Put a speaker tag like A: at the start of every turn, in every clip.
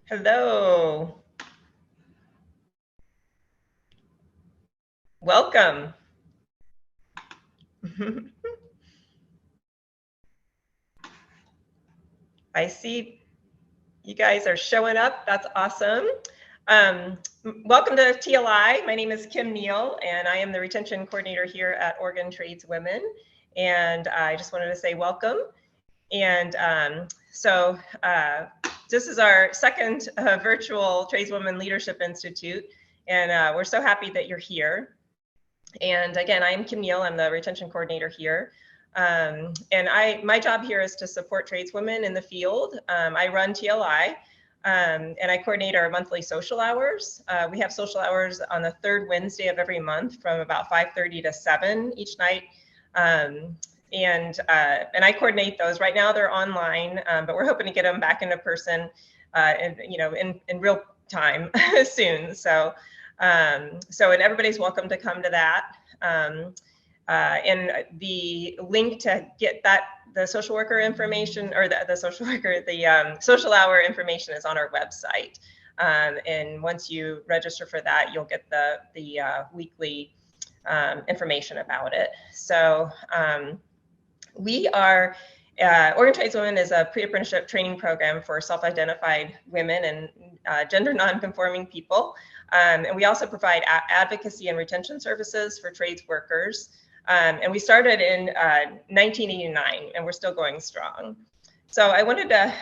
A: Hello. Welcome. I see you guys are showing up. That's awesome. Welcome to TLI. My name is Kim Neal, and I am the retention coordinator here at Oregon Tradeswomen. And I just wanted to say welcome. And this is our second virtual Tradeswomen Leadership Institute, and we're so happy that you're here. And again, I'm Kim Neal. I'm the retention coordinator here. And my job here is to support tradeswomen in the field. I run TLI, and I coordinate our monthly social hours. We have social hours on the third Wednesday of every month from about 5:30 to 7 each night. And I coordinate those. Right now they're online, but we're hoping to get them back into person, in real time soon. And everybody's welcome to come to that. And the link to get the social worker information, or the social hour information, is on our website. And once you register for that, you'll get the weekly information about it. So we are, Oregon Tradeswomen is a pre-apprenticeship training program for self-identified women and gender non-conforming people. And we also provide advocacy and retention services for trades workers. And we started in 1989, and we're still going strong. So I wanted to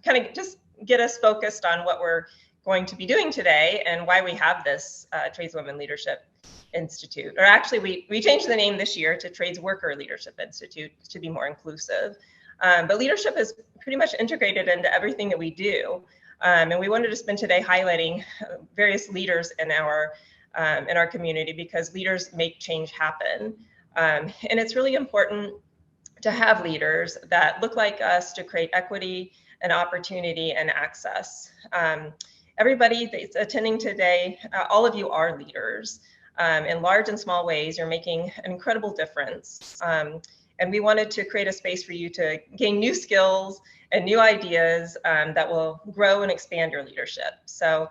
A: kind of just get us focused on what we're going to be doing today and why we have this Tradeswomen Leadership Institute. Or actually, we changed the name this year to Tradesworker Leadership Institute to be more inclusive. But leadership is pretty much integrated into everything that we do. And we wanted to spend today highlighting various leaders in our community, because leaders make change happen. And it's really important to have leaders that look like us to create equity and opportunity and access. Everybody that's attending today, all of you are leaders. In large and small ways. You're making an incredible difference. And we wanted to create a space for you to gain new skills and new ideas that will grow and expand your leadership. So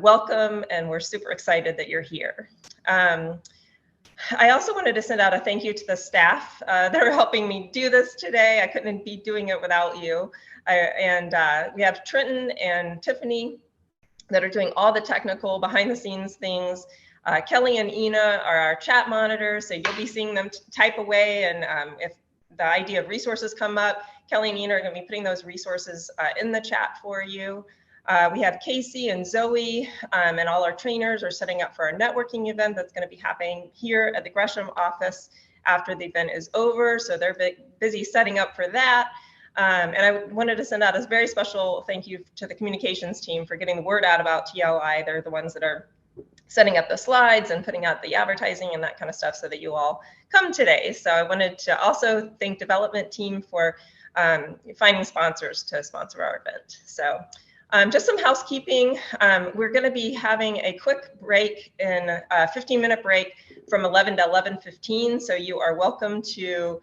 A: welcome, and we're super excited that you're here. I also wanted to send out a thank you to the staff that are helping me do this today. I couldn't be doing it without you. We have Trenton and Tiffany that are doing all the technical behind the scenes things. Kelly and Ina are our chat monitors, so you'll be seeing them type away, and if the idea of resources come up, Kelly and Ina are going to be putting those resources in the chat for you. We have Casey and Zoe, and all our trainers are setting up for our networking event that's going to be happening here at the Gresham office after the event is over, so they're busy setting up for that. And I wanted to send out a very special thank you to the communications team for getting the word out about TLI. They're the ones that are setting up the slides and putting out the advertising and that kind of stuff so that you all come today. So I wanted to also thank development team for finding sponsors to sponsor our event. So just some housekeeping. We're going to be having a quick break, in a 15-minute break from 11 to 11:15. So you are welcome to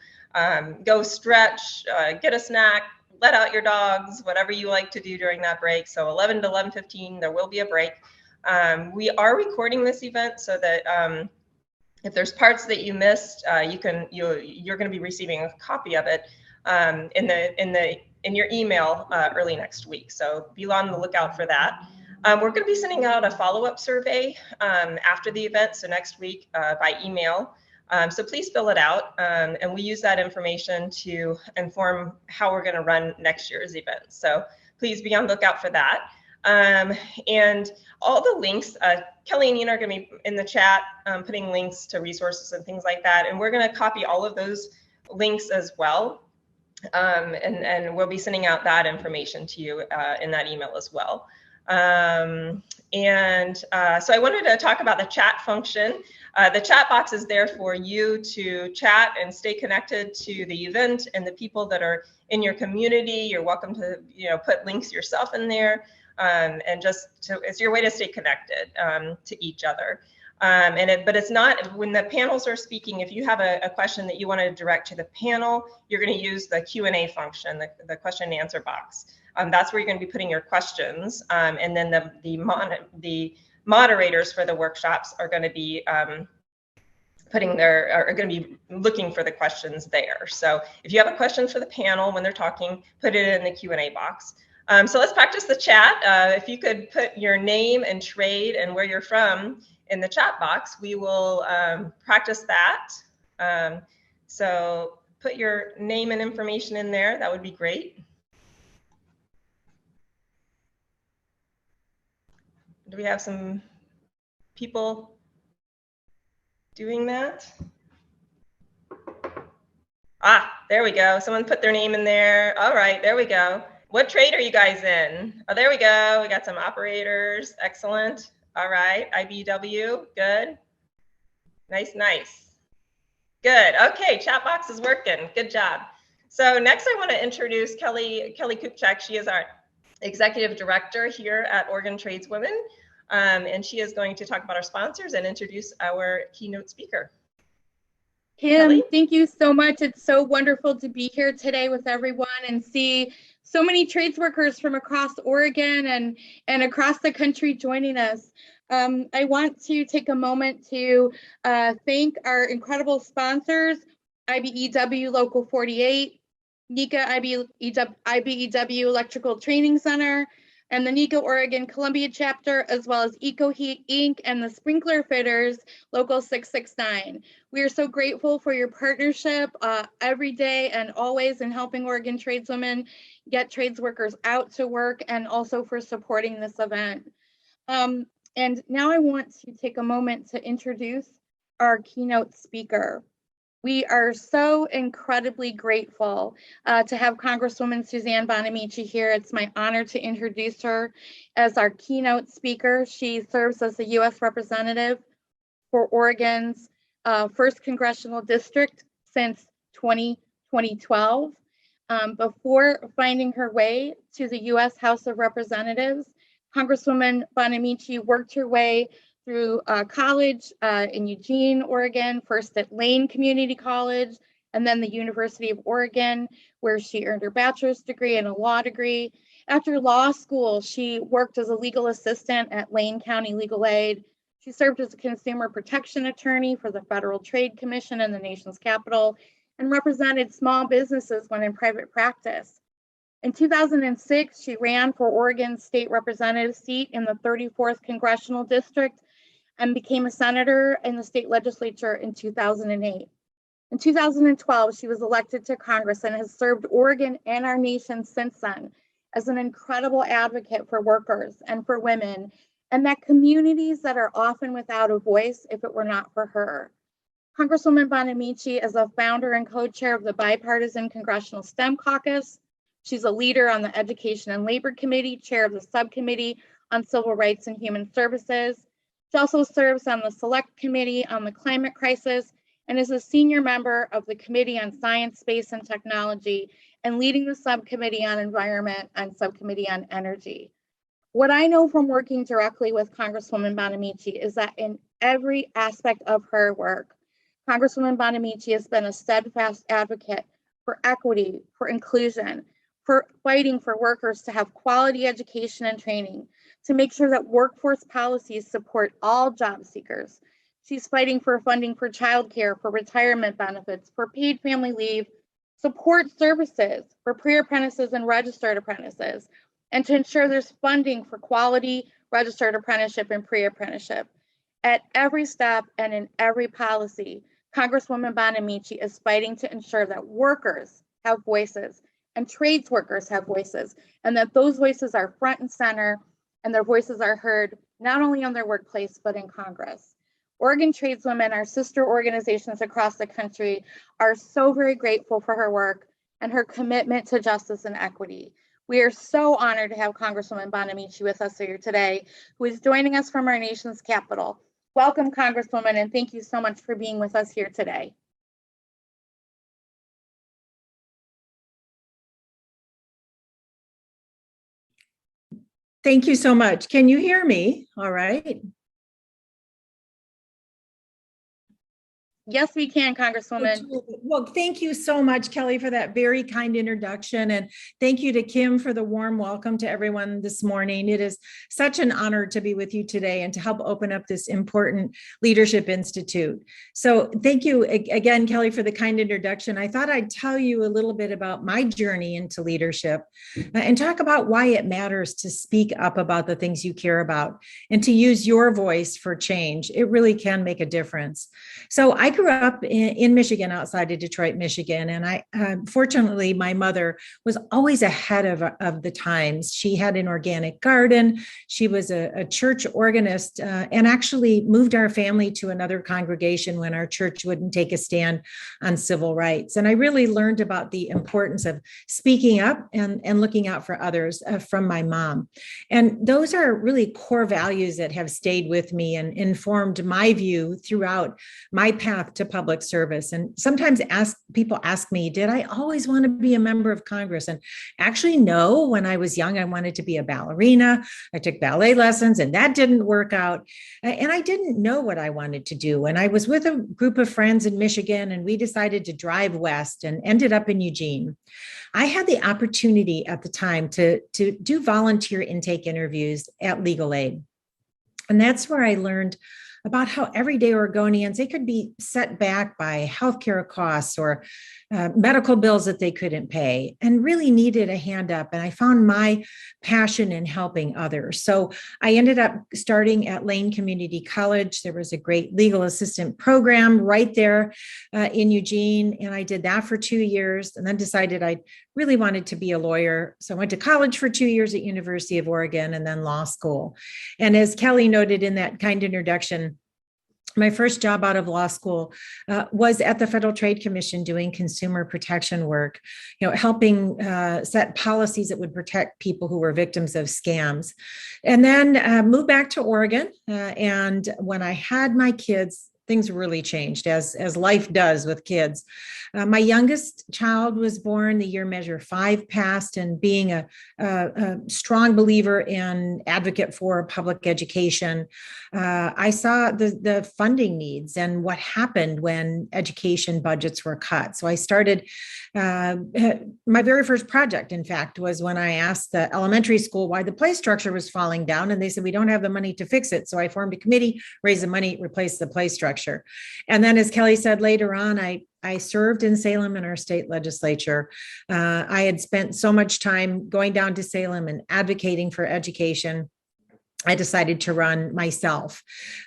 A: go stretch, get a snack, let out your dogs, whatever you like to do during that break. So 11 to 11:15, there will be a break. We are recording this event so that if there's parts that you missed, you're going to be receiving a copy of it in your email early next week. So be on the lookout for that. We're going to be sending out a follow-up survey after the event, so next week by email. So please fill it out, and we use that information to inform how we're going to run next year's event. So please be on the lookout for that. And all the links, Kelly and Ian are going to be in the chat putting links to resources and things like that. And we're going to copy all of those links as well. And we'll be sending out that information to you in that email as well. So I wanted to talk about the chat function. The chat box is there for you to chat and stay connected to the event and the people that are in your community. You're welcome to put links yourself in there. And it's your way to stay connected to each other. But it's not, when the panels are speaking, if you have a question that you want to direct to the panel, you're going to use the Q&A function, the question and answer box. That's where you're going to be putting your questions. And then the moderators for the workshops are going to be are going to be looking for the questions there. So if you have a question for the panel when they're talking, put it in the Q&A box. So let's practice the chat. If you could put your name and trade and where you're from in the chat box, we will practice that. So put your name and information in there. That would be great. Do we have some people doing that? Ah, there we go. Someone put their name in there. All right, there we go. What trade are you guys in? Oh, there we go. We got some operators. Excellent. All right, IBW, good. Nice, nice. Good, okay, chat box is working, good job. So next I wanna introduce Kelly Kupchak. She is our Executive Director here at Oregon Tradeswomen. And she is going to talk about our sponsors and introduce our keynote speaker.
B: Kim,
A: Kelly?
B: thank you so much. It's so wonderful to be here today with everyone and see so many trades workers from across Oregon and across the country joining us. I want to take a moment to thank our incredible sponsors, IBEW Local 48, NECA IBEW Electrical Training Center, and the NECA Oregon Columbia Chapter, as well as EcoHeat Inc. and the Sprinkler Fitters Local 669. We are so grateful for your partnership every day and always in helping Oregon tradeswomen get trades workers out to work, and also for supporting this event. And now I want to take a moment to introduce our keynote speaker. We are so incredibly grateful to have Congresswoman Suzanne Bonamici here. It's my honor to introduce her as our keynote speaker. She serves as a U.S. representative for Oregon's 1st Congressional District since 2012. Before finding her way to the U.S. House of Representatives, Congresswoman Bonamici worked her way through college in Eugene, Oregon, first at Lane Community College, and then the University of Oregon, where she earned her bachelor's degree and a law degree. After law school, she worked as a legal assistant at Lane County Legal Aid. She served as a consumer protection attorney for the Federal Trade Commission in the nation's capital and represented small businesses when in private practice. In 2006, she ran for Oregon's state representative seat in the 34th Congressional District and became a senator in the state legislature in 2008. In 2012, she was elected to Congress and has served Oregon and our nation since then as an incredible advocate for workers and for women, and that communities that are often without a voice if it were not for her. Congresswoman Bonamici is a founder and co-chair of the Bipartisan Congressional STEM Caucus. She's a leader on the Education and Labor Committee, chair of the Subcommittee on Civil Rights and Human Services. She also serves on the Select Committee on the Climate Crisis and is a senior member of the Committee on Science, Space, and Technology, and leading the Subcommittee on Environment and Subcommittee on Energy. What I know from working directly with Congresswoman Bonamici is that in every aspect of her work, Congresswoman Bonamici has been a steadfast advocate for equity, for inclusion, for fighting for workers to have quality education and training, to make sure that workforce policies support all job seekers. She's fighting for funding for childcare, for retirement benefits, for paid family leave, support services for pre-apprentices and registered apprentices, and to ensure there's funding for quality registered apprenticeship and pre-apprenticeship. At every step and in every policy, Congresswoman Bonamici is fighting to ensure that workers have voices and trades workers have voices, and that those voices are front and center and their voices are heard not only on their workplace, but in Congress. Oregon Tradeswomen, our sister organizations across the country, are so very grateful for her work and her commitment to justice and equity. We are so honored to have Congresswoman Bonamici with us here today, who is joining us from our nation's capital. Welcome, Congresswoman, and thank you so much for being with us here today.
C: Thank you so much. Can you hear me? All right.
B: Yes, we can, Congresswoman.
C: Well, thank you so much, Kelly, for that very kind introduction. And thank you to Kim for the warm welcome to everyone this morning. It is such an honor to be with you today and to help open up this important Leadership Institute. So thank you again, Kelly, for the kind introduction. I thought I'd tell you a little bit about my journey into leadership and talk about why it matters to speak up about the things you care about and to use your voice for change. It really can make a difference. So I grew up in Michigan, outside of Detroit, Michigan, and I fortunately, my mother was always ahead of the times. She had an organic garden. She was a church organist and actually moved our family to another congregation when our church wouldn't take a stand on civil rights. And I really learned about the importance of speaking up and looking out for others from my mom. And those are really core values that have stayed with me and informed my view throughout my path to public service. And sometimes people ask me, did I always want to be a member of Congress? And actually, no. When I was young, I wanted to be a ballerina. I took ballet lessons and that didn't work out. And I didn't know what I wanted to do. And I was with a group of friends in Michigan and we decided to drive west and ended up in Eugene. I had the opportunity at the time to do volunteer intake interviews at Legal Aid. And that's where I learned about how everyday Oregonians, they could be set back by healthcare costs or medical bills that they couldn't pay and really needed a hand up. And I found my passion in helping others. So I ended up starting at Lane Community College. There was a great legal assistant program right there in Eugene. And I did that for 2 years and then decided I really wanted to be a lawyer. So I went to college for 2 years at University of Oregon and then law school. And as Kelly noted in that kind introduction, my first job out of law school was at the Federal Trade Commission doing consumer protection work, helping set policies that would protect people who were victims of scams. And then moved back to Oregon. And when I had my kids, things really changed as life does with kids. My youngest child was born, the year measure 5 passed, and being a strong believer and advocate for public education, I saw the funding needs and what happened when education budgets were cut. So I started, my very first project, in fact, was when I asked the elementary school why the play structure was falling down. And they said, we don't have the money to fix it. So I formed a committee, raised the money, replaced the play structure. And then, as Kelly said later on, I served in Salem in our state legislature. I had spent so much time going down to Salem and advocating for education. I decided to run myself.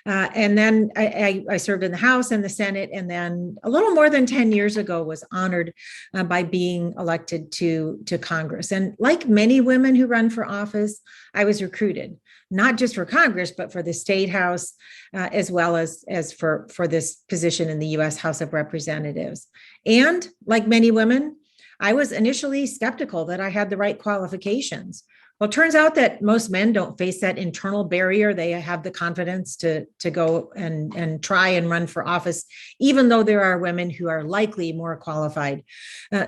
C: And then I served in the House and the Senate, and then a little more than 10 years ago was honored by being elected to Congress. And like many women who run for office, I was recruited, not just for Congress, but for the State House, as well as for this position in the U.S. House of Representatives. And like many women, I was initially skeptical that I had the right qualifications. Well, it turns out that most men don't face that internal barrier. They have the confidence to go and try and run for office, even though there are women who are likely more qualified.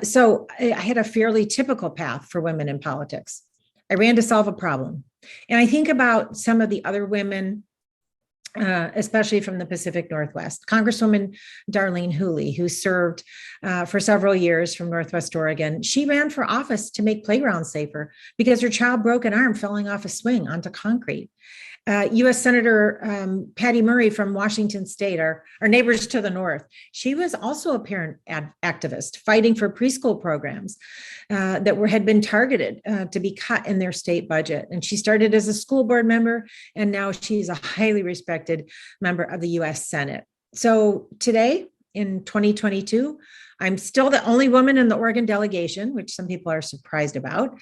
C: So I had a fairly typical path for women in politics. I ran to solve a problem. And I think about some of the other women, especially from the Pacific Northwest. Congresswoman Darlene Hooley, who served for several years from Northwest Oregon, she ran for office to make playgrounds safer because her child broke an arm falling off a swing onto concrete. U.S. Senator Patty Murray from Washington State, our neighbors to the north, she was also a parent activist fighting for preschool programs that had been targeted to be cut in their state budget. And she started as a school board member, and now she's a highly respected member of the U.S. Senate. So today, in 2022, I'm still the only woman in the Oregon delegation, which some people are surprised about,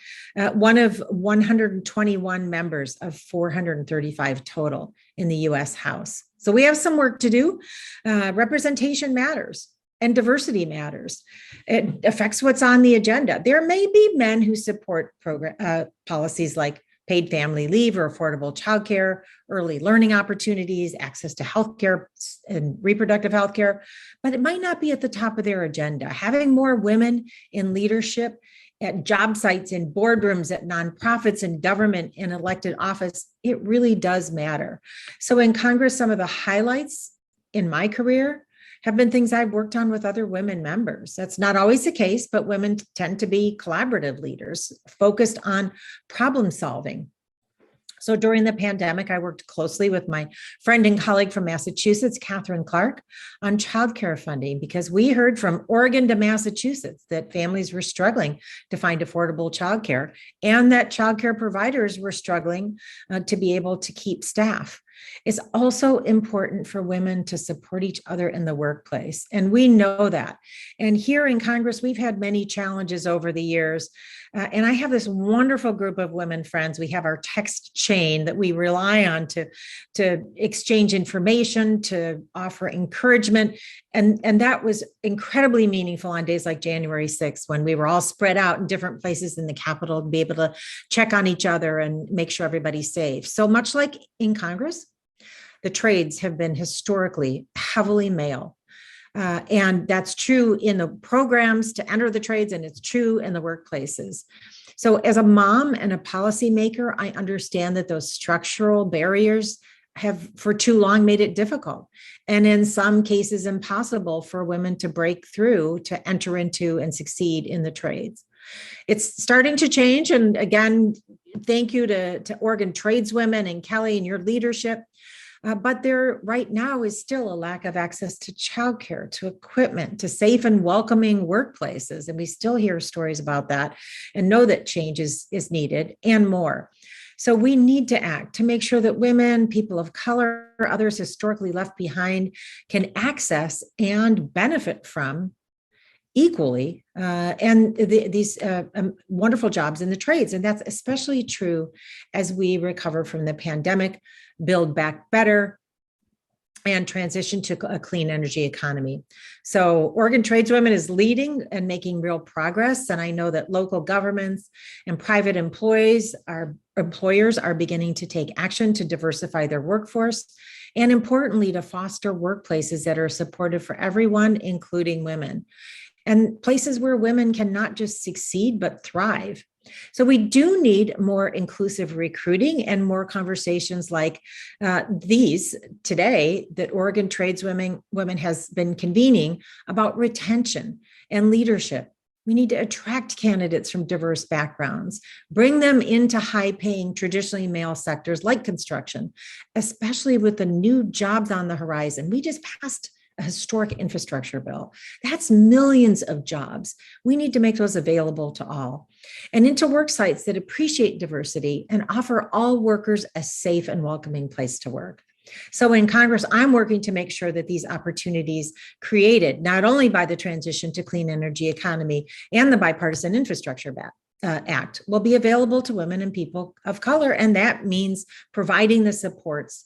C: one of 121 members of 435 total in the U.S. House. So we have some work to do. Representation matters and diversity matters. It affects what's on the agenda. There may be men who support policies like paid family leave or affordable childcare, early learning opportunities, access to healthcare and reproductive healthcare, but it might not be at the top of their agenda. Having more women in leadership at job sites, in boardrooms, at nonprofits, and government, in elected office, it really does matter. So in Congress, some of the highlights in my career have been things I've worked on with other women members. That's not always the case, but women tend to be collaborative leaders focused on problem solving. So during the pandemic, I worked closely with my friend and colleague from Massachusetts, Catherine Clark, on childcare funding, because we heard from Oregon to Massachusetts that families were struggling to find affordable childcare and that childcare providers were struggling to be able to keep staff. It's also important for women to support each other in the workplace, and we know that. And here in Congress, we've had many challenges over the years. And I have this wonderful group of women friends. We have our text chain that we rely on to exchange information, to offer encouragement. And that was incredibly meaningful on days like January 6th, when we were all spread out in different places in the Capitol to be able to check on each other and make sure everybody's safe. So much like in Congress, the trades have been historically heavily male. And that's true in the programs to enter the trades, and it's true in the workplaces. So as a mom and a policymaker, I understand that those structural barriers have for too long made it difficult, and in some cases impossible for women to break through to enter into and succeed in the trades. It's starting to change. And again, thank you to Oregon Tradeswomen and Kelly and your leadership. But there right now is still a lack of access to childcare, to equipment, to safe and welcoming workplaces. And we still hear stories about that and know that change is needed and more. So we need to act to make sure that women, people of color, others historically left behind can access and benefit from equally these wonderful jobs in the trades. And that's especially true as we recover from the pandemic, build back better, and transition to a clean energy economy. So Oregon Tradeswomen is leading and making real progress. And I know that local governments and private employers are beginning to take action to diversify their workforce, and importantly, to foster workplaces that are supportive for everyone, including women, and places where women can not just succeed, but thrive. So we do need more inclusive recruiting and more conversations like these today that Oregon Tradeswomen has been convening about retention and leadership. We need to attract candidates from diverse backgrounds, bring them into high-paying, traditionally male sectors like construction, especially with the new jobs on the horizon. We just passed a historic infrastructure bill. That's millions of jobs. We need to make those available to all, and into work sites that appreciate diversity and offer all workers a safe and welcoming place to work. So in Congress, I'm working to make sure that these opportunities created not only by the transition to clean energy economy and the bipartisan infrastructure act will be available to women and people of color. And that means providing the supports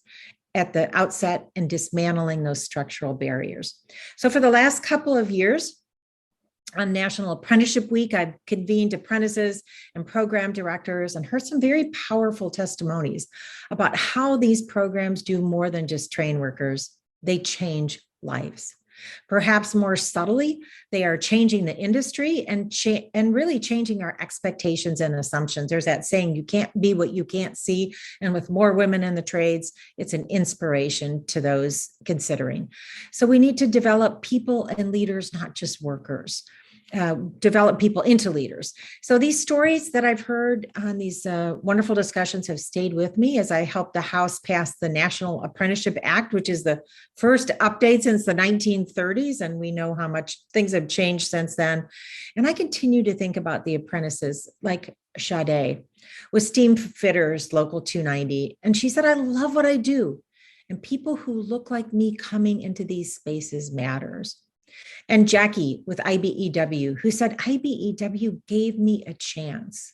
C: at the outset and dismantling those structural barriers. So for the last couple of years, on National Apprenticeship Week, I've convened apprentices and program directors and heard some very powerful testimonies about how these programs do more than just train workers. They change lives. Perhaps more subtly, they are changing the industry and really changing our expectations and assumptions. There's that saying, you can't be what you can't see. And with more women in the trades, it's an inspiration to those considering. So we need to develop people and leaders, not just workers. Develop people into leaders. So these stories that I've heard on these wonderful discussions have stayed with me as I helped the House pass the National Apprenticeship Act, which is the first update since the 1930s. And we know how much things have changed since then. And I continue to think about the apprentices like Sade with Steam Fitters Local 290. And she said, I love what I do. And people who look like me coming into these spaces matters. And Jackie with IBEW, who said, IBEW gave me a chance.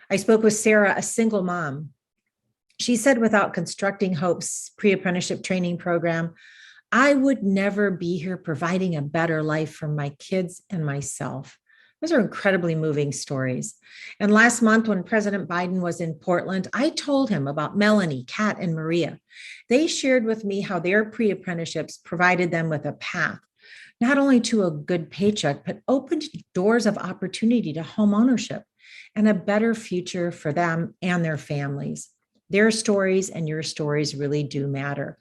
C: I spoke with Sarah, a single mom. She said, without Constructing Hope's pre-apprenticeship training program, I would never be here providing a better life for my kids and myself. Those are incredibly moving stories. And last month, when President Biden was in Portland, I told him about Melanie, Kat, and Maria. They shared with me how their pre-apprenticeships provided them with a path not only to a good paycheck, but opened doors of opportunity to home ownership and a better future for them and their families. Their stories and your stories really do matter.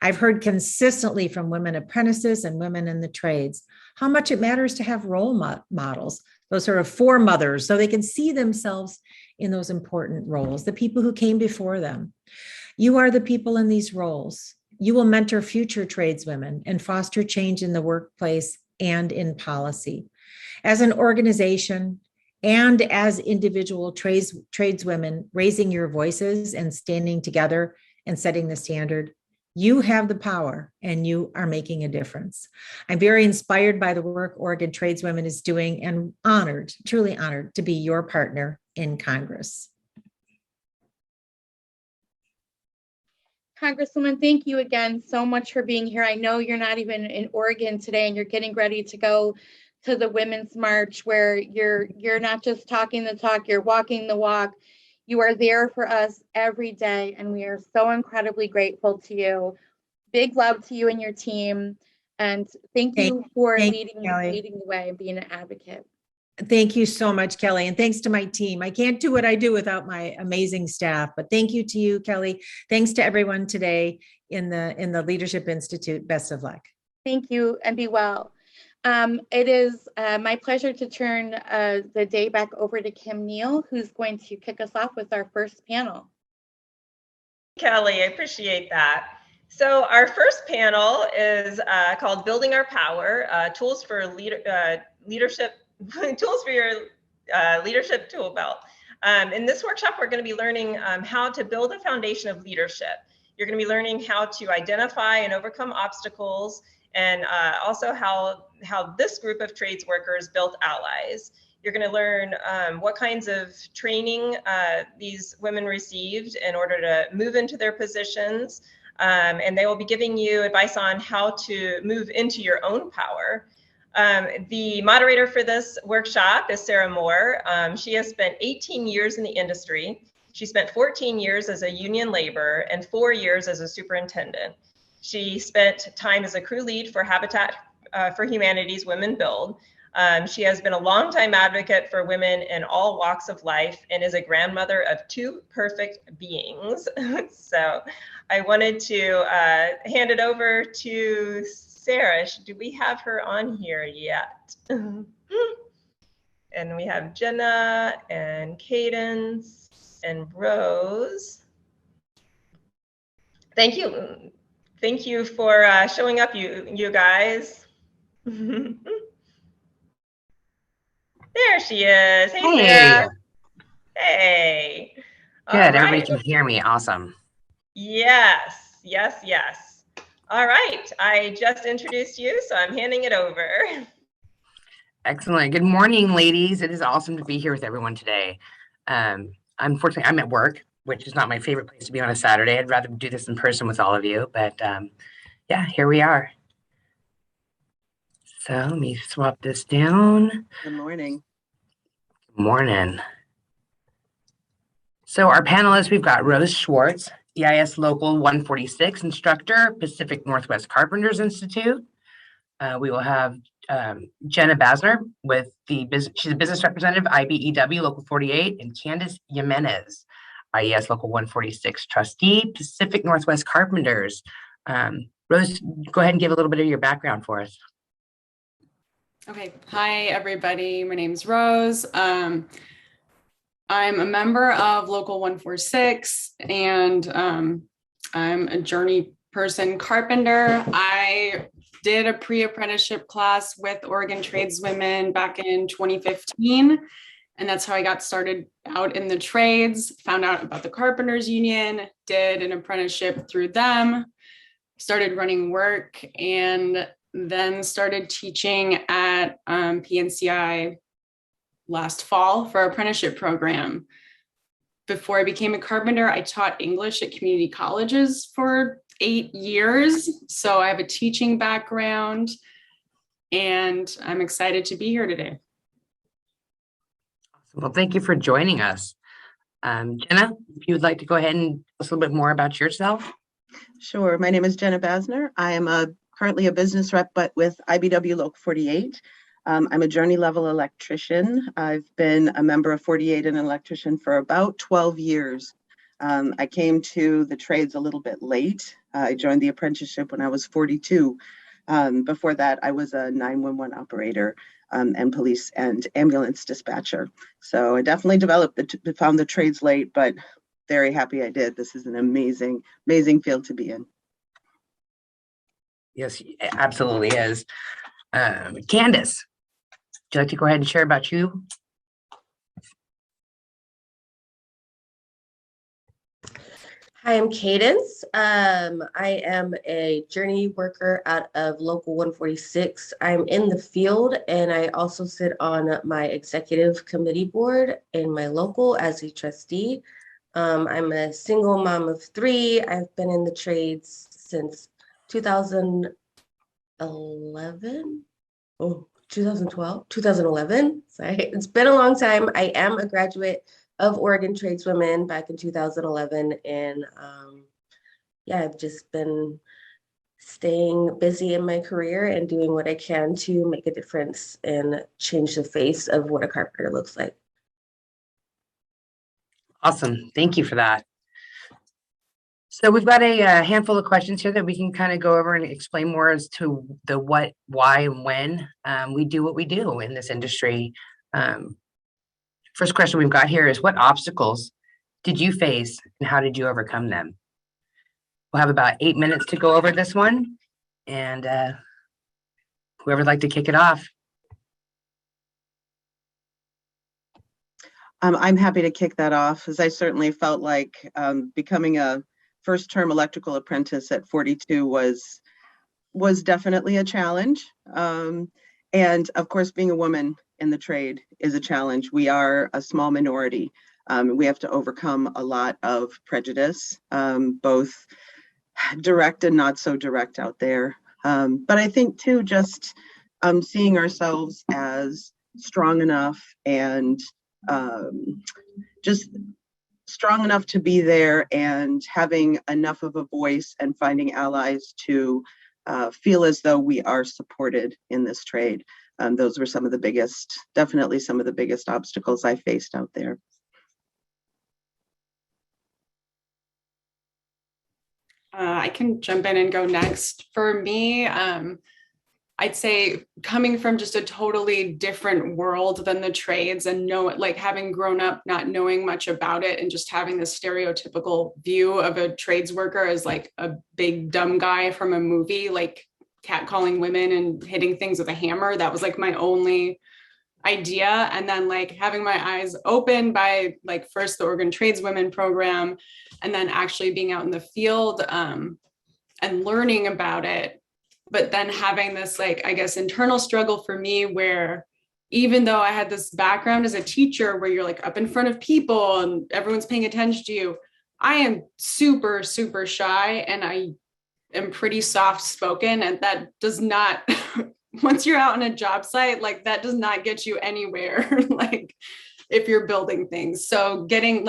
C: I've heard consistently from women apprentices and women in the trades how much it matters to have role models, those sort of foremothers, so they can see themselves in those important roles, the people who came before them. You are the people in these roles. You will mentor future tradeswomen and foster change in the workplace and in policy. As an organization and as individual tradeswomen, raising your voices and standing together and setting the standard, you have the power and you are making a difference. I'm very inspired by the work Oregon Tradeswomen is doing and honored, truly honored to be your partner in Congress.
B: Congresswoman, thank you again so much for being here. I know you're not even in Oregon today and you're getting ready to go to the Women's March, where you're not just talking the talk, you're walking the walk. You are there for us every day, and we are so incredibly grateful to you. Big love to you and your team, and thank you for leading the way and being an advocate.
C: Thank you so much, Kelly. And thanks to my team. I can't do what I do without my amazing staff, but thank you to you, Kelly. Thanks to everyone today in the Leadership Institute. Best of luck.
B: Thank you, and be well. It is my pleasure to turn the day back over to Kim Neal, who's going to kick us off with our first panel.
A: Kelly, I appreciate that. So our first panel is called Building Our Power, Tools for Leadership. Tools for your leadership tool belt. In this workshop, we're going to be learning how to build a foundation of leadership. You're going to be learning how to identify and overcome obstacles, and also how this group of trades workers built allies. You're going to learn what kinds of training these women received in order to move into their positions, and they will be giving you advice on how to move into your own power. The moderator for this workshop is Sarah Moore. She has spent 18 years in the industry. She spent 14 years as a union laborer and 4 years as a superintendent. She spent time as a crew lead for Habitat for Humanity's Women Build. She has been a longtime advocate for women in all walks of life and is a grandmother of 2 perfect beings. So I wanted to hand it over to Sarah. Do we have her on here yet? And we have Jenna and Cadence and Rose. Thank you. Thank you for showing up, you guys. There she is. Hey, Sarah. Hey.
D: Good. Right. Everybody can hear me. Awesome.
A: Yes, yes, yes. All right. I just introduced you, so I'm handing it over.
D: Excellent. Good morning, ladies. It is awesome to be here with everyone today. Unfortunately, I'm at work, which is not my favorite place to be on a Saturday. I'd rather do this in person with all of you, but yeah, here we are. So let me swap this down.
E: Good morning.
D: Good morning. So our panelists, we've got Rose Schwartz, EIS Local 146 instructor, Pacific Northwest Carpenters Institute. We will have Jenna Bassner with she's a business representative, IBEW Local 48, and Candace Jimenez, IES Local 146 trustee, Pacific Northwest Carpenters. Rose, go ahead and give a little bit of your background for us.
F: Okay. Hi, everybody. My name is Rose. I'm a member of Local 146, and I'm a journey person carpenter. I did a pre-apprenticeship class with Oregon Tradeswomen back in 2015, and that's how I got started out in the trades, found out about the Carpenters Union, did an apprenticeship through them, started running work, and then started teaching at PNCI last fall for our apprenticeship program. Before I became a carpenter, I taught English at community colleges for 8 years. So I have a teaching background, and I'm excited to be here today.
D: Well, thank you for joining us. Jenna, if you would like to go ahead and tell us a little bit more about yourself.
E: Sure. My name is Jenna Bassner. I am currently a business rep, but with IBW Local 48. I'm a journey level electrician. I've been a member of 48 and an electrician for about 12 years. I came to the trades a little bit late. I joined the apprenticeship when I was 42. Before that, I was a 911 operator and police and ambulance dispatcher. So I definitely found the trades late, but very happy I did. This is an amazing, amazing field to be in.
D: Yes, it absolutely is. Candace, would you like to go ahead and share about you?
G: Hi, I'm Cadence. I am a journey worker out of Local 146. I'm in the field, and I also sit on my executive committee board in my local as a trustee. I'm a single mom of 3. I've been in the trades since 2011. 2011. Sorry, it's been a long time. I am a graduate of Oregon Tradeswomen back in 2011. And yeah, I've just been staying busy in my career and doing what I can to make a difference and change the face of what a carpenter looks like.
D: Awesome. Thank you for that. So we've got a handful of questions here that we can kind of go over and explain more as to the what, why, and when we do what we do in this industry. First question we've got here is, what obstacles did you face and how did you overcome them? We'll have about 8 minutes to go over this one, and whoever would like to kick it off.
E: I'm happy to kick that off, as I certainly felt like becoming a first-term electrical apprentice at 42 was definitely a challenge. And of course, being a woman in the trade is a challenge. We are a small minority. We have to overcome a lot of prejudice, both direct and not so direct out there. But I think too, just seeing ourselves as strong enough and just strong enough to be there and having enough of a voice and finding allies to feel as though we are supported in this trade. Those were definitely some of the biggest obstacles I faced out there.
F: I can jump in and go next. For me, I'd say coming from just a totally different world than the trades and having grown up not knowing much about it and just having this stereotypical view of a trades worker as like a big dumb guy from a movie, like catcalling women and hitting things with a hammer. That was like my only idea. And then like having my eyes open by like first the Oregon Tradeswomen program and then actually being out in the field and learning about it. But then having this, like, I guess, internal struggle for me where even though I had this background as a teacher where you're like up in front of people and everyone's paying attention to you, I am super, super shy and I am pretty soft spoken. And that does not, once you're out on a job site, like that does not get you anywhere, like if you're building things. So getting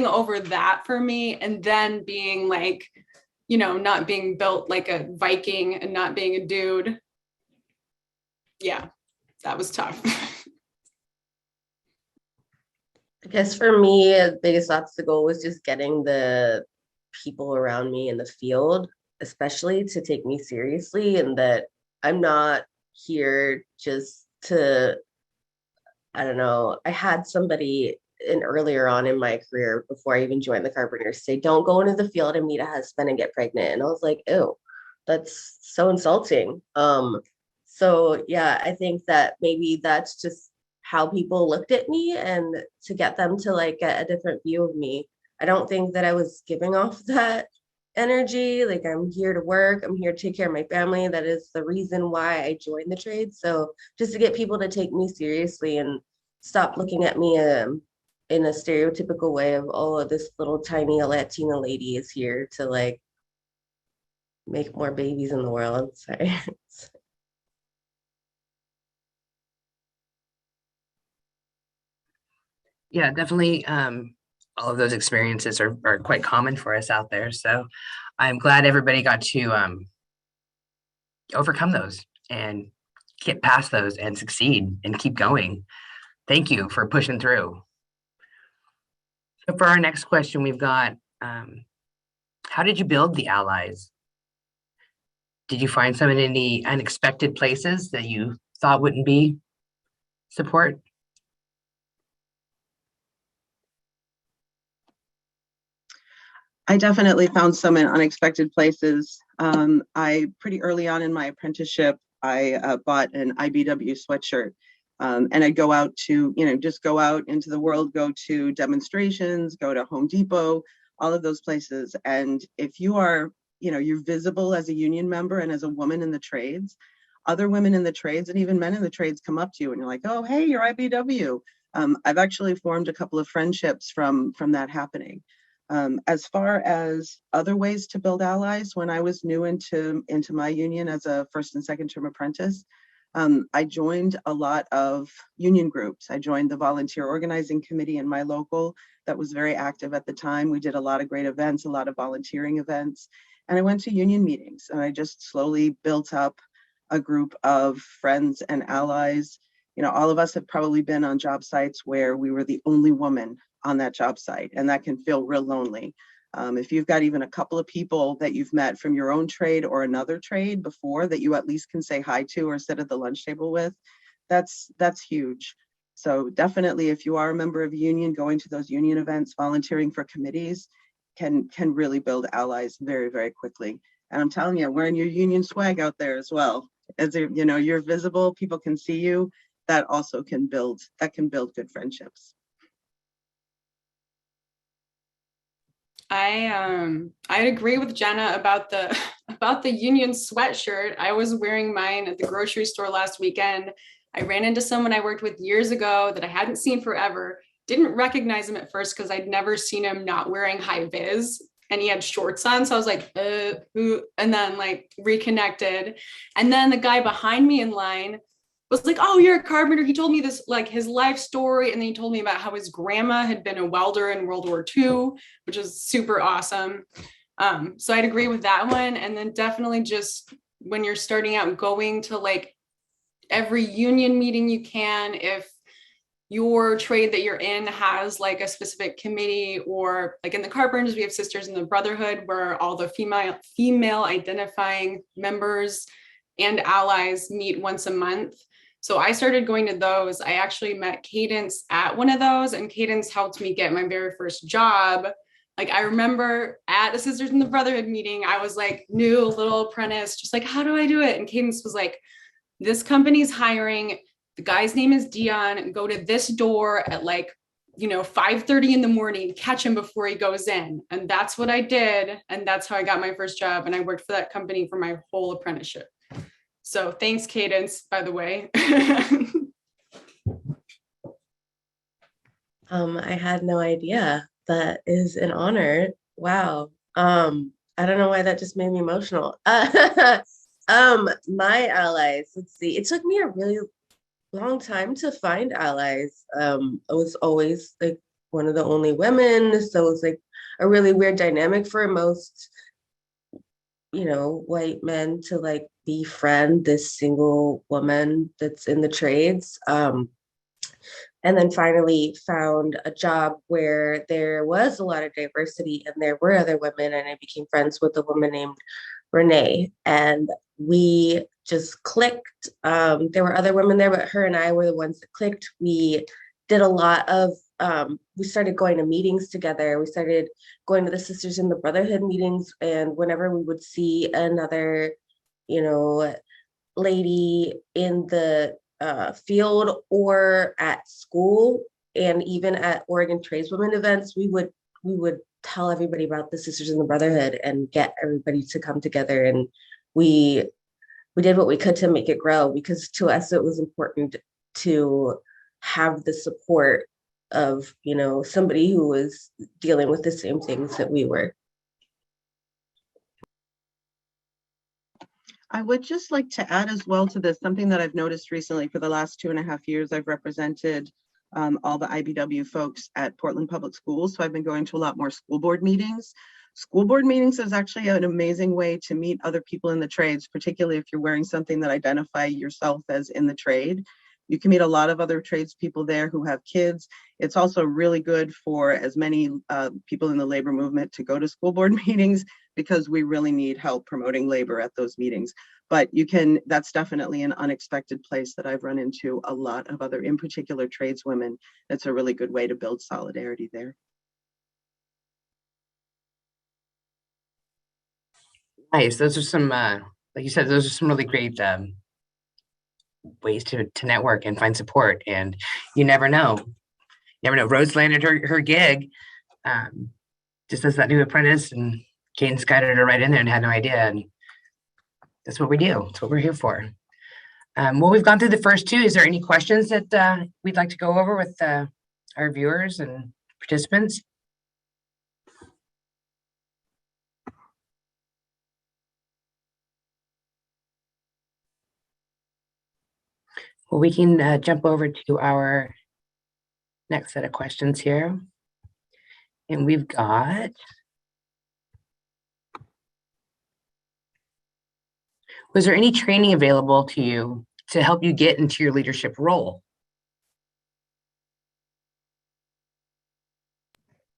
F: over that for me and then being like, you know, not being built like a Viking and not being a dude. Yeah, that was tough.
G: I guess for me, the biggest obstacle was just getting the people around me in the field, especially to take me seriously, and that I'm not here just to, I don't know, I had somebody earlier on in my career before I even joined the carpenters say, don't go into the field and meet a husband and get pregnant. And I was like, ew, that's so insulting. So yeah, I think that maybe that's just how people looked at me and to get them to like get a different view of me. I don't think that I was giving off that energy. Like I'm here to work, I'm here to take care of my family. That is the reason why I joined the trade. So just to get people to take me seriously and stop looking at me in a stereotypical way of, oh, this little tiny Latina lady is here to like make more babies in the world. Sorry.
D: Yeah, definitely. All of those experiences are quite common for us out there. So I'm glad everybody got to overcome those and get past those and succeed and keep going. Thank you for pushing through. So for our next question, we've got, how did you build the allies? Did you find some in any unexpected places that you thought wouldn't be support?
E: I definitely found some in unexpected places. I pretty early on in my apprenticeship, I bought an IBW sweatshirt, and I'd go out to, just go out into the world, go to demonstrations, go to Home Depot, all of those places. And if you are, you're visible as a union member and as a woman in the trades, other women in the trades and even men in the trades come up to you and you're like, oh, hey, you're IBW. I've actually formed a couple of friendships from that happening. As far as other ways to build allies, when I was new into my union as a first and second term apprentice, I joined a lot of union groups. I joined the volunteer organizing committee in my local that was very active at the time. We did a lot of great events, a lot of volunteering events, and I went to union meetings and I just slowly built up a group of friends and allies. All of us have probably been on job sites where we were the only woman on that job site, and that can feel real lonely. If you've got even a couple of people that you've met from your own trade or another trade before that you at least can say hi to or sit at the lunch table with, that's huge. So definitely, if you are a member of a union, going to those union events, volunteering for committees can really build allies very, very quickly. And I'm telling you, wearing your union swag out there as well, as you're visible, people can see you. That also can build good friendships.
F: I agree with Jenna about the union sweatshirt. I was wearing mine at the grocery store last weekend. I ran into someone I worked with years ago that I hadn't seen forever. Didn't recognize him at first because I'd never seen him not wearing high vis, and he had shorts on. So I was like, who? And then reconnected. And then the guy behind me in line was like, oh, you're a carpenter. He told me this, his life story. And then he told me about how his grandma had been a welder in World War II, which is super awesome. So I'd agree with that one. And then definitely just when you're starting out, going to every union meeting you can, if your trade that you're in has a specific committee, or in the carpenters, we have Sisters in the Brotherhood, where all the female identifying members and allies meet once a month. So I started going to those. I actually met Cadence at one of those, and Cadence helped me get my very first job. I remember at a Sisters in the Brotherhood meeting, I was new little apprentice, just how do I do it? And Cadence was like, this company's hiring. The guy's name is Dion. Go to this door at 5:30 in the morning, catch him before he goes in. And that's what I did. And that's how I got my first job. And I worked for that company for my whole apprenticeship. So thanks, Cadence, by the way.
G: I had no idea. That is an honor. Wow. I don't know why that just made me emotional. My allies, let's see. It took me a really long time to find allies. I was always one of the only women. So it was a really weird dynamic for most, white men to befriend this single woman that's in the trades. And then finally found a job where there was a lot of diversity and there were other women, and I became friends with a woman named Renee, and we just clicked. There were other women there, but her and I were the ones that clicked. We did a lot of, we started going to meetings together. We started going to the Sisters in the Brotherhood meetings, and whenever we would see another, lady in the field or at school, and even at Oregon Tradeswomen events, we would tell everybody about the Sisters in the Brotherhood and get everybody to come together. And we did what we could to make it grow, because to us it was important to have the support of somebody who was dealing with the same things that we were.
E: I would just like to add as well to this, something that I've noticed recently. For the last 2.5 years, I've represented all the IBW folks at Portland Public Schools. So I've been going to a lot more school board meetings. School board meetings is actually an amazing way to meet other people in the trades, particularly if you're wearing something that identify yourself as in the trade. You can meet a lot of other tradespeople there who have kids. It's also really good for as many people in the labor movement to go to school board meetings, because we really need help promoting labor at those meetings. But that's definitely an unexpected place that I've run into a lot of other, in particular, tradeswomen. That's a really good way to build solidarity there.
D: Nice. Those are some, like you said, those are some really great ways to network and find support. And you never know. Rose landed her gig just as that new apprentice, and Kane's guided her right in there and had no idea. And that's what we do. That's what we're here for. Well, we've gone through the first two. Is there any questions that we'd like to go over with our viewers and participants? Well, we can jump over to our next set of questions here. And we've got, was there any training available to you to help you get into your leadership role?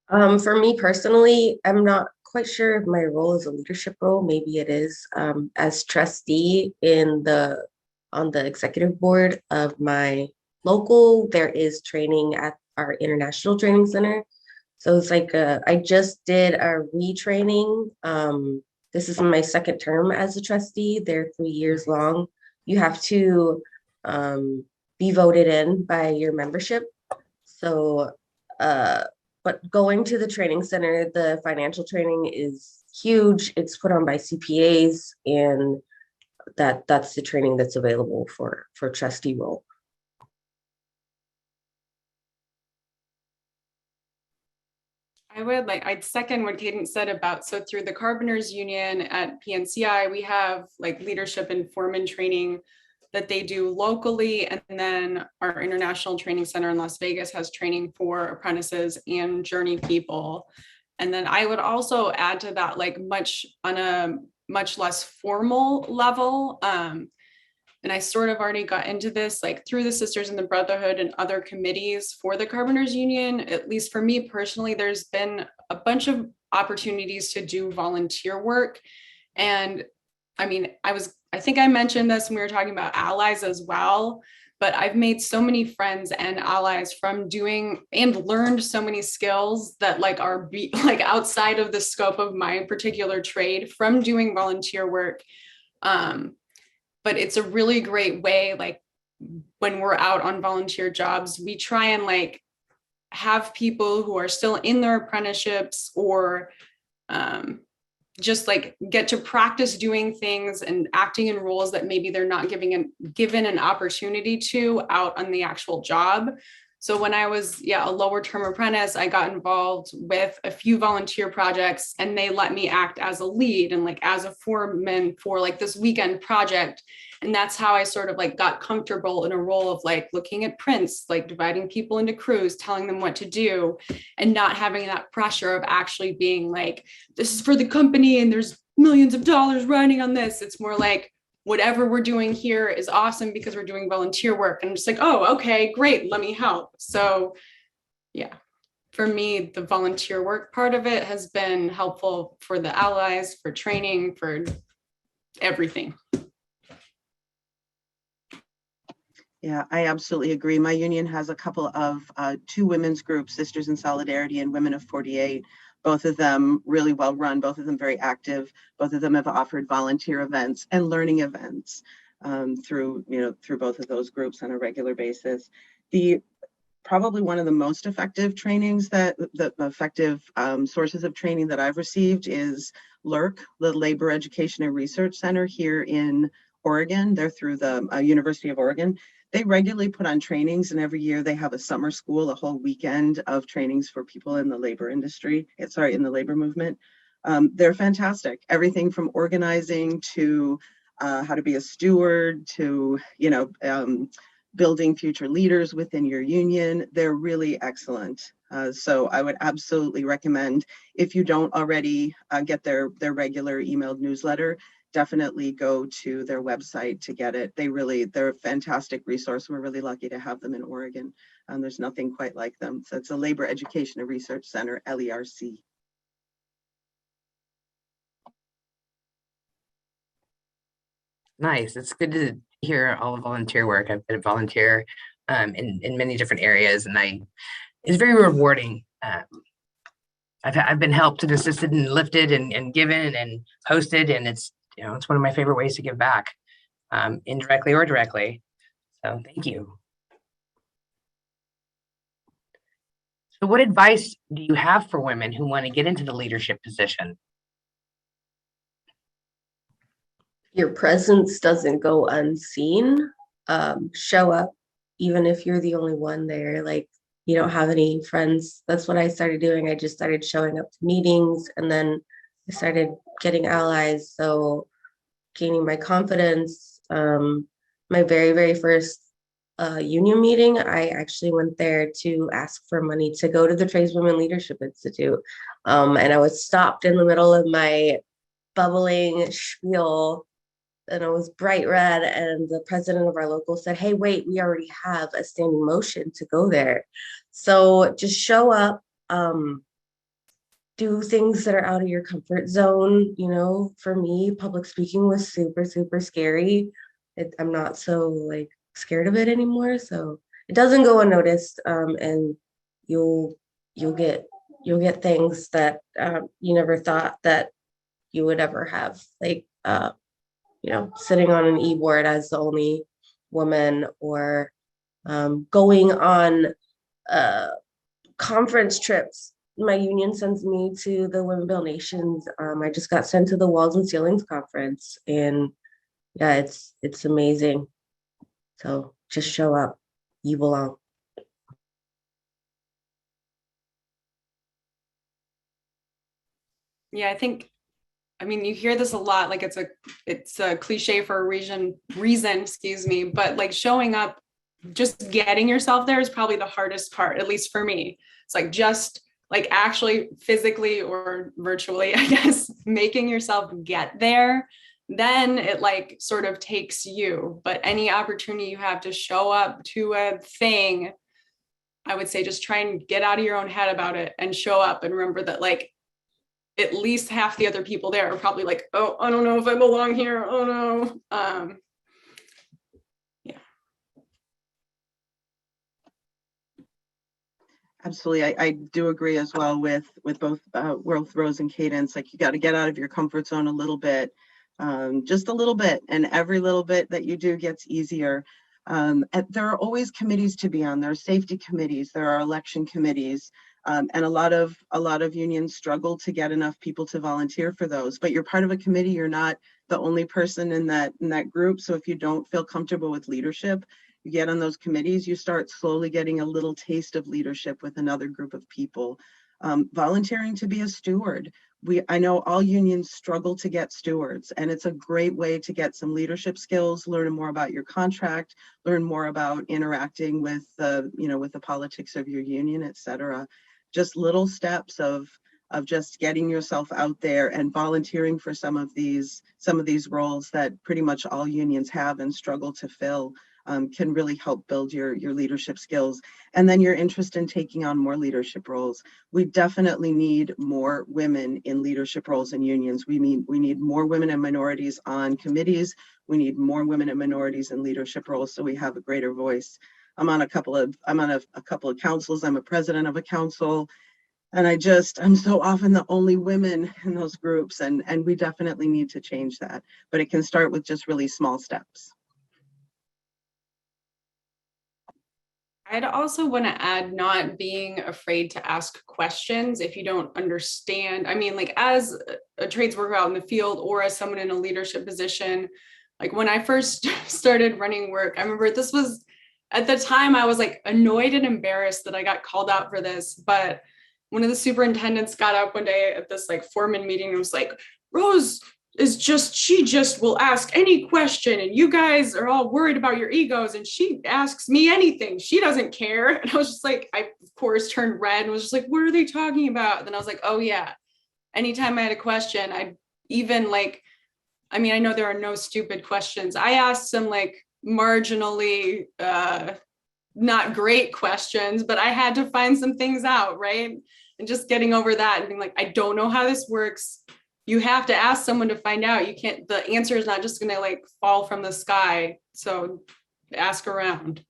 G: For me personally, I'm not quite sure if my role is a leadership role. Maybe it is. As trustee on the executive board of my local, there is training at our International Training Center. So it's like I just did a retraining. This is my second term as a trustee. They're 3 years long. You have to be voted in by your membership. So, but going to the training center, the financial training is huge. It's put on by CPAs, and that's the training that's available for trustee role.
F: I'd second what Kaden said about, so through the Carpenters Union at PNCI, we have like leadership and foreman training that they do locally. And then our International Training Center in Las Vegas has training for apprentices and journey people. And then I would also add to that, like on a much less formal level. And I sort of already got into this, like through the Sisters in the Brotherhood and other committees for the Carpenters Union. At least for me personally, there's been a bunch of opportunities to do volunteer work. And I mean, I think I mentioned this when we were talking about allies as well, but I've made so many friends and allies from doing and learned so many skills that like are outside of the scope of my particular trade from doing volunteer work. But it's a really great way, like when we're out on volunteer jobs, we try and like have people who are still in their apprenticeships or just like get to practice doing things and acting in roles that maybe they're not given an opportunity to out on the actual job. So when I was a lower term apprentice, I got involved with a few volunteer projects, and they let me act as a lead and like as a foreman for like this weekend project. And that's how I sort of like got comfortable in a role of like looking at prints, like dividing people into crews, telling them what to do, and not having that pressure of actually being like, this is for the company and there's millions of dollars running on this. It's more like, whatever we're doing here is awesome because we're doing volunteer work. And I'm just like, oh, okay, great, let me help. So yeah, for me, the volunteer work part of it has been helpful for the allies, for training, for everything.
E: Yeah, I absolutely agree. My union has a couple of two women's groups, Sisters in Solidarity and Women of 48. Both of them really well run, both of them very active. Both of them have offered volunteer events and learning events through both of those groups on a regular basis. Probably one of the most effective trainings sources of training that I've received is LERC, the Labor Education and Research Center here in Oregon. They're through the University of Oregon. They regularly put on trainings, and every year they have a summer school, a whole weekend of trainings for people in the labor industry, in the labor movement. They're fantastic. Everything from organizing to how to be a steward to, building future leaders within your union. They're really excellent. So I would absolutely recommend, if you don't already get their regular emailed newsletter, definitely go to their website to get it. They're a fantastic resource. We're really lucky to have them in Oregon. There's nothing quite like them. So it's a Labor Education and Research Center, LERC.
D: Nice. It's good to hear all the volunteer work. I've been a volunteer in many different areas, and it's very rewarding. I've been helped and assisted and lifted and given and hosted, and it's one of my favorite ways to give back, indirectly or directly. So thank you. So what advice do you have for women who want to get into the leadership position?
G: Your presence doesn't go unseen. Show up, even if you're the only one there. Like, you don't have any friends. That's what I started doing. I just started showing up to meetings, and then I started getting allies. So gaining my confidence. My very, very first union meeting, I actually went there to ask for money to go to the Tradeswomen Leadership Institute. And I was stopped in the middle of my bubbling spiel, and it was bright red. And the president of our local said, "Hey, wait, we already have a standing motion to go there." So just show up, do things that are out of your comfort zone. For me, public speaking was super, super scary. I'm not so scared of it anymore. So it doesn't go unnoticed. And you'll get things that you never thought that you would ever have, sitting on an e-board as the only woman, or going on conference trips. My union sends me to the Women Build Nations. I just got sent to the Walls and Ceilings conference, and yeah, it's amazing. So just show up. You belong.
F: Yeah, I mean, you hear this a lot, it's a cliche for a reason, excuse me, but showing up, just getting yourself there is probably the hardest part, at least for me. It's just actually physically or virtually, I guess, making yourself get there, then it sort of takes you. But any opportunity you have to show up to a thing, I would say just try and get out of your own head about it and show up, and remember that at least half the other people there are probably "Oh, I don't know if I belong here. Oh no." Yeah.
E: Absolutely. I do agree as well with both Rose and Cadence. You got to get out of your comfort zone a little bit, just a little bit, and every little bit that you do gets easier. And there are always committees to be on. There are safety committees, there are election committees, and a lot of unions struggle to get enough people to volunteer for those. But you're part of a committee. You're not the only person in that group. So if you don't feel comfortable with leadership, you get on those committees, you start slowly getting a little taste of leadership with another group of people. Volunteering to be a steward. I know all unions struggle to get stewards, and it's a great way to get some leadership skills, learn more about your contract, learn more about interacting with with the politics of your union, etc. Just little steps of just getting yourself out there and volunteering for some of these roles that pretty much all unions have and struggle to fill. Can really help build your leadership skills, and then your interest in taking on more leadership roles. We definitely need more women in leadership roles in unions. We need more women and minorities on committees. We need more women and minorities in leadership roles so we have a greater voice. I'm on a couple of councils. I'm a president of a council, and I'm so often the only women in those groups, and we definitely need to change that. But it can start with just really small steps.
F: I'd also want to add not being afraid to ask questions if you don't understand. I mean, as a trades worker out in the field, or as someone in a leadership position, when I first started running work, I remember this was, at the time, I was annoyed and embarrassed that I got called out for this. But one of the superintendents got up one day at this foreman meeting and was like, "Rose she just will ask any question, and you guys are all worried about your egos, and she asks me anything. She doesn't care." And I was just I of course turned red and was just "What are they talking about?" And then I was "Oh yeah." Anytime I had a question, I'd even I mean, I know there are no stupid questions. I asked some like marginally not great questions, but I had to find some things out, right? And just getting over that and being like, I don't know how this works. You have to ask someone to find out. You can't, the answer is not just gonna like fall from the sky. So ask around.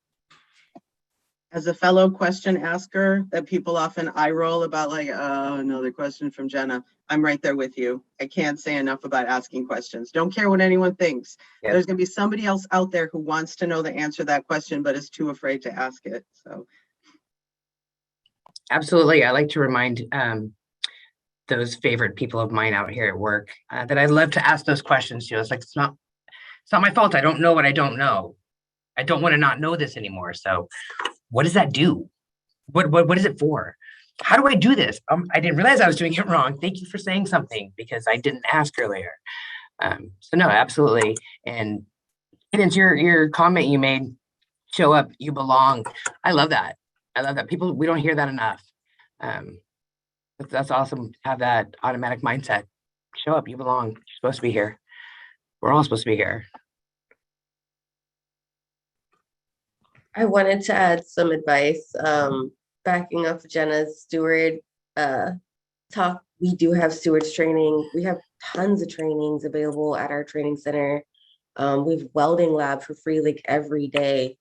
E: As a fellow question asker that people often eye roll about, like, oh, another question from Jenna, I'm right there with you. I can't say enough about asking questions. Don't care what anyone thinks.
D: Yep.
E: There's going to be somebody else out there who wants to know the answer to that question, but is too afraid to ask it. So
D: Absolutely. I like to remind those favorite people of mine out here at work that I love to ask those questions. You know, it's like, it's not my fault. I don't know what I don't know. I don't want to not know this anymore. So what does that do? What is it for? How do I do this? I didn't realize I was doing it wrong. Thank you for saying something because I didn't ask earlier. So no, absolutely. And get into your comment you made, show up, you belong. I love that. I love that. People, we don't hear that enough. That's awesome. Have that automatic mindset. Show up, you belong. You're supposed to be here. We're all supposed to be here.
G: I wanted to add some advice, backing up Jenna's steward talk. We do have stewards training. We have tons of trainings available at our training center. We have welding lab for free like every day.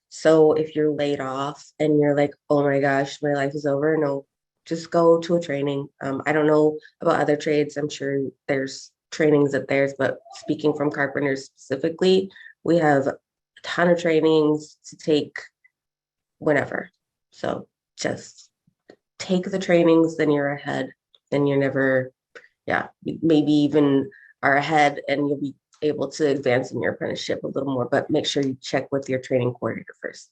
G: So if you're laid off and you're like, oh my gosh, my life is over, no, just go to a training. I don't know about other trades. I'm sure there's trainings at theirs, but speaking from carpenters specifically, we have ton of trainings to take whenever. So just take the trainings, then you're ahead. Then you're never, maybe even are ahead and you'll be able to advance in your apprenticeship a little more, but make sure you check with your training coordinator first.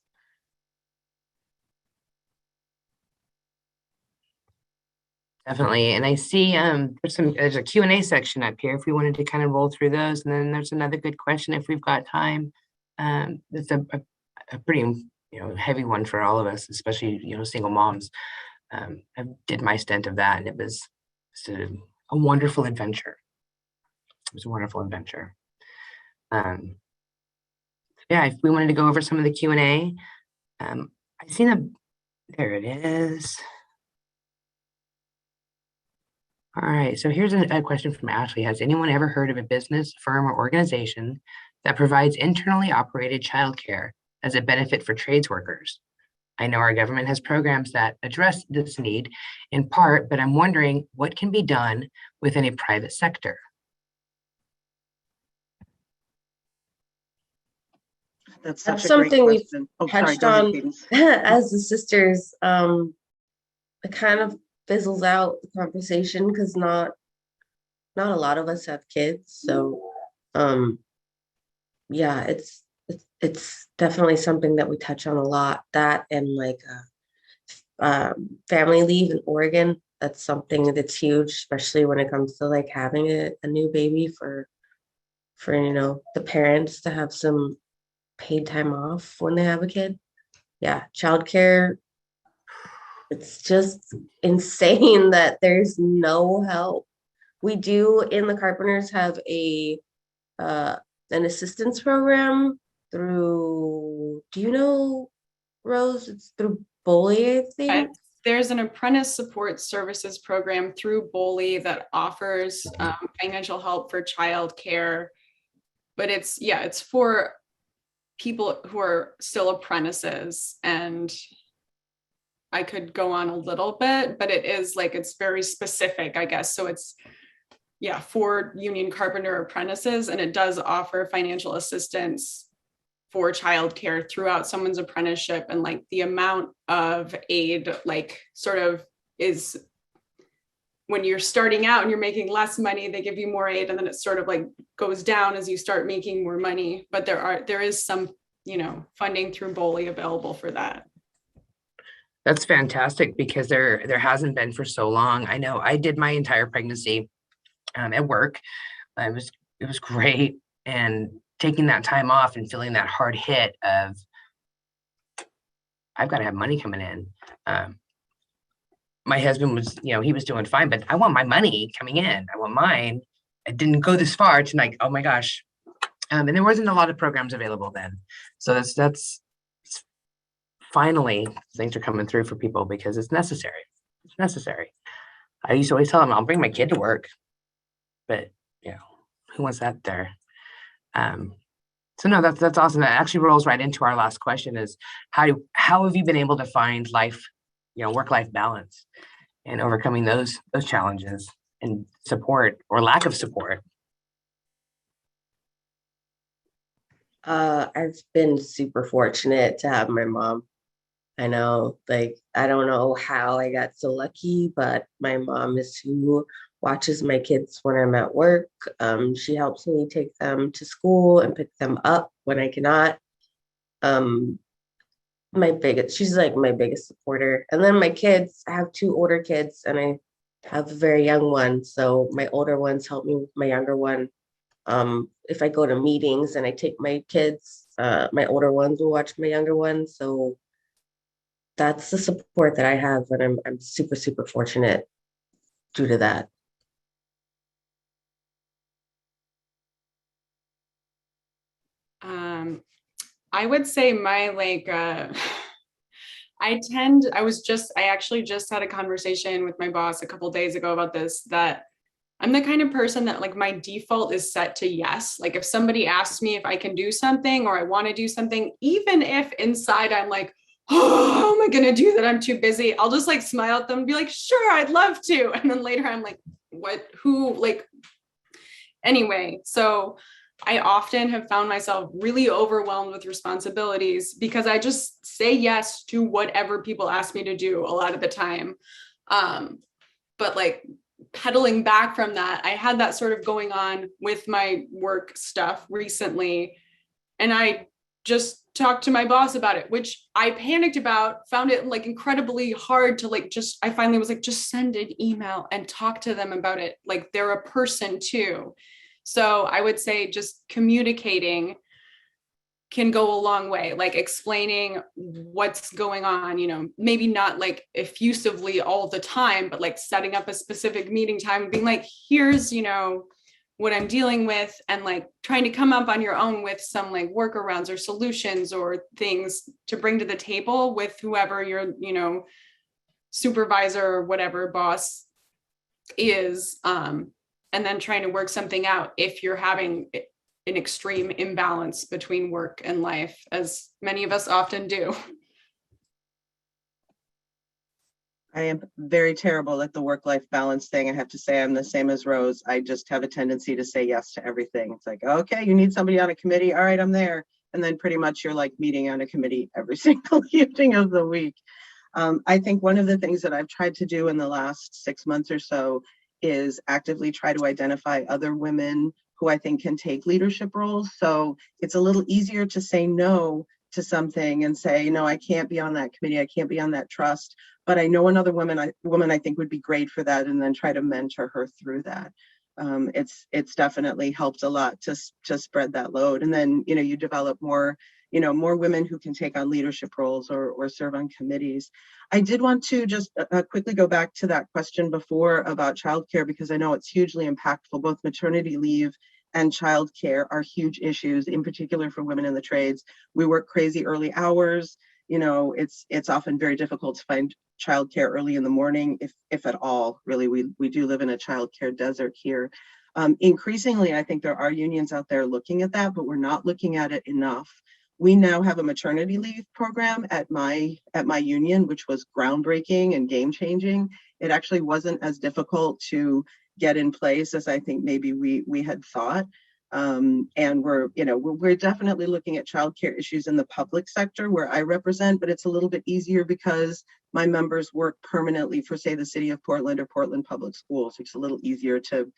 D: Definitely. And I see there's a Q&A section up here if we wanted to kind of roll through those. And then there's another good question if we've got time. It's a pretty heavy one for all of us, especially single moms. I did my stint of that, and it was a wonderful adventure. It was a wonderful adventure. If we wanted to go over some of the Q&A, I've seen there it is. All right, so here's a question from Ashley. Has anyone ever heard of a business, firm, or organization that provides internally operated childcare as a benefit for trades workers? I know our government has programs that address this need in part, but I'm wondering what can be done within a private sector.
E: That's such a
G: something
E: great
G: we've
E: question.
G: touched on as the sisters. It kind of fizzles out the conversation because not a lot of us have kids. So it's definitely something that we touch on a lot. That and like family leave in Oregon, that's something that's huge, especially when it comes to like having a new baby for the parents to have some paid time off when they have a kid. Yeah, childcare. It's just insane that there's no help. We do in the Carpenters have an assistance program through, do you know, Rose? It's through BOLI, I think.
F: There's an apprentice support services program through BOLI that offers financial help for childcare, but it's for people who are still apprentices, and I could go on a little bit, but it's very specific, I guess. So it's for union carpenter apprentices, and it does offer financial assistance for childcare throughout someone's apprenticeship. And like the amount of aid sort of is when you're starting out and you're making less money, they give you more aid, and then it sort of like goes down as you start making more money. But there is some funding through BOLI available for that.
D: That's fantastic because there hasn't been for so long. I know I did my entire pregnancy at work. It was great, and taking that time off and feeling that hard hit of I've got to have money coming in. My husband was, he was doing fine, but I want my money coming in. I want mine. didn't go this far to like, oh my gosh. And there wasn't a lot of programs available then. So that's finally things are coming through for people because it's necessary. It's necessary. I used to always tell them I'll bring my kid to work, but who wants that there? So no, that's awesome. That actually rolls right into our last question is how have you been able to find life, work-life balance and overcoming those challenges and support or lack of support?
G: I've been super fortunate to have my mom. I know, I don't know how I got so lucky, but my mom is who watches my kids when I'm at work. She helps me take them to school and pick them up when I cannot. She's like my biggest supporter. And then my kids, I have 2 older kids and I have a very young one. So my older ones help me with my younger one. If I go to meetings and I take my kids, my older ones will watch my younger ones. So that's the support that I have, and I'm super, super fortunate due to that.
F: I would say my I actually just had a conversation with my boss a couple days ago about this, that I'm the kind of person that my default is set to yes. Like if somebody asks me if I can do something or I want to do something, even if inside I'm like, oh, how am I going to do that? I'm too busy. I'll just smile at them and be like, sure, I'd love to. And then later I'm like, what, who, anyway. So I often have found myself really overwhelmed with responsibilities because I just say yes to whatever people ask me to do a lot of the time. But pedaling back from that, I had that sort of going on with my work stuff recently. And I just talked to my boss about it, which I panicked about, found it incredibly hard to I finally was just send an email and talk to them about it. They're a person too. So I would say just communicating can go a long way, explaining what's going on, maybe not effusively all the time, but setting up a specific meeting time and being here's, what I'm dealing with, and trying to come up on your own with some workarounds or solutions or things to bring to the table with whoever your, supervisor or whatever boss is. And then trying to work something out if you're having an extreme imbalance between work and life, as many of us often do.
E: I am very terrible at the work-life balance thing. I have to say I'm the same as Rose. I just have a tendency to say yes to everything. It's okay, you need somebody on a committee. All right, I'm there. And then pretty much you're meeting on a committee every single evening of the week. I think one of the things that I've tried to do in the last 6 months or so is actively try to identify other women who I think can take leadership roles. So it's a little easier to say no to something and say, no, I can't be on that committee. I can't be on that trust. But I know another woman I think would be great for that, and then try to mentor her through that. It's definitely helped a lot to spread that load. And then, you develop more women who can take on leadership roles or serve on committees. I did want to just quickly go back to that question before about childcare, because I know it's hugely impactful. Both maternity leave and childcare are huge issues, in particular for women in the trades. We work crazy early hours. It's often very difficult to find childcare early in the morning, if at all. Really, we do live in a childcare desert here. Increasingly, I think there are unions out there looking at that, but we're not looking at it enough. We now have a maternity leave program at my union, which was groundbreaking and game changing. It actually wasn't as difficult to get in place as I think maybe we had thought. And we're definitely looking at childcare issues in the public sector where I represent, but it's a little bit easier because my members work permanently for, say, the city of Portland or Portland Public Schools. It's a little easier to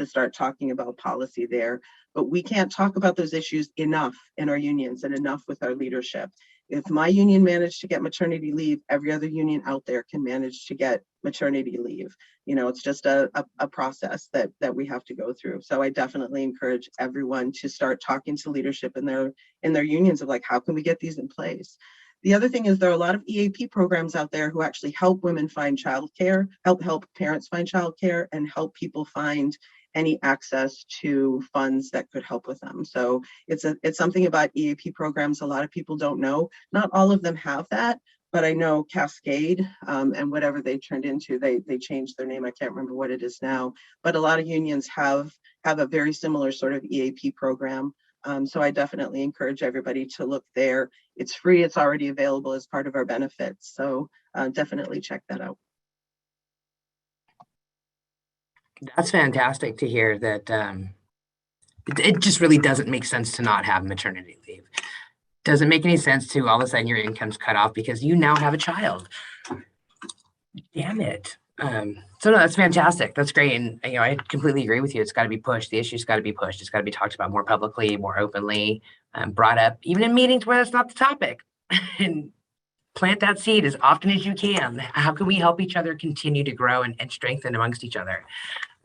E: start talking about policy there. But we can't talk about those issues enough in our unions and enough with our leadership. If my union managed to get maternity leave, every other union out there can manage to get maternity leave. It's just a process that we have to go through. So I definitely encourage everyone to start talking to leadership in their unions of how can we get these in place? The other thing is there are a lot of EAP programs out there who actually help women find childcare, help parents find childcare, and help people find any access to funds that could help with them. So it's something about EAP programs a lot of people don't know. Not all of them have that, but I know Cascade and whatever they turned into, they changed their name. I can't remember what it is now, but a lot of unions have a very similar sort of EAP program. So I definitely encourage everybody to look there. It's free, it's already available as part of our benefits. So definitely check that out.
D: That's fantastic to hear that. It just really doesn't make sense to not have maternity leave. Doesn't make any sense to all of a sudden your income's cut off because you now have a child. Damn it. So no, that's fantastic. That's great. And I completely agree with you. It's got to be pushed. The issue's got to be pushed. It's got to be talked about more publicly, more openly, brought up, even in meetings where that's not the topic. And plant that seed as often as you can. How can we help each other continue to grow and strengthen amongst each other?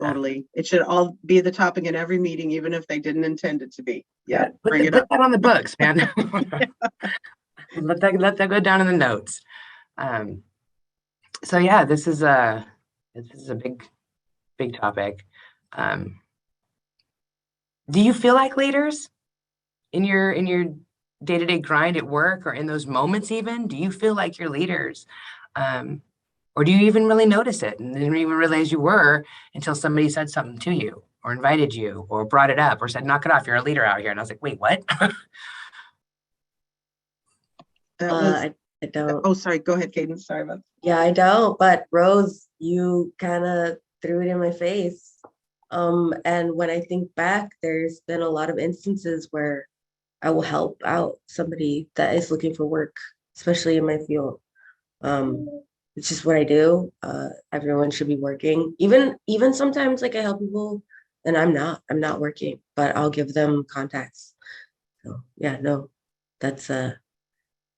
E: Totally. It should all be the topic in every meeting, even if they didn't intend it to be. Yeah, bring it up.
D: Put that on the books, man. Let that go down in the notes. So yeah, this is a big topic. Do you feel like leaders in your day-to-day grind at work or in those moments even? Do you feel like you're leaders? Or do you even really notice it and didn't even realize you were until somebody said something to you or invited you or brought it up or said, knock it off, you're a leader out here. And I was like, wait, what?
G: I don't.
E: Oh, sorry. Go ahead, Cadence. Sorry about that.
G: Yeah, I don't. But Rose, you kind of threw it in my face. And when I think back, there's been a lot of instances where I will help out somebody that is looking for work, especially in my field. It's just what I do. Everyone should be working. Even sometimes like I help people and I'm not working, but I'll give them contacts. So yeah, no, that's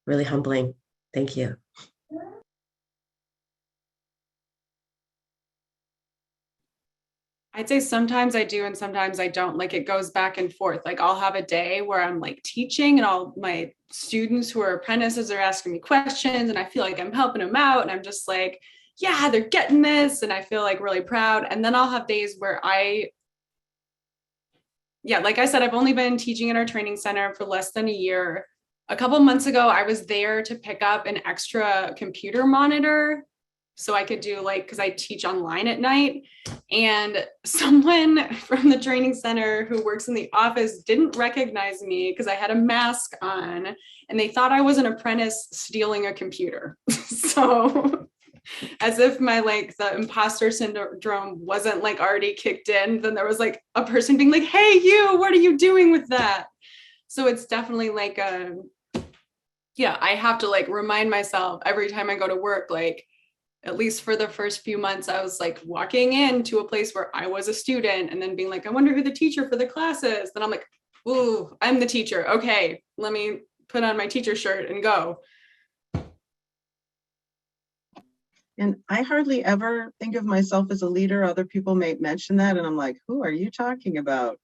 G: really humbling. Thank you.
F: I'd say sometimes I do and sometimes I don't. Like it goes back and forth. Like I'll have a day where I'm like teaching and all my students who are apprentices are asking me questions and I feel like I'm helping them out and I'm just like, yeah, they're getting this. And I feel like really proud. And then I'll have days where like I said, I've only been teaching in our training center for less than a year. A couple of months ago, I was there to pick up an extra computer monitor so I could do because I teach online at night. And someone from the training center who works in the office didn't recognize me because I had a mask on and they thought I was an apprentice stealing a computer. So as if my the imposter syndrome wasn't already kicked in, then there was a person being like, hey, you, what are you doing with that? So it's definitely I have to remind myself every time I go to work, at least for the first few months, I was walking into a place where I was a student and then being I wonder who the teacher for the class is. Then I'm like, ooh, I'm the teacher. Okay, let me put on my teacher shirt and go.
E: And I hardly ever think of myself as a leader. Other people may mention that and I'm like, who are you talking about?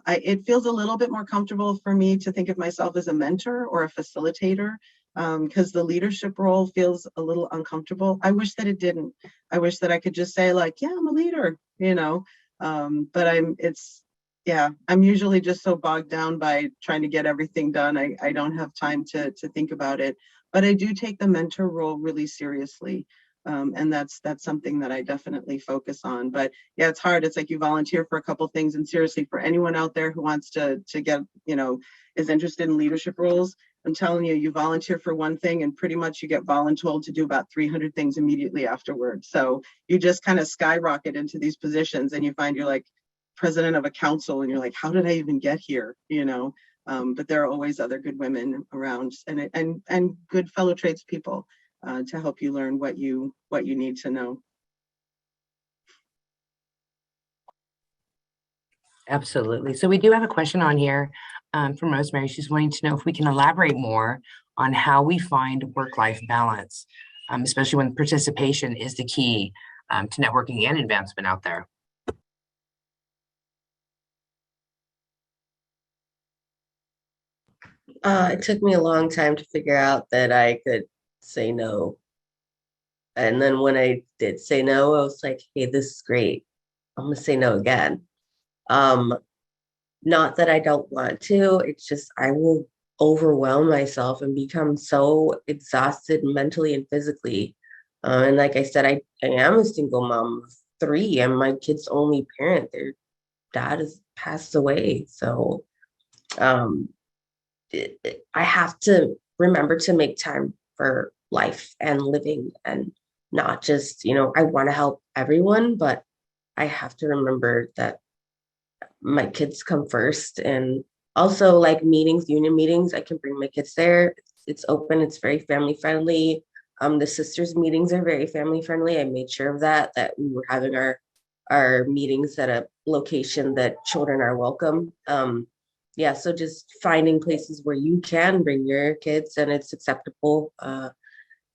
E: It feels a little bit more comfortable for me to think of myself as a mentor or a facilitator. Because the leadership role feels a little uncomfortable. I wish that it didn't. I wish that I could just say yeah, I'm a leader, but I'm usually just so bogged down by trying to get everything done. I don't have time to think about it, but I do take the mentor role really seriously. And that's something that I definitely focus on. But yeah, it's hard. It's you volunteer for a couple things. And seriously, for anyone out there who wants to get, is interested in leadership roles, I'm telling you, you volunteer for one thing and pretty much you get voluntold to do about 300 things immediately afterwards. So you just kind of skyrocket into these positions and you find you're president of a council and you're how did I even get here? But there are always other good women around and good fellow tradespeople to help you learn what you need to know.
D: Absolutely. So we do have a question on here from Rosemary. She's wanting to know if we can elaborate more on how we find work-life balance, especially when participation is the key to networking and advancement out there.
G: It took me a long time to figure out that I could say no. And then when I did say no, I was like, hey, this is great. I'm gonna say no again. Not that I don't want to, it's just I will overwhelm myself and become so exhausted mentally and physically. And like I said, I am a single mom of 3. I'm my kid's only parent. Their dad has passed away. So I have to remember to make time for life and living, and not just, I want to help everyone, but I have to remember that my kids come first. And also, like meetings, union meetings, I can bring my kids there. It's open, it's very family friendly. The sisters meetings are very family friendly. I made sure of that we were having our meetings at a location that children are welcome. Yeah, so just finding places where you can bring your kids and it's acceptable,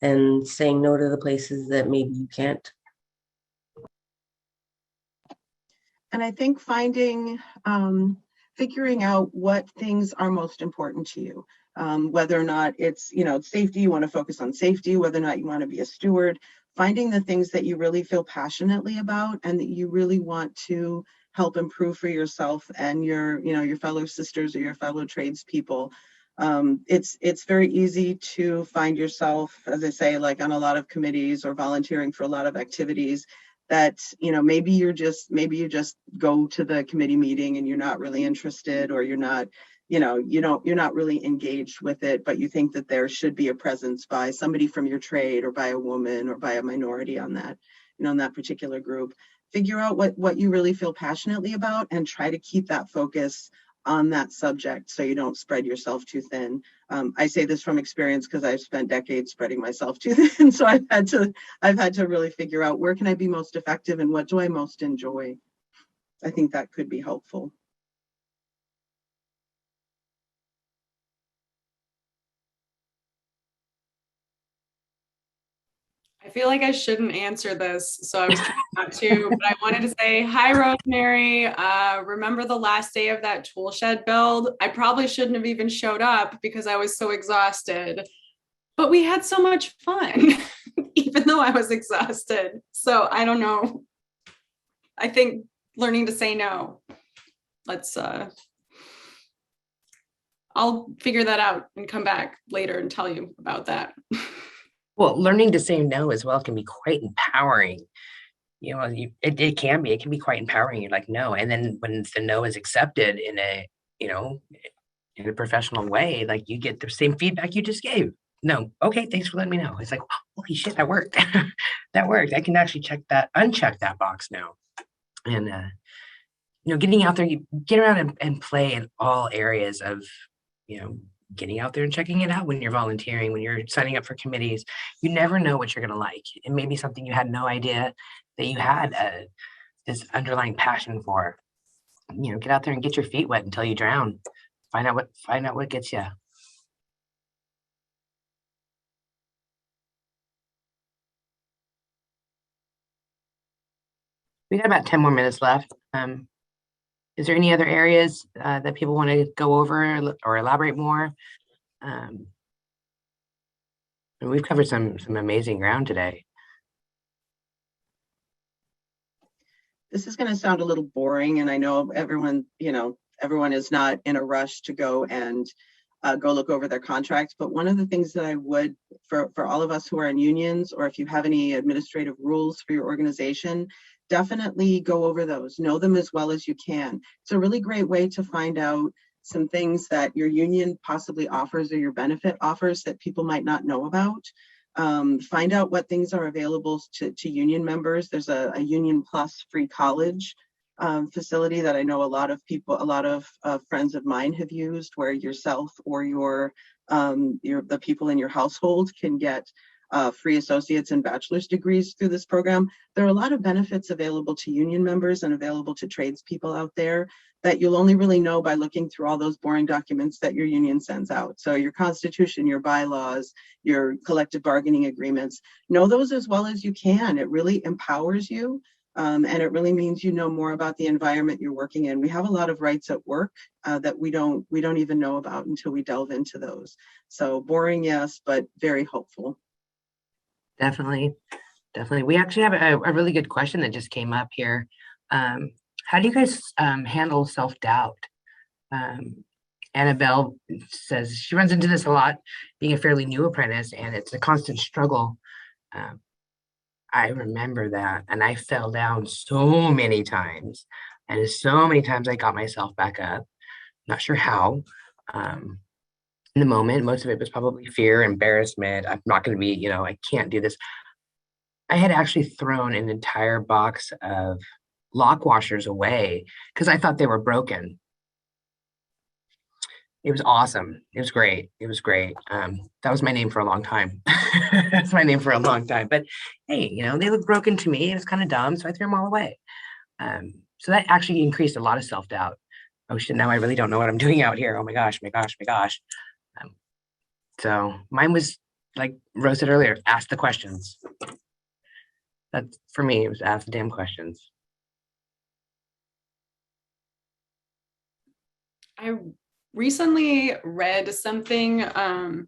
G: and saying no to the places that maybe you can't.
E: And I think figuring out what things are most important to you, whether or not it's, safety, you want to focus on safety, whether or not you want to be a steward, finding the things that you really feel passionately about and that you really want to help improve for yourself and your fellow sisters or your fellow tradespeople. It's very easy to find yourself, as I say, like on a lot of committees or volunteering for a lot of activities that, maybe you just go to the committee meeting and you're not really interested, or you're not, you're not really engaged with it, but you think that there should be a presence by somebody from your trade or by a woman or by a minority on that, in that particular group. Figure out what you really feel passionately about and try to keep that focus on that subject so you don't spread yourself too thin. I say this from experience because I've spent decades spreading myself too thin. So I've had to really figure out where can I be most effective and what do I most enjoy. I think that could be helpful.
F: I feel like I shouldn't answer this, so I was trying not to, but I wanted to say, hi, Rosemary. Remember the last day of that tool shed build? I probably shouldn't have even showed up because I was so exhausted, but we had so much fun, even though I was exhausted. So I don't know. I think learning to say no. I'll figure that out and come back later and tell you about that.
D: Well, learning to say no as well can be quite empowering. It can be quite empowering. You're like, no. And then when the no is accepted in a professional way, like you get the same feedback you just gave. No, okay, thanks for letting me know. It's like, oh, holy shit, that worked. That worked. I can actually uncheck that box now. And, getting out there, you get around and play in all areas of, getting out there and checking it out when you're volunteering, when you're signing up for committees. You never know what you're going to like. It may be something you had no idea that you had this underlying passion for. Get out there and get your feet wet until you drown. Find out what gets you. We got about 10 more minutes left. Is there any other areas that people want to go over or elaborate more? And we've covered some amazing ground today.
E: This is going to sound a little boring, and I know everyone is not in a rush to go and go look over their contracts. But one of the things that I would, for all of us who are in unions, or if you have any administrative rules for your organization, definitely go over those, know them as well as you can. It's a really great way to find out some things that your union possibly offers or your benefit offers that people might not know about. Find out what things are available to union members. There's a Union Plus free college facility that I know a lot of friends of mine have used, where yourself or the people in your household can get free associates and bachelor's degrees through this program. There are a lot of benefits available to union members and available to tradespeople out there that you'll only really know by looking through all those boring documents that your union sends out. So your constitution, your bylaws, your collective bargaining agreements, know those as well as you can. It really empowers you. And it really means you know more about the environment you're working in. We have a lot of rights at work that we don't even know about until we delve into those. So boring, yes, but very hopeful.
D: Definitely. We actually have a really good question that just came up here. How do you guys handle self-doubt? Annabelle says she runs into this a lot, being a fairly new apprentice, and it's a constant struggle. I remember that, and I fell down so many times, and so many times I got myself back up. Not sure how. In the moment, most of it was probably fear, embarrassment. I'm not going to be, I can't do this. I had actually thrown an entire box of lock washers away because I thought they were broken. It was awesome. It was great. It was great. That was my name for a long time. That's my name for a long time. But hey, they look broken to me. It was kind of dumb, so I threw them all away. So that actually increased a lot of self-doubt. Oh shit, now I really don't know what I'm doing out here. Oh my gosh, my gosh, my gosh. So mine was, like Rose said earlier, ask the questions. That's, for me, it was ask the damn questions.
F: I recently read something. I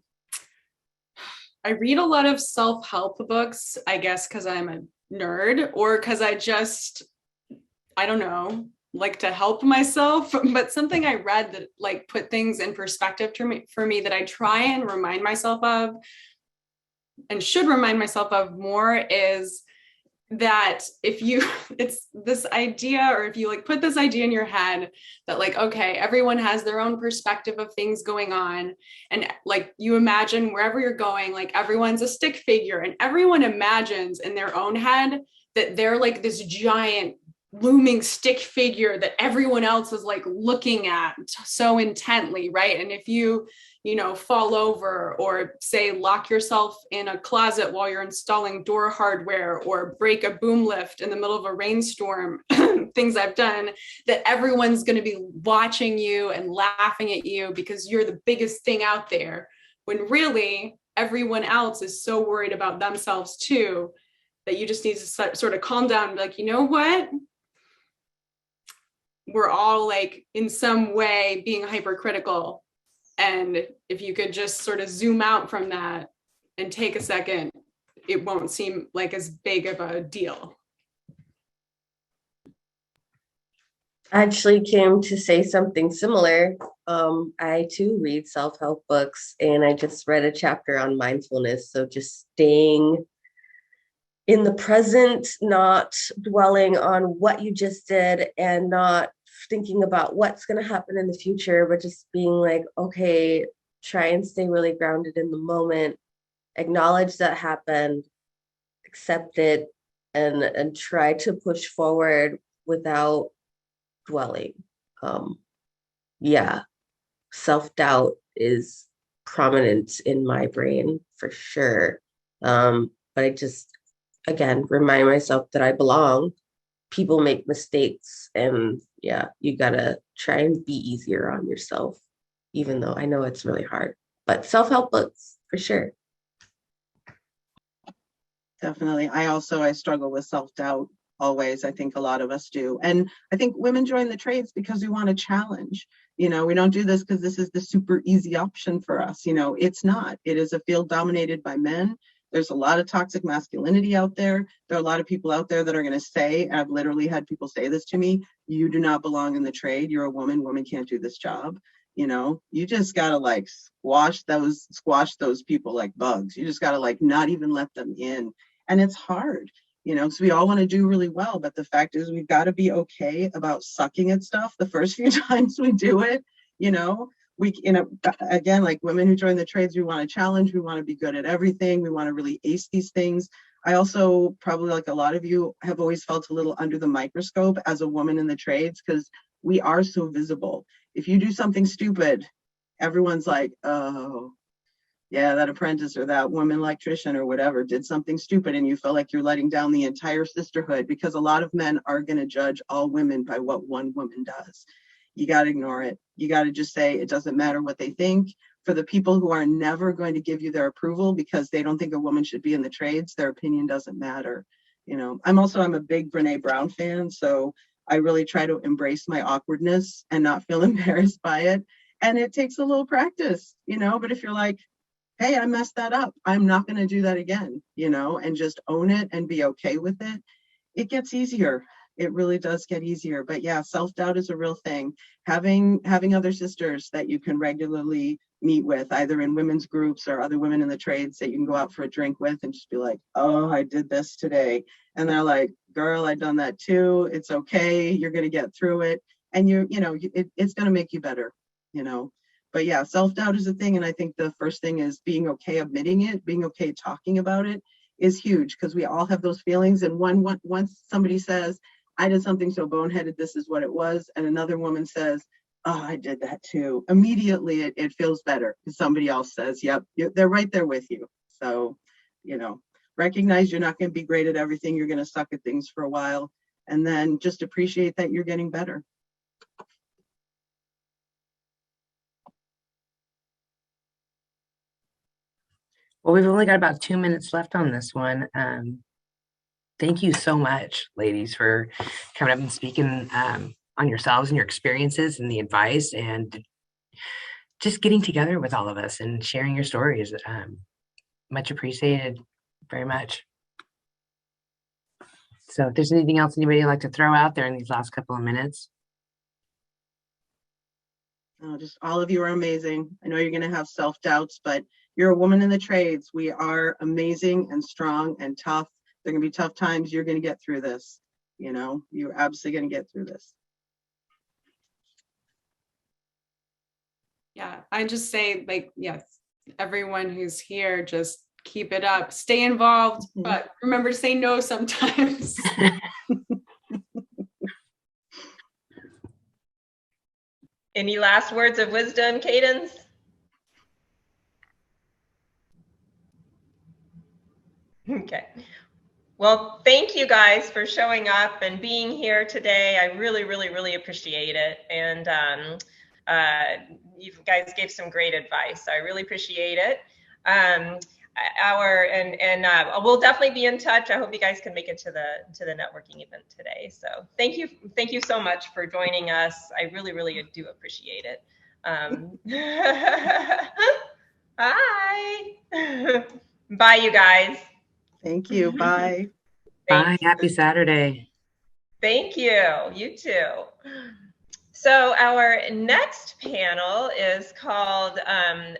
F: read a lot of self-help books, I guess because I'm a nerd, or because I don't know, like to help myself. But something I read that like put things in perspective for me that I try and remind myself of, and should remind myself of more, is that it's this idea, or if you like put this idea in your head that like, okay, everyone has their own perspective of things going on, and like you imagine wherever you're going, like everyone's a stick figure, and everyone imagines in their own head that they're like this giant looming stick figure that everyone else is like looking at so intently, right? And if you fall over, or say lock yourself in a closet while you're installing door hardware, or break a boom lift in the middle of a rainstorm, things I've done, that everyone's going to be watching you and laughing at you because you're the biggest thing out there, when really everyone else is so worried about themselves too, that you just need to sort of calm down and be like, you know what? We're all like in some way being hypercritical. And if you could just sort of zoom out from that and take a second, it won't seem like as big of a deal.
G: I actually came to say something similar. I too read self-help books, and I just read a chapter on mindfulness. So just staying in the present, not dwelling on what you just did, and not thinking about what's going to happen in the future, but just being like, okay, try and stay really grounded in the moment, acknowledge that happened, accept it, and try to push forward without dwelling. Self-doubt is prominent in my brain for sure. But I just, again, remind myself that I belong. People make mistakes, and you gotta try and be easier on yourself, even though I know it's really hard. But self-help books for sure.
E: Definitely. I struggle with self-doubt always. I think a lot of us do. And I think women join the trades because we want a challenge. We don't do this because this is the super easy option for us. It's not. It is a field dominated by men. There's a lot of toxic masculinity out there. There are a lot of people out there that are going to say, and I've literally had people say this to me, you do not belong in the trade. You're a woman. Women can't do this job. You just got to like squash those people like bugs. You just got to like not even let them in. And it's hard, because we all want to do really well. But the fact is, we've got to be okay about sucking at stuff the first few times we do it. Again, like women who join the trades, we want to challenge, we want to be good at everything, we want to really ace these things. I also, probably like a lot of you, have always felt a little under the microscope as a woman in the trades, because we are so visible. If you do something stupid, everyone's like, oh, yeah, that apprentice or that woman electrician or whatever did something stupid, and you feel like you're letting down the entire sisterhood, because a lot of men are going to judge all women by what one woman does. You got to ignore it. You got to just say it doesn't matter what they think. For the people who are never going to give you their approval because they don't think a woman should be in the trades, their opinion doesn't matter. I'm a big Brene Brown fan, so I really try to embrace my awkwardness and not feel embarrassed by it. And it takes a little practice, but if you're like, hey, I messed that up, I'm not going to do that again, and just own it and be okay with it, it gets easier. it really does get easier. But yeah, self-doubt is a real thing. Having other sisters that you can regularly meet with, either in women's groups or other women in the trades that you can go out for a drink with and just be like, oh, I did this today. And they're like, girl, I've done that too. It's okay. You're going to get through it. And it's going to make you better, But yeah, self-doubt is a thing. And I think the first thing is being okay admitting it, being okay talking about it is huge, because we all have those feelings. And once somebody says, I did something so boneheaded, this is what it was, and another woman says, oh, I did that too, immediately it feels better because somebody else says, yep, they're right there with you. So, recognize you're not going to be great at everything. You're going to suck at things for a while, and then just appreciate that you're getting better.
D: Well, we've only got about 2 minutes left on this one. Thank you so much, ladies, for coming up and speaking on yourselves and your experiences and the advice, and just getting together with all of us and sharing your stories. Much appreciated, very much. So if there's anything else anybody would like to throw out there in these last couple of minutes.
E: Just all of you are amazing. I know you're going to have self-doubts, but you're a woman in the trades. We are amazing and strong and tough. There are going to be tough times. You're going to get through this. You're absolutely going to get through this.
F: Yeah, I just say, yes, everyone who's here, just keep it up, stay involved, but remember to say no sometimes.
A: Any last words of wisdom, Cadence? Okay. Well, thank you guys for showing up and being here today. I really, really, really appreciate it. And you guys gave some great advice. I really appreciate it. We'll definitely be in touch. I hope you guys can make it to the networking event today. So thank you so much for joining us. I really, really do appreciate it. Hi. Bye, you guys.
E: Thank you. Bye.
D: Bye. Happy Saturday.
A: Thank you. You too. So our next panel is called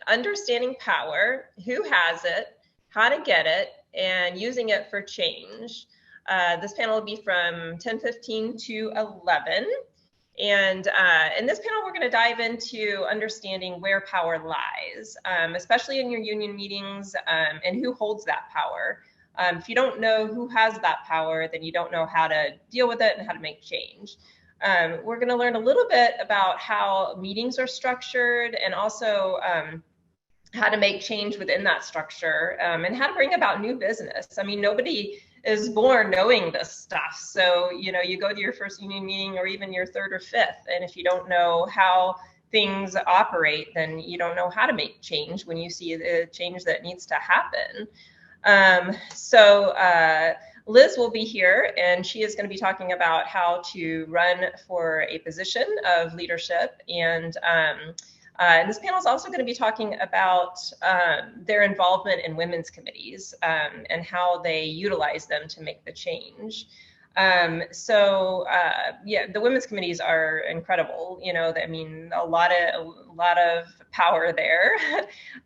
A: Understanding Power, Who Has It, How to Get It, and Using It for Change. This panel will be from 10:15 to 11. And in this panel, we're going to dive into understanding where power lies, especially in your union meetings, and who holds that power. If you don't know who has that power, then you don't know how to deal with it and how to make change. We're going to learn a little bit about how meetings are structured, and also how to make change within that structure, and how to bring about new business. I mean, nobody is born knowing this stuff. So, you go to your first union meeting or even your third or fifth, and if you don't know how things operate, then you don't know how to make change when you see the change that needs to happen. Liz will be here, and she is going to be talking about how to run for a position of leadership. And this panel is also going to be talking about their involvement in women's committees, and how they utilize them to make the change. The women's committees are incredible. I mean, a lot of power there.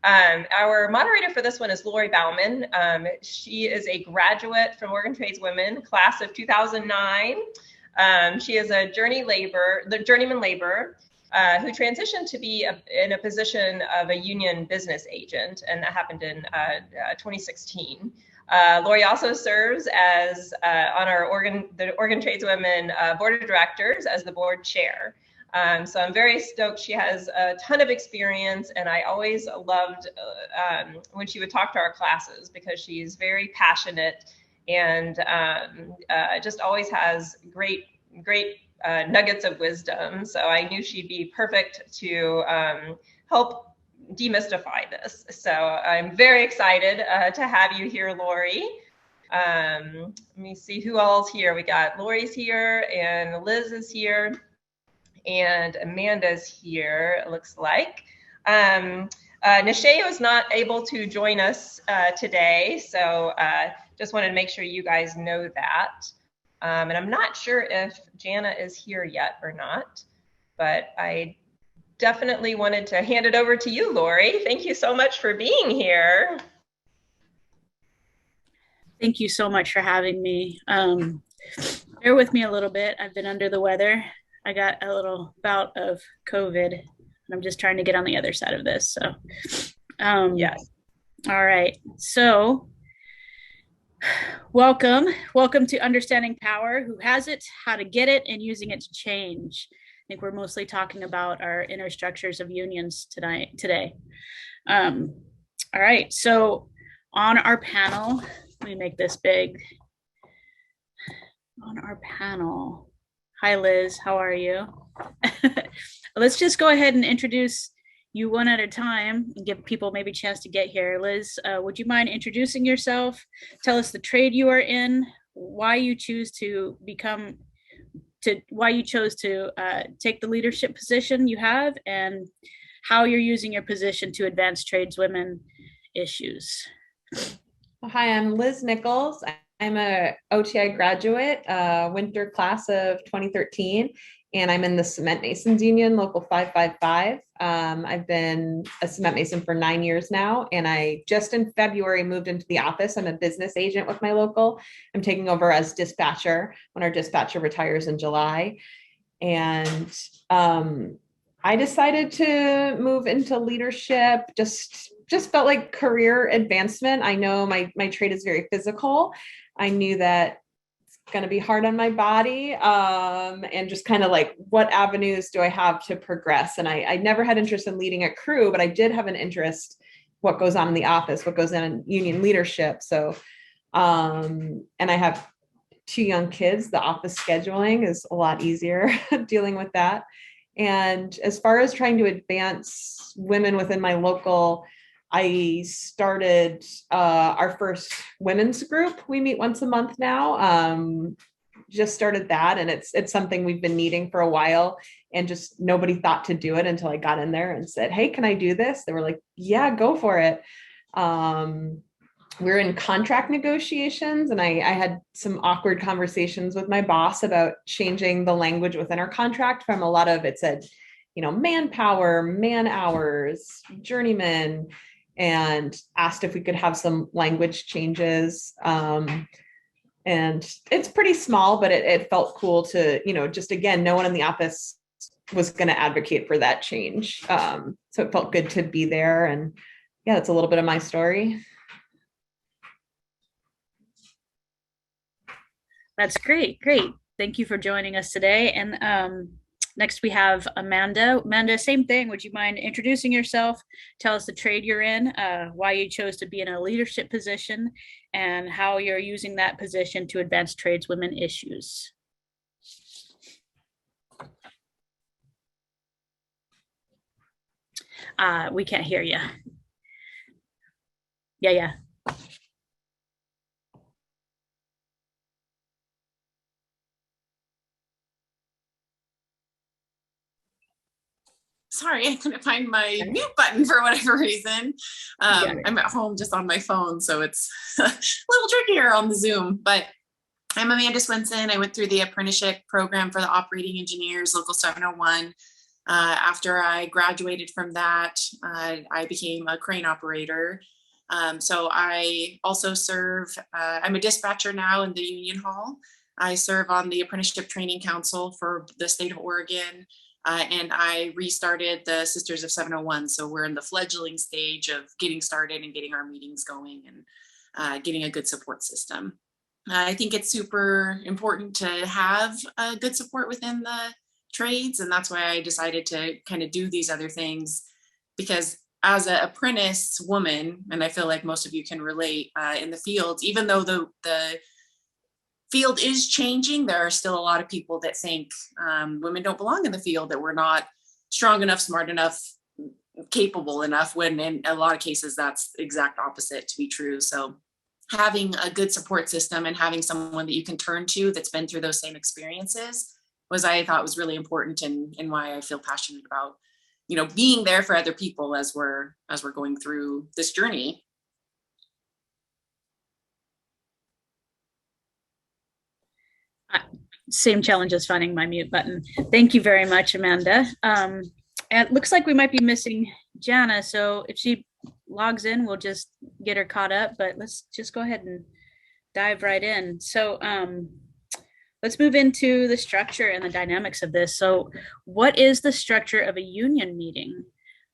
A: Our moderator for this one is Lori Bauman. She is a graduate from Oregon Tradeswomen, class of 2009. She is a journeyman laborer who transitioned to be in a position of a union business agent, and that happened in 2016. Lori also serves as on the Oregon Tradeswomen Board of Directors as the board chair. So I'm very stoked. She has a ton of experience, and I always loved when she would talk to our classes, because she's very passionate and just always has great nuggets of wisdom. So I knew she'd be perfect to help demystify this. So I'm very excited to have you here, Lori. Let me see who all's here. We got Lori's here, and Liz is here, and Amanda's here, it looks like. Nisheo is not able to join us today, so just wanted to make sure you guys know that. And I'm not sure if Jana is here yet or not, but I definitely wanted to hand it over to you, Lori. Thank you so much for being here.
H: Thank you so much for having me. Bear with me a little bit. I've been under the weather. I got a little bout of COVID, and I'm just trying to get on the other side of this. So,
A: Yes.
H: All right. So, welcome to Understanding Power. Who has it, how to get it, and using it to change. I think we're mostly talking about our inner structures of unions today. All right. So, on our panel, let me make this big. On our panel, hi Liz, how are you? Let's just go ahead and introduce you one at a time and give people maybe a chance to get here. Liz, would you mind introducing yourself? Tell us the trade you are in, why you chose to take the leadership position you have, and how you're using your position to advance tradeswomen issues.
I: Well, hi, I'm Liz Nichols. I'm a OTI graduate, winter class of 2013, and I'm in the Cement Masons Union, Local 555. I've been a cement mason for 9 years now, and I just in February moved into the office. I'm a business agent with my local. I'm taking over as dispatcher when our dispatcher retires in July. And I decided to move into leadership, just felt like career advancement. I know my trade is very physical. I knew that it's going to be hard on my body, and just kind of like, what avenues do I have to progress? And I never had interest in leading a crew, but I did have an interest what goes on in the office, what goes on in union leadership. So, and I have 2 young kids. The office scheduling is a lot easier dealing with that. And as far as trying to advance women within my local, I started our first women's group. We meet once a month now. Just started that, and it's something we've been needing for a while, and just nobody thought to do it until I got in there and said, "Hey, can I do this?" They were like, "Yeah, go for it." We're in contract negotiations, and I had some awkward conversations with my boss about changing the language within our contract from a lot of, it said, manpower, man hours, journeyman, and asked if we could have some language changes. And it's pretty small, but it felt cool to, just again, no one in the office was going to advocate for that change. So it felt good to be there. And yeah, that's a little bit of my story.
H: That's great. Thank you for joining us today. And next we have Amanda. Amanda, same thing. Would you mind introducing yourself? Tell us the trade you're in, why you chose to be in a leadership position, and how you're using that position to advance tradeswomen issues. We can't hear you. Yeah.
J: Sorry, I couldn't find my mute button for whatever reason. I'm at home just on my phone, so it's a little trickier on the Zoom. But I'm Amanda Swenson. I went through the apprenticeship program for the operating engineers, Local 701. After I graduated from that, I became a crane operator. So I also serve, I'm a dispatcher now in the Union Hall. I serve on the Apprenticeship Training Council for the state of Oregon. And I restarted the Sisters of 701. So we're in the fledgling stage of getting started and getting our meetings going and getting a good support system. I think it's super important to have a good support within the trades. And that's why I decided to kind of do these other things, because as an apprentice woman, and I feel like most of you can relate in the field, even though the field is changing, there are still a lot of people that think women don't belong in the field, that we're not strong enough, smart enough, capable enough, when in a lot of cases that's the exact opposite to be true. So having a good support system and having someone that you can turn to that's been through those same experiences I thought was really important, and why I feel passionate about, being there for other people as we're going through this journey.
H: same challenge as finding my mute button. Thank you very much, Amanda. And it looks like we might be missing Jenna, so if she logs in, we'll just get her caught up, but let's just go ahead and dive right in. So let's move into the structure and the dynamics of this. So what is the structure of a union meeting?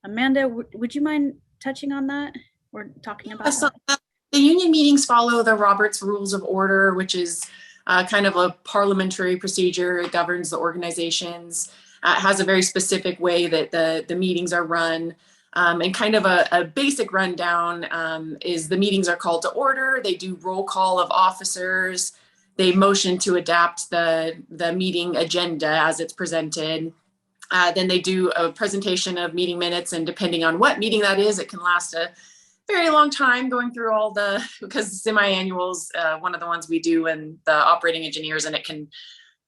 H: Amanda, would you mind touching on that or talking about that?
J: The union meetings follow the Roberts Rules of Order, which is kind of a parliamentary procedure. It governs the organizations. It has a very specific way that the meetings are run. And kind of a basic rundown is the meetings are called to order. They do roll call of officers. They motion to adapt the meeting agenda as it's presented. Then they do a presentation of meeting minutes, and depending on what meeting that is, it can last a very long time going through all because semi-annuals, one of the ones we do, and the operating engineers, and it can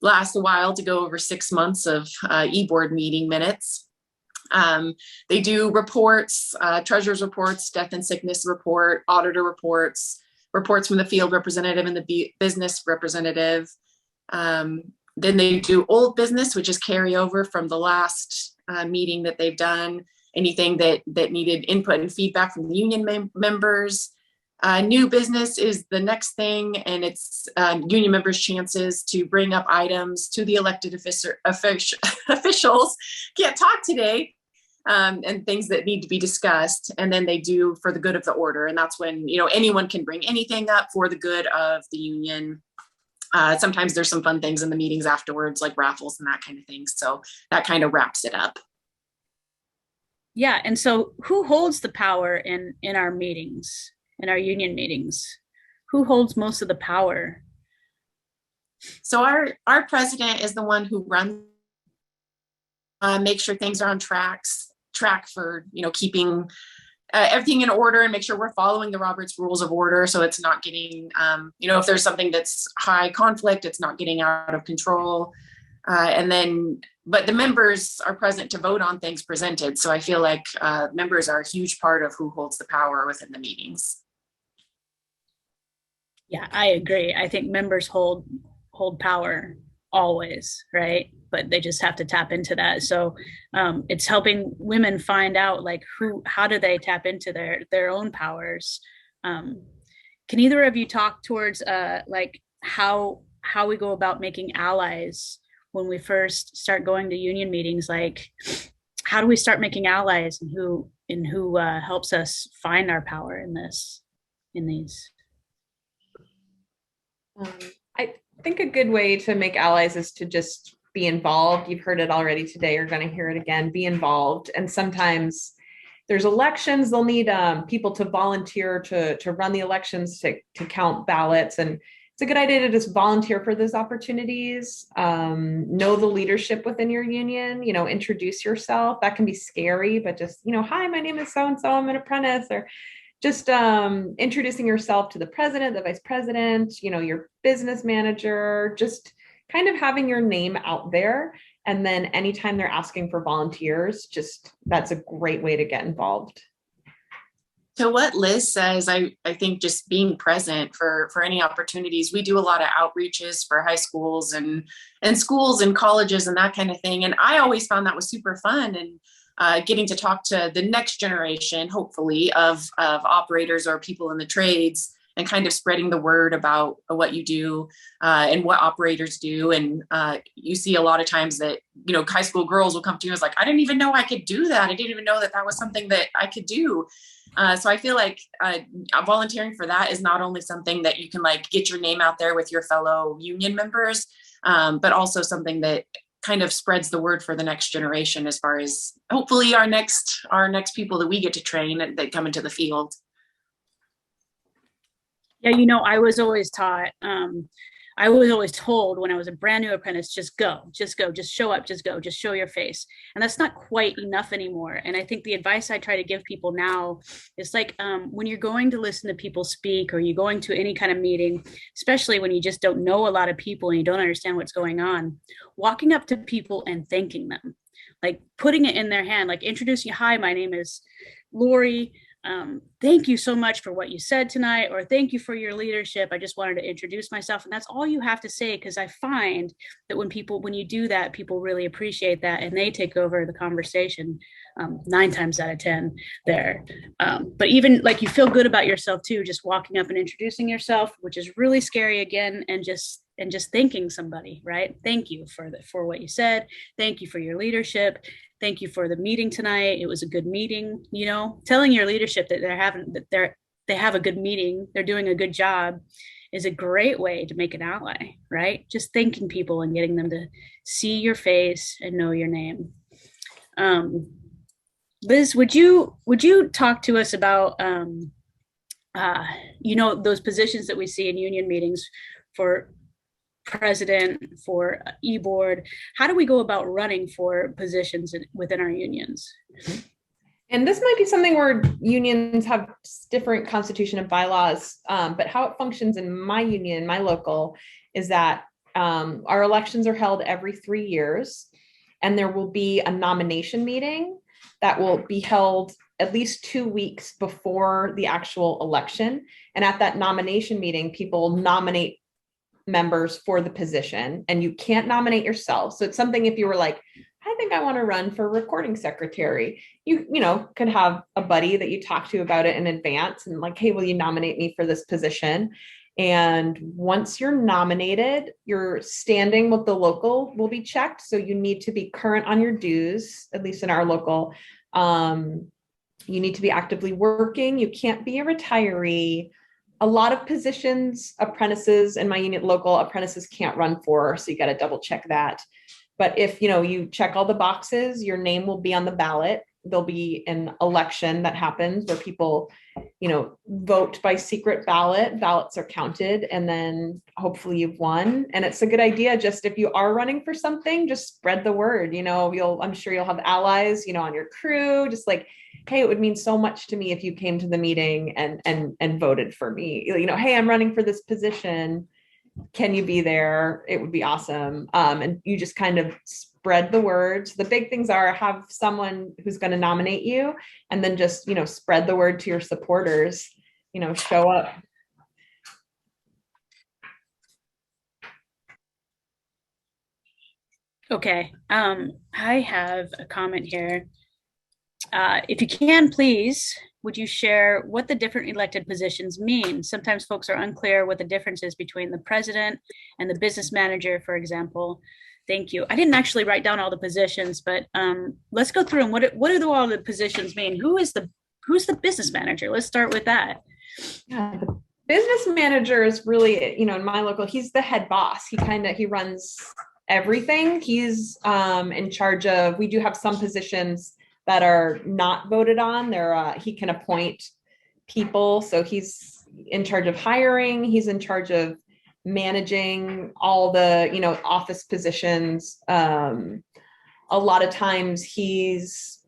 J: last a while to go over 6 months of e-board meeting minutes. They do reports, treasurer's reports, death and sickness report, auditor reports, reports from the field representative and the business representative. Then they do old business, which is carryover from the last meeting that they've done, anything that needed input and feedback from the union members. New business is the next thing, and it's union members' chances to bring up items to the elected officials, can't talk today, and things that need to be discussed. And then they do for the good of the order. And that's when, anyone can bring anything up for the good of the union. Sometimes there's some fun things in the meetings afterwards, like raffles and that kind of thing. So that kind of wraps it up.
H: Yeah. And so who holds the power in our meetings, in our union meetings? Who holds most of the power?
J: So our president is the one who runs, make sure things are on track for, keeping everything in order, and make sure we're following the Roberts Rules of Order. So it's not getting, if there's something that's high conflict, it's not getting out of control. But the members are present to vote on things presented. So I feel like members are a huge part of who holds the power within the meetings.
H: Yeah, I agree. I think members hold power always, right? But they just have to tap into that. So it's helping women find out how do they tap into their own powers. Can either of you talk towards how we go about making allies when we first start going to union meetings? Like, how do we start making allies, and who helps us find our power in these?
I: I think a good way to make allies is to just be involved. You've heard it already today. You're going to hear it again. Be involved. And sometimes there's elections. They'll need people to volunteer to run the elections, to count ballots. And it's a good idea to just volunteer for those opportunities. Know the leadership within your union. Introduce yourself. That can be scary, but just, hi, my name is so-and-so. I'm an apprentice. Or just introducing yourself to the president, the vice president, your business manager, just kind of having your name out there. And then anytime they're asking for volunteers, that's a great way to get involved.
J: So what Liz says, I think just being present for any opportunities. We do a lot of outreaches for high schools and schools and colleges and that kind of thing. And I always found that was super fun, and getting to talk to the next generation, hopefully, of operators or people in the trades, and kind of spreading the word about what you do and what operators do. And you see a lot of times that, high school girls will come to you and it's like, I didn't even know I could do that. I didn't even know that was something that I could do. So I feel like volunteering for that is not only something that you can get your name out there with your fellow union members, but also something that kind of spreads the word for the next generation, as far as hopefully our next people that we get to train that come into the field.
H: Yeah, I was always taught, I was always told when I was a brand new apprentice, just go, just show up, just go, just show your face. And that's not quite enough anymore. And I think the advice I try to give people now is when you're going to listen to people speak, or you're going to any kind of meeting, especially when you just don't know a lot of people and you don't understand what's going on, walking up to people and thanking them, putting it in their hand, introducing, hi, my name is Lori. thank you so much for what you said tonight, or thank you for your leadership. I just wanted to introduce myself. And that's all you have to say, because I find that when you do that, people really appreciate that and they take over the conversation 9 times out of 10 there. But even like you feel good about yourself too, just walking up and introducing yourself, which is really scary again, and just thanking somebody, right? Thank you for what you said. Thank you for your leadership. Thank you for the meeting tonight. It was a good meeting. You know, telling your leadership that they have a good meeting, they're doing a good job, is a great way to make an ally, right? Just thanking people and getting them to see your face and know your name. Liz, would you talk to us about those positions that we see in union meetings for president, for e-board? How do we go about running for positions within our unions?
I: And this might be something where unions have different constitution and bylaws, but how it functions in my union, my local, is that our elections are held every 3 years, and there will be a nomination meeting that will be held at least 2 weeks before the actual election. And at that nomination meeting, people nominate members for the position, and you can't nominate yourself. So it's something, if you were like, I think I want to run for recording secretary, you could have a buddy that you talk to about it in advance and like, hey, will you nominate me for this position? And once you're nominated, your standing with the local will be checked. So you need to be current on your dues, at least in our local. You need to be actively working. You can't be a retiree. A lot of positions, apprentices in my unit local, apprentices can't run for, so you got to double check that. But if you check all the boxes, your name will be on the ballot. There'll be an election that happens where people, vote by secret ballot. Ballots are counted, and then hopefully you've won. And it's a good idea, just if you are running for something, just spread the word. I'm sure you'll have allies, on your crew, just like, hey, it would mean so much to me if you came to the meeting and voted for me. Hey, I'm running for this position. Can you be there? It would be awesome. And you just kind of spread the word. So the big things are have someone who's going to nominate you, and then just, spread the word to your supporters, show up.
H: Okay. I have a comment here. If you can, please, would you share what the different elected positions mean? Sometimes folks are unclear what the difference is between the president and the business manager, for example. Thank you. I didn't actually write down all the positions, but let's go through them. What do all the positions mean? Who's the business manager? Let's start with that.
I: Yeah, the business manager is really, in my local, he's the head boss. He runs everything. He's in charge of, we do have some positions that are not voted on. He can appoint people. So he's in charge of hiring. He's in charge of managing all the, office positions. A lot of times he's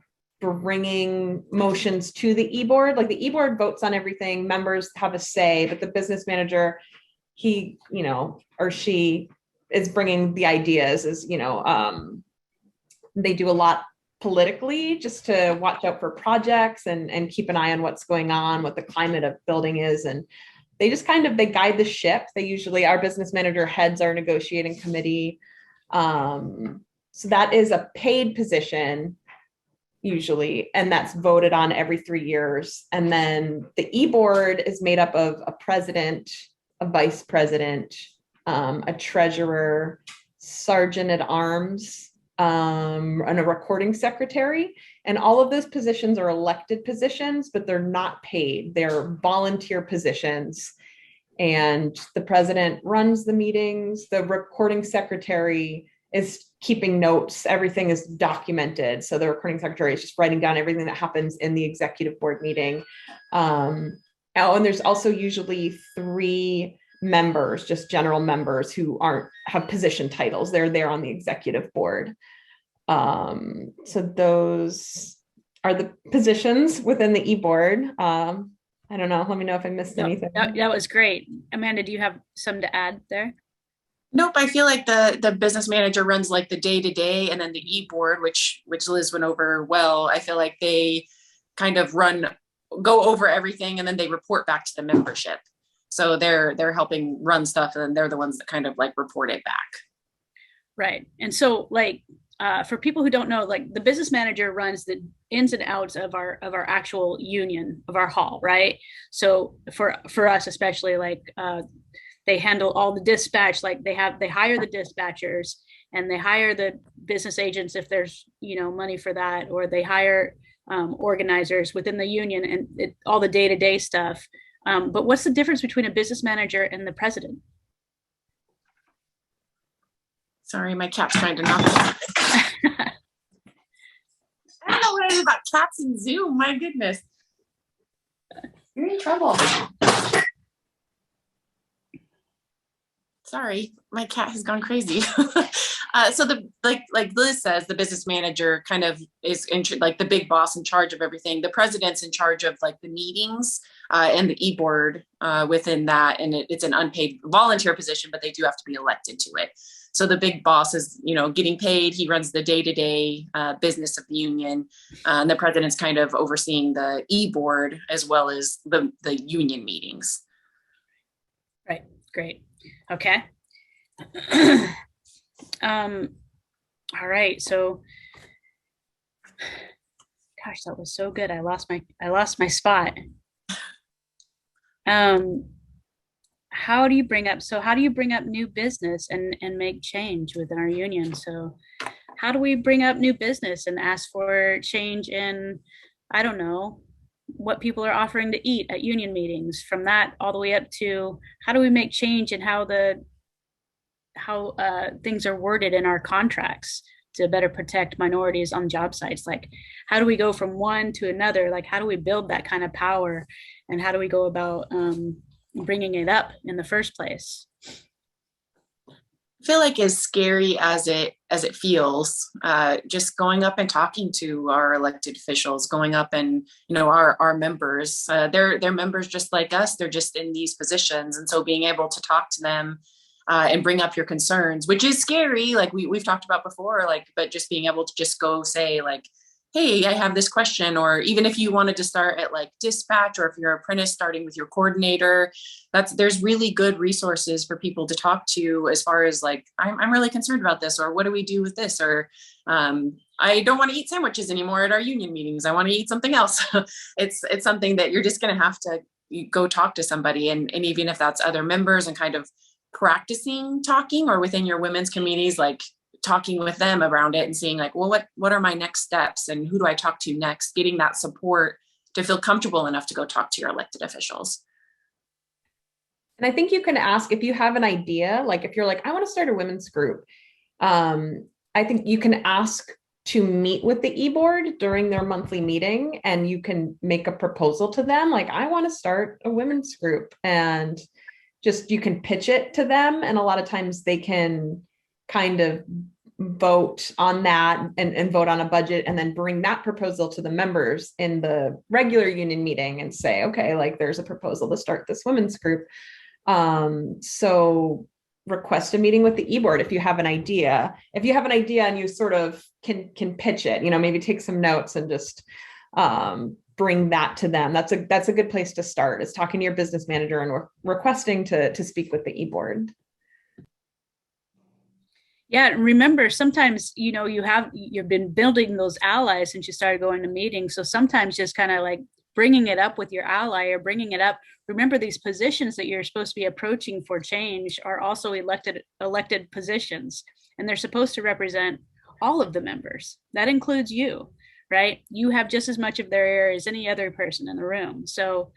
I: bringing motions to the e-board. Like the e-board votes on everything. Members have a say, but the business manager, he, or she is bringing the ideas they do a lot politically, just to watch out for projects and keep an eye on what's going on, what the climate of building is. And they just they guide the ship. Our business manager heads our negotiating committee. So that is a paid position usually, and that's voted on every 3 years. And then the e-board is made up of a president, a vice president, a treasurer, sergeant at arms, and a recording secretary. And all of those positions are elected positions, but they're not paid. They're volunteer positions. And the president runs the meetings. The recording secretary is keeping notes. Everything is documented. So the recording secretary is just writing down everything that happens in the executive board meeting. And there's also usually 3 members, just general members who have position titles. They're there on the executive board. So those are the positions within the e-board. I don't know. Let me know if I missed anything.
H: That was great. Amanda, do you have some to add there?
J: Nope. I feel like the business manager runs like the day-to-day, and then the e-board, which Liz went over well. I feel like they kind of run go over everything, and then they report back to the membership. So they're helping run stuff, and then they're the ones that kind of like report it back.
H: Right. And so like, for people who don't know, like the business manager runs the ins and outs of our actual union, of our hall, right? So for us especially, like they handle all the dispatch, like they hire the dispatchers, and they hire the business agents if there's, you know, money for that, or they hire organizers within the union, and all the day-to-day stuff. But what's the difference between a business manager and the president?
J: Sorry, my cat's trying to knock me. I don't know what it is about cats and Zoom. My goodness. You're in trouble. Sorry, my cat has gone crazy. So like Liz says, the business manager kind of is like the big boss in charge of everything. The president's in charge of like the meetings and the e-board within that. And it's an unpaid volunteer position, but they do have to be elected to it. So the big boss is, you know, getting paid. He runs the day-to-day business of the union. And the president's kind of overseeing the e-board as well as the union meetings.
H: Right, great. Okay. All right. So, gosh, that was so good. I lost my spot. How do you bring up new business and make change within our union? So how do we bring up new business and ask for change in, I don't know, what people are offering to eat at union meetings, from that all the way up to how do we make change in how things are worded in our contracts to better protect minorities on job sites? Like, how do we go from one to another? Like, how do we build that kind of power, and how do we go about bringing it up in the first place?
J: I feel like as scary as it feels, just going up and talking to our elected officials, going up and, you know, our members, they're members just like us. They're just in these positions. And so being able to talk to them and bring up your concerns, which is scary, like we've talked about before, like, but just being able to just go say like, hey, I have this question, or even if you wanted to start at like dispatch, or if you're an apprentice starting with your coordinator, there's really good resources for people to talk to as far as like, I'm really concerned about this, or what do we do with this? Or I don't want to eat sandwiches anymore at our union meetings. I want to eat something else. It's something that you're just going to have to go talk to somebody. And even if that's other members and kind of practicing talking, or within your women's communities, like talking with them around it and seeing like, well, what are my next steps and who do I talk to next? Getting that support to feel comfortable enough to go talk to your elected officials.
I: And I think you can ask if you have an idea, like if you're like, I want to start a women's group. I think you can ask to meet with the e-board during their monthly meeting, and you can make a proposal to them. Like, I want to start a women's group, and just, you can pitch it to them. And a lot of times they can kind of vote on that and vote on a budget, and then bring that proposal to the members in the regular union meeting and say, okay, like there's a proposal to start this women's group. So request a meeting with the e-board if you have an idea. If you have an idea and you sort of can pitch it, you know, maybe take some notes and just bring that to them. That's a good place to start, is talking to your business manager and requesting to speak with the e-board.
H: Yeah, remember, sometimes, you know, you've been building those allies since you started going to meetings. So sometimes just kind of like bringing it up with your ally, or bringing it up. Remember, these positions that you're supposed to be approaching for change are also elected positions, and they're supposed to represent all of the members. That includes you, right? You have just as much of their ear as any other person in the room. So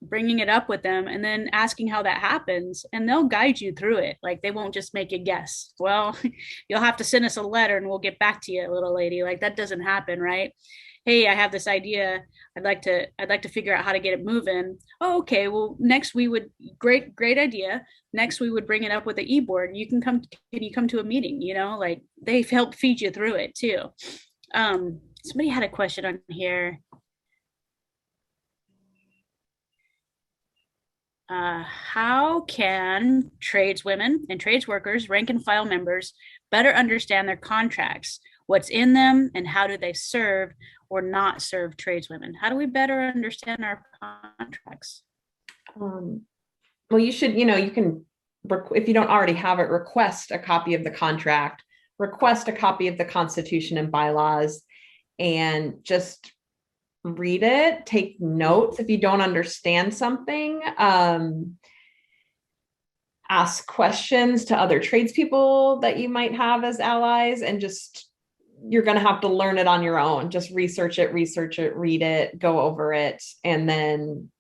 H: bringing it up with them and then asking how that happens, and they'll guide you through it. Like, they won't just make a guess. Well, you'll have to send us a letter and we'll get back to you, little lady. Like, that doesn't happen, right? Hey, I have this idea. I'd like to figure out how to get it moving. Oh, okay. Well, next we would, great idea. Next we would bring it up with the e-board. Can you come to a meeting? You know, like, they've helped feed you through it too. Somebody had a question on here. How can tradeswomen and tradesworkers, rank and file members, better understand their contracts what's in them, and how do they serve or not serve tradeswomen? How do we better understand our contracts?
I: Well, you should, you can, if you don't already have it, request a copy of the contract, request a copy of the Constitution and bylaws, and just read it, take notes if you don't understand something, ask questions to other tradespeople that you might have as allies, and just, you're going to have to learn it on your own. Just research it, read it, go over it. And then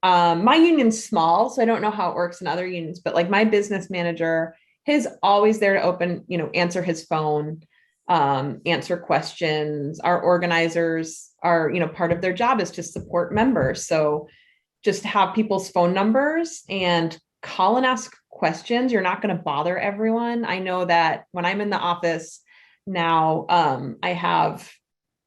I: my union's small, so I don't know how it works in other unions, but like my business manager, he's always there to open, answer his phone, answer questions. Our organizers are, part of their job is to support members. So just have people's phone numbers and call and ask questions. You're not going to bother everyone. I know that when I'm in the office now, I have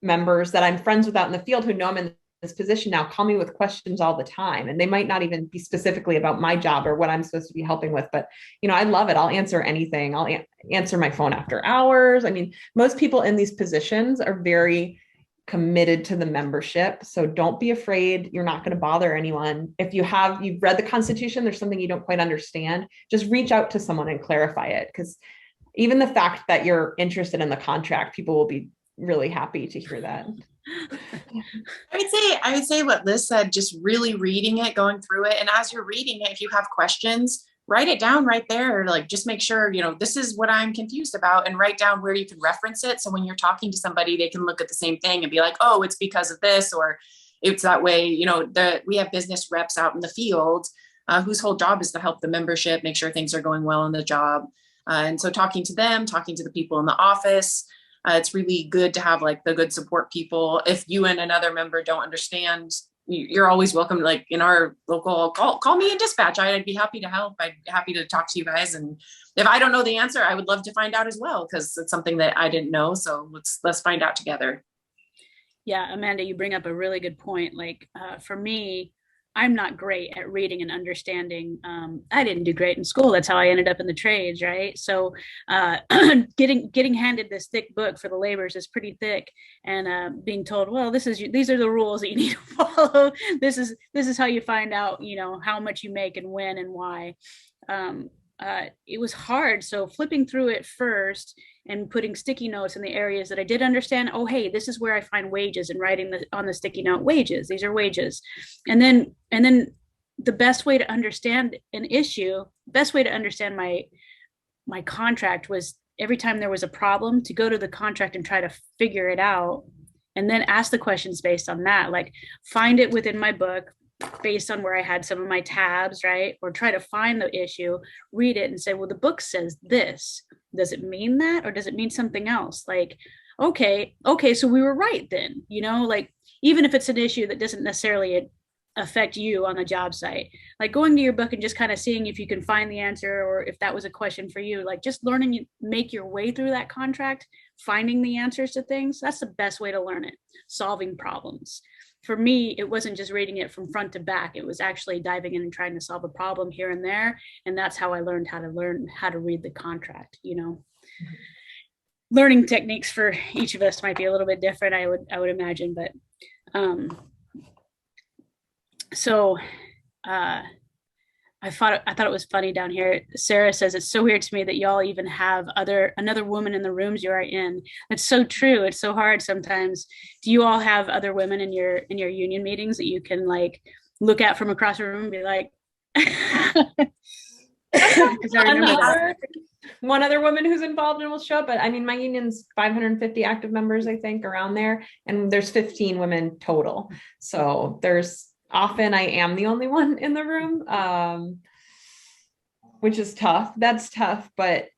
I: members that I'm friends with out in the field who know I'm in this position now, call me with questions all the time. And they might not even be specifically about my job or what I'm supposed to be helping with, but I love it. I'll answer anything. I'll answer my phone after hours. I mean, most people in these positions are very committed to the membership. So don't be afraid. You're not going to bother anyone. If you've read the Constitution, there's something you don't quite understand, just reach out to someone and clarify it. Because even the fact that you're interested in the contract, people will be really happy to hear that.
J: I would say what Liz said, just really reading it, going through it. And as you're reading it, if you have questions, write it down right there. Like, just make sure, this is what I'm confused about, and write down where you can reference it. So when you're talking to somebody, they can look at the same thing and be like, oh, it's because of this, or it's that way. We have business reps out in the field whose whole job is to help the membership, make sure things are going well on the job. And so talking to them, talking to the people in the office, it's really good to have like the good support people. If you and another member don't understand, you're always welcome. Like in our local, call me in dispatch. I'd be happy to help. I'd be happy to talk to you guys. And if I don't know the answer, I would love to find out as well, because it's something that I didn't know. So let's find out together.
H: Yeah, Amanda, you bring up a really good point. Like for me, I'm not great at reading and understanding. I didn't do great in school. That's how I ended up in the trades, right? So getting handed this thick book for the laborers is pretty thick, and being told, well, these are the rules that you need to follow. This is how you find out, how much you make and when and why. It was hard. So flipping through it first and putting sticky notes in the areas that I did understand. Oh, hey, this is where I find wages, and writing on the sticky note, wages, these are wages. And then the best way to understand an issue, best way to understand my contract was every time there was a problem to go to the contract and try to figure it out, and then ask the questions based on that, like find it within my book, based on where I had some of my tabs, right? Or try to find the issue, read it and say, well, the book says this. Does it mean that? Or does it mean something else? Like, okay, so we were right then, like, even if it's an issue that doesn't necessarily affect you on the job site, like going to your book and just kind of seeing if you can find the answer, or if that was a question for you, like just learning, you make your way through that contract, finding the answers to things. That's the best way to learn it, solving problems. For me, it wasn't just reading it from front to back. It was actually diving in and trying to solve a problem here and there. And that's how I learned how to read the contract, Learning techniques for each of us might be a little bit different, I would imagine. But I thought it was funny down here. Sarah says, it's so weird to me that y'all even have another woman in the rooms you are in. It's so true. It's so hard sometimes. Do you all have other women in your union meetings that you can like look at from across the room and be like, because I remember that.
I: One other woman who's involved and will show up, but I mean, my union's 550 active members, I think, around there, and there's 15 women total. So often I am the only one in the room, which is tough. That's tough, but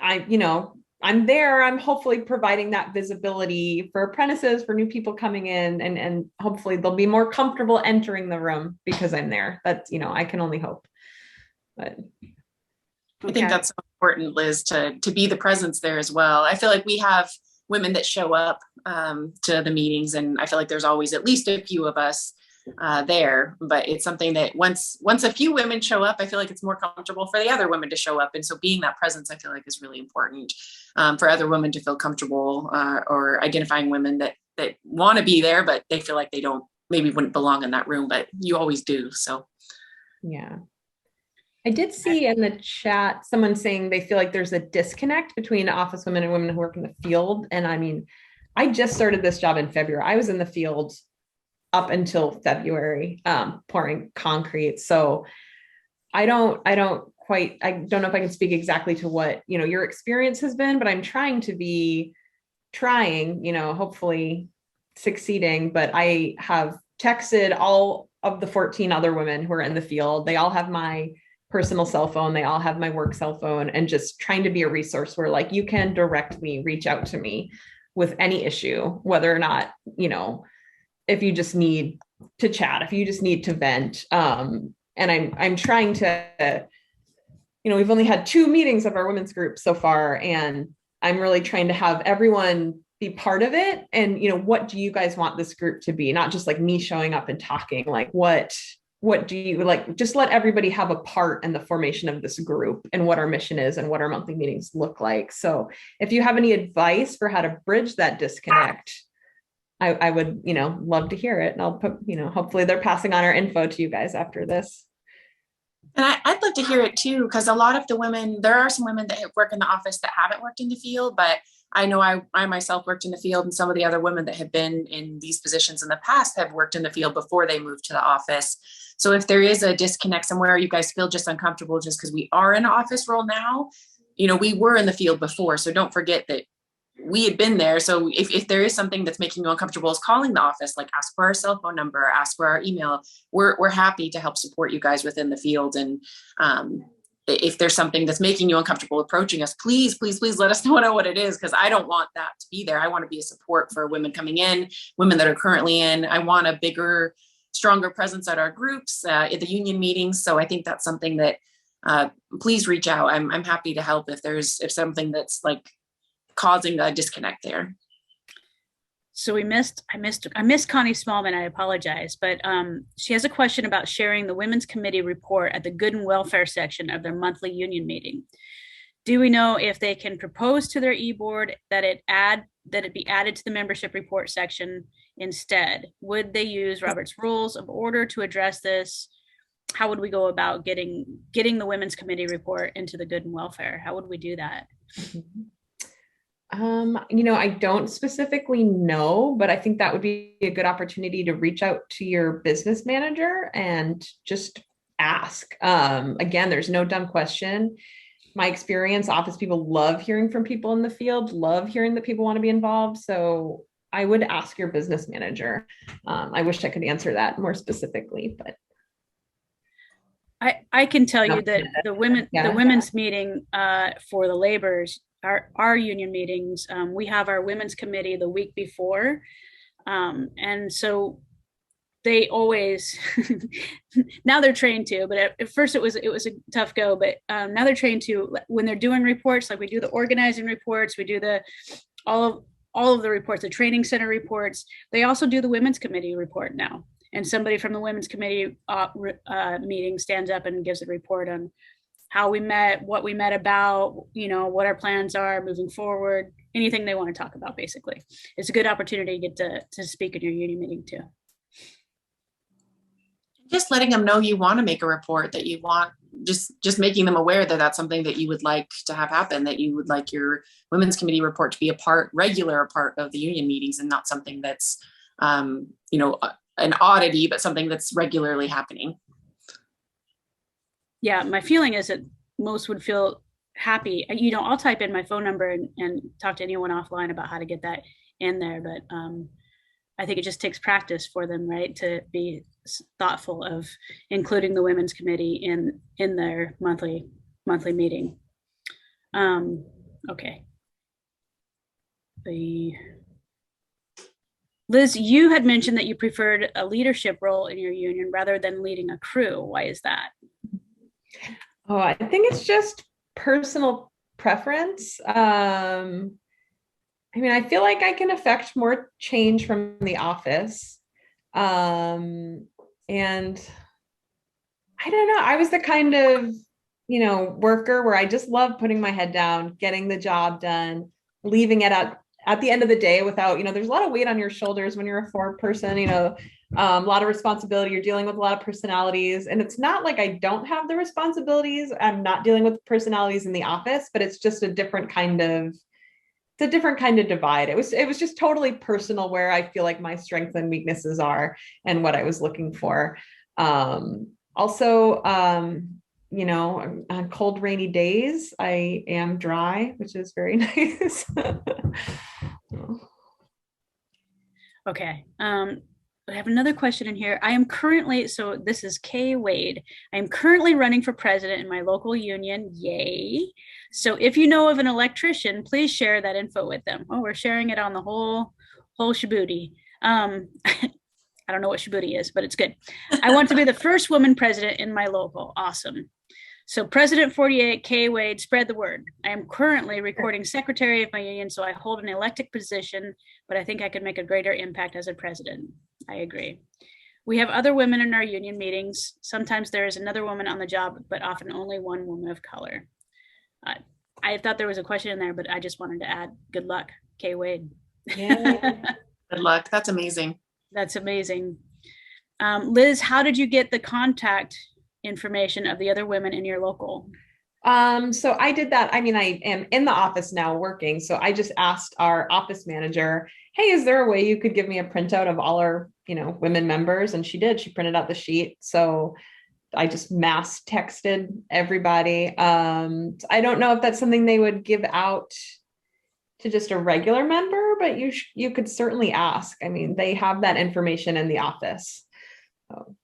I: I'm there. I'm hopefully providing that visibility for apprentices, for new people coming in, and hopefully they'll be more comfortable entering the room because I'm there. That's, I can only hope. But
J: I think that's so important, Liz, to be the presence there as well. I feel like we have women that show up to the meetings, and I feel like there's always at least a few of us there, but it's something that once a few women show up, I feel like it's more comfortable for the other women to show up. And so being that presence, I feel like is really important for other women to feel comfortable or identifying women that want to be there, but they feel like they wouldn't belong in that room, but you always do. So.
I: Yeah. I did see in the chat someone saying they feel like there's a disconnect between office women and women who work in the field. And I mean, I just started this job in February. I was in the field up until February, pouring concrete. So I don't know if I can speak exactly to what, your experience has been, but I'm trying, hopefully succeeding. But I have texted all of the 14 other women who are in the field. They all have my personal cell phone. They all have my work cell phone, and just trying to be a resource where like you can directly reach out to me with any issue, whether or not, if you just need to chat, if you just need to vent. And I'm trying to, we've only had 2 meetings of our women's group so far, and I'm really trying to have everyone be part of it. And, what do you guys want this group to be? Not just like me showing up and talking, like what do you like? Just let everybody have a part in the formation of this group and what our mission is and what our monthly meetings look like. So if you have any advice for how to bridge that disconnect, I would, love to hear it. And I'll put, hopefully they're passing on our info to you guys after this.
J: And I'd love to hear it too, because a lot of the women, there are some women that work in the office that haven't worked in the field, but I know I myself worked in the field, and some of the other women that have been in these positions in the past have worked in the field before they moved to the office. So if there is a disconnect somewhere, you guys feel just uncomfortable just because we are in an office role now, we were in the field before. So don't forget that we had been there. So if there is something that's making you uncomfortable is calling the office, like ask for our cell phone number, ask for our email. We're happy to help support you guys within the field. And if there's something that's making you uncomfortable approaching us, please let us know what it is, because I don't want that to be there. I want to be a support for women coming in, women that are currently in. I want a bigger, stronger presence at our groups, at the union meetings. So I think that's something that please reach out. I'm happy to help if something that's like causing a disconnect there.
H: So I missed Connie Smallman. I apologize, but she has a question about sharing the Women's Committee report at the Good and Welfare section of their monthly union meeting. Do we know if they can propose to their e-board that it be added to the membership report section instead? Would they use Robert's Rules of Order to address this? How would we go about getting the Women's Committee report into the Good and Welfare? How would we do that?
I: I don't specifically know, but I think that would be a good opportunity to reach out to your business manager and just ask. Again, there's no dumb question. My experience, office people love hearing from people in the field, love hearing that people want to be involved. So I would ask your business manager. I wish I could answer that more specifically, but
H: I can tell you that the women's meeting for the laborers, our union meetings, we have our women's committee the week before. And so they always, now they're trained to, but at first it was a tough go, but now they're trained to, when they're doing reports, like we do the organizing reports, we do all of the reports, the training center reports, they also do the women's committee report now. And somebody from the women's committee meeting stands up and gives a report on how we met, what we met about, what our plans are moving forward, anything they want to talk about, basically. It's a good opportunity to get to speak in your union meeting too.
J: Just letting them know you want to make a report, that you want, just making them aware that that's something that you would like to have happen, that you would like your women's committee report to be regular part of the union meetings, and not something that's, an oddity, but something that's regularly happening. Yeah,
H: my feeling is that most would feel happy. I'll type in my phone number and talk to anyone offline about how to get that in there. But I think it just takes practice for them, right, to be thoughtful of including the women's committee in their monthly meeting. Okay. Liz, you had mentioned that you preferred a leadership role in your union rather than leading a crew. Why is that?
I: Oh, I think it's just personal preference. I feel like I can affect more change from the office. And I don't know, I was the kind of, worker where I just love putting my head down, getting the job done, leaving it at the end of the day without, there's a lot of weight on your shoulders when you're a four-person, a lot of responsibility. You're dealing with a lot of personalities, and it's not like I don't have the responsibilities. I'm not dealing with personalities in the office, but it's just a different kind of divide. It was just totally personal where I feel like my strengths and weaknesses are and what I was looking for. Also, on cold, rainy days, I am dry, which is very nice.
H: Okay. I have another question in here. I am currently, so this is Kay Wade. I am currently running for president in my local union. Yay. So if you know of an electrician, please share that info with them. Oh, we're sharing it on the whole shabooty. I don't know what shabooty is, but it's good. I want to be the first woman president in my local. Awesome. So President 48, Kay Wade, spread the word. I am currently recording secretary of my union, so I hold an elected position, but I think I could make a greater impact as a president. I agree. We have other women in our union meetings. Sometimes there is another woman on the job, but often only one woman of color. I thought there was a question in there, but I just wanted to add good luck, Kay Wade.
J: Yeah. Good luck. That's amazing.
H: That's amazing. Liz, how did you get the contact information of the other women in your local?
I: So I did that. I mean, I am in the office now working. So I just asked our office manager, hey, is there a way you could give me a printout of all our, women members? And she did. She printed out the sheet. So I just mass texted everybody. I don't know if that's something they would give out to just a regular member, but you could certainly ask. I mean, they have that information in the office. So.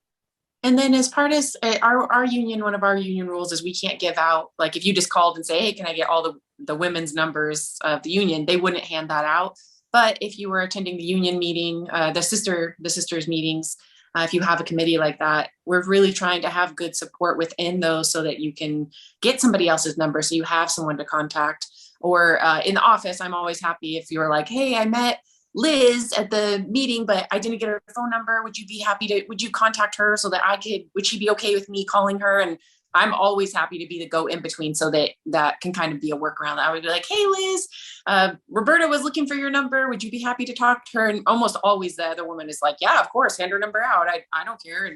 J: And then as part of our union, one of our union rules is we can't give out, like if you just called and say, hey, can I get all the women's numbers of the union, they wouldn't hand that out. But if you were attending the union meeting, the sisters meetings, if you have a committee like that, we're really trying to have good support within those so that you can get somebody else's number so you have someone to contact. Or in the office, I'm always happy if you're like, hey, I met Liz at the meeting, but I didn't get her phone number. Would you contact her so that would she be okay with me calling her? And I'm always happy to be the go in between so that can kind of be a workaround. I would be like, hey, Liz, Roberta was looking for your number. Would you be happy to talk to her? And almost always the other woman is like, yeah, of course, hand her number out. I don't care.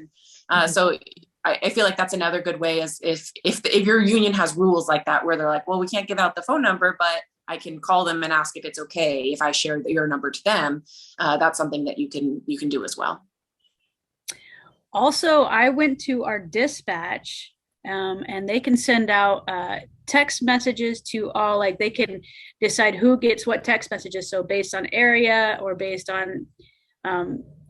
J: And so I feel like that's another good way is if your union has rules like that, where they're like, well, we can't give out the phone number, but I can call them and ask if it's okay if I share your number to them. That's something that you can do as well.
H: Also, I went to our dispatch and they can send out text messages to all, like they can decide who gets what text messages. So based on area or based on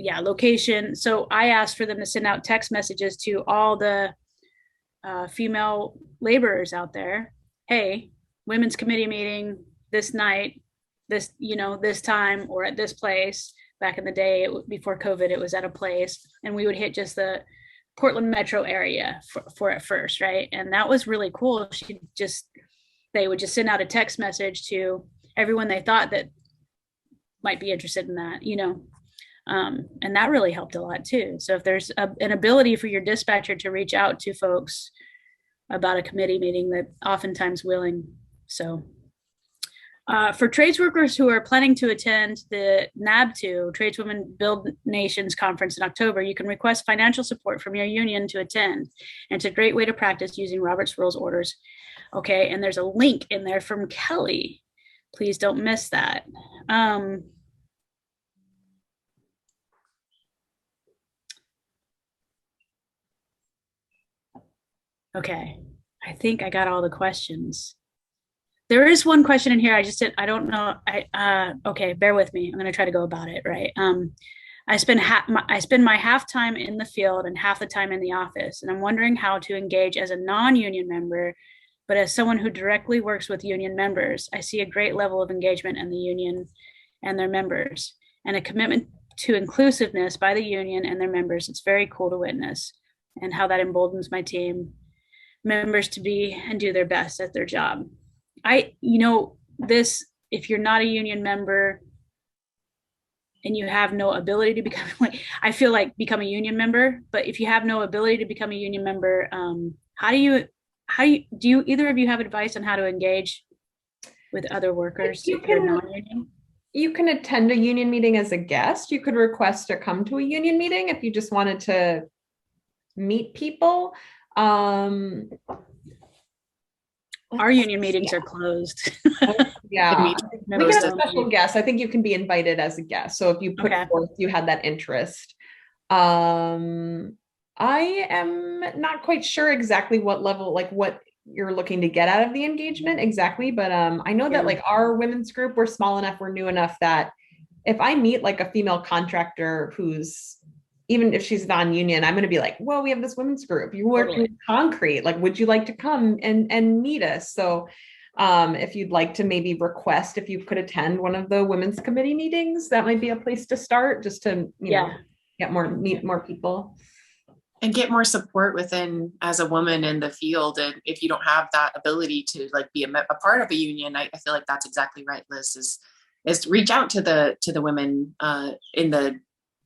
H: location. So I asked for them to send out text messages to all the female laborers out there. Hey, women's committee meeting this night, this time, or at this place. Back in the day, before COVID, it was at a place, and we would hit just the Portland metro area for at first, right? And that was really cool. They would just send out a text message to everyone they thought that might be interested in that, and that really helped a lot too. So if there's an ability for your dispatcher to reach out to folks about a committee meeting, that oftentimes willing. So for trades workers who are planning to attend the NAB2 Tradeswomen Build Nations Conference in October, you can request financial support from your union to attend. And it's a great way to practice using Robert's Rules orders. Okay, and there's a link in there from Kelly. Please don't miss that. Okay, I think I got all the questions. There is one question in here. I don't know. Okay, bear with me. I'm going to try to go about it right. I spend my half time in the field and half the time in the office, and I'm wondering how to engage as a non-union member, but as someone who directly works with union members. I see a great level of engagement in the union and their members, and a commitment to inclusiveness by the union and their members. It's very cool to witness, and how that emboldens my team members to be and do their best at their job. If you're not a union member, and you have no ability to become, like, I feel like become a union member, but if you have no ability to become a union member, how do you either of you have advice on how to engage with other workers if you're non-union?
I: You can attend a union meeting as a guest. You could request to come to a union meeting if you just wanted to meet people.
H: Our union meetings are closed.
I: Yeah, we can have a special guest. I think you can be invited as a guest. So if you put forth, you had that interest. I am not quite sure exactly what level, like what you're looking to get out of the engagement exactly, but I know that like our women's group, we're small enough, we're new enough that if I meet like a female contractor who's, even if she's non-union, I'm going to be like, well, we have this women's group. You work with concrete. Like, would you like to come and meet us? So if you'd like to maybe request if you could attend one of the women's committee meetings, that might be a place to start, just to, you know, meet more people.
J: And get more support within as a woman in the field. And if you don't have that ability to like be a part of a union, I feel like that's exactly right, Liz, is reach out to the women in the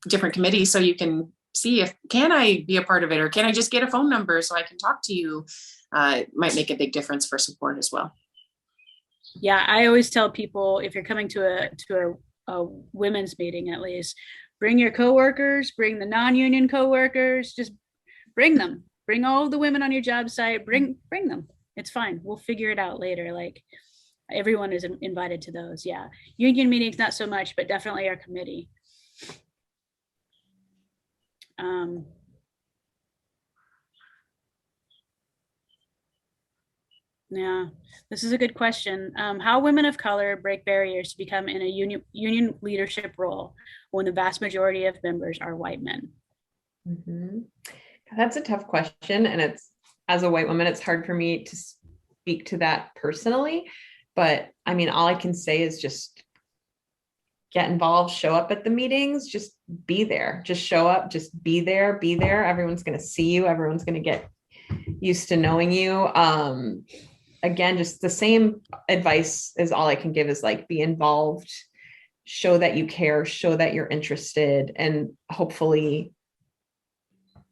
J: different committees so you can see if, can I be a part of it, or can I just get a phone number so I can talk to you? It might make a big difference for support as well.
H: Yeah, I always tell people, if you're coming to a women's meeting, at least bring your coworkers, bring the non-union coworkers, just bring them, bring all of the women on your job site, bring them. It's fine. We'll figure it out later. Like, everyone is invited to those. Yeah. Union meetings, not so much, but definitely our committee. Yeah, this is a good question. How women of color break barriers to become in a union leadership role when the vast majority of members are white men?
I: Mm-hmm. That's a tough question. And it's, as a white woman, it's hard for me to speak to that personally. But I mean, all I can say is just get involved, show up at the meetings, just be there, just show up, just be there. Everyone's going to see you. Everyone's going to get used to knowing you. Again, just the same advice is all I can give, is like, be involved, show that you care, show that you're interested, and hopefully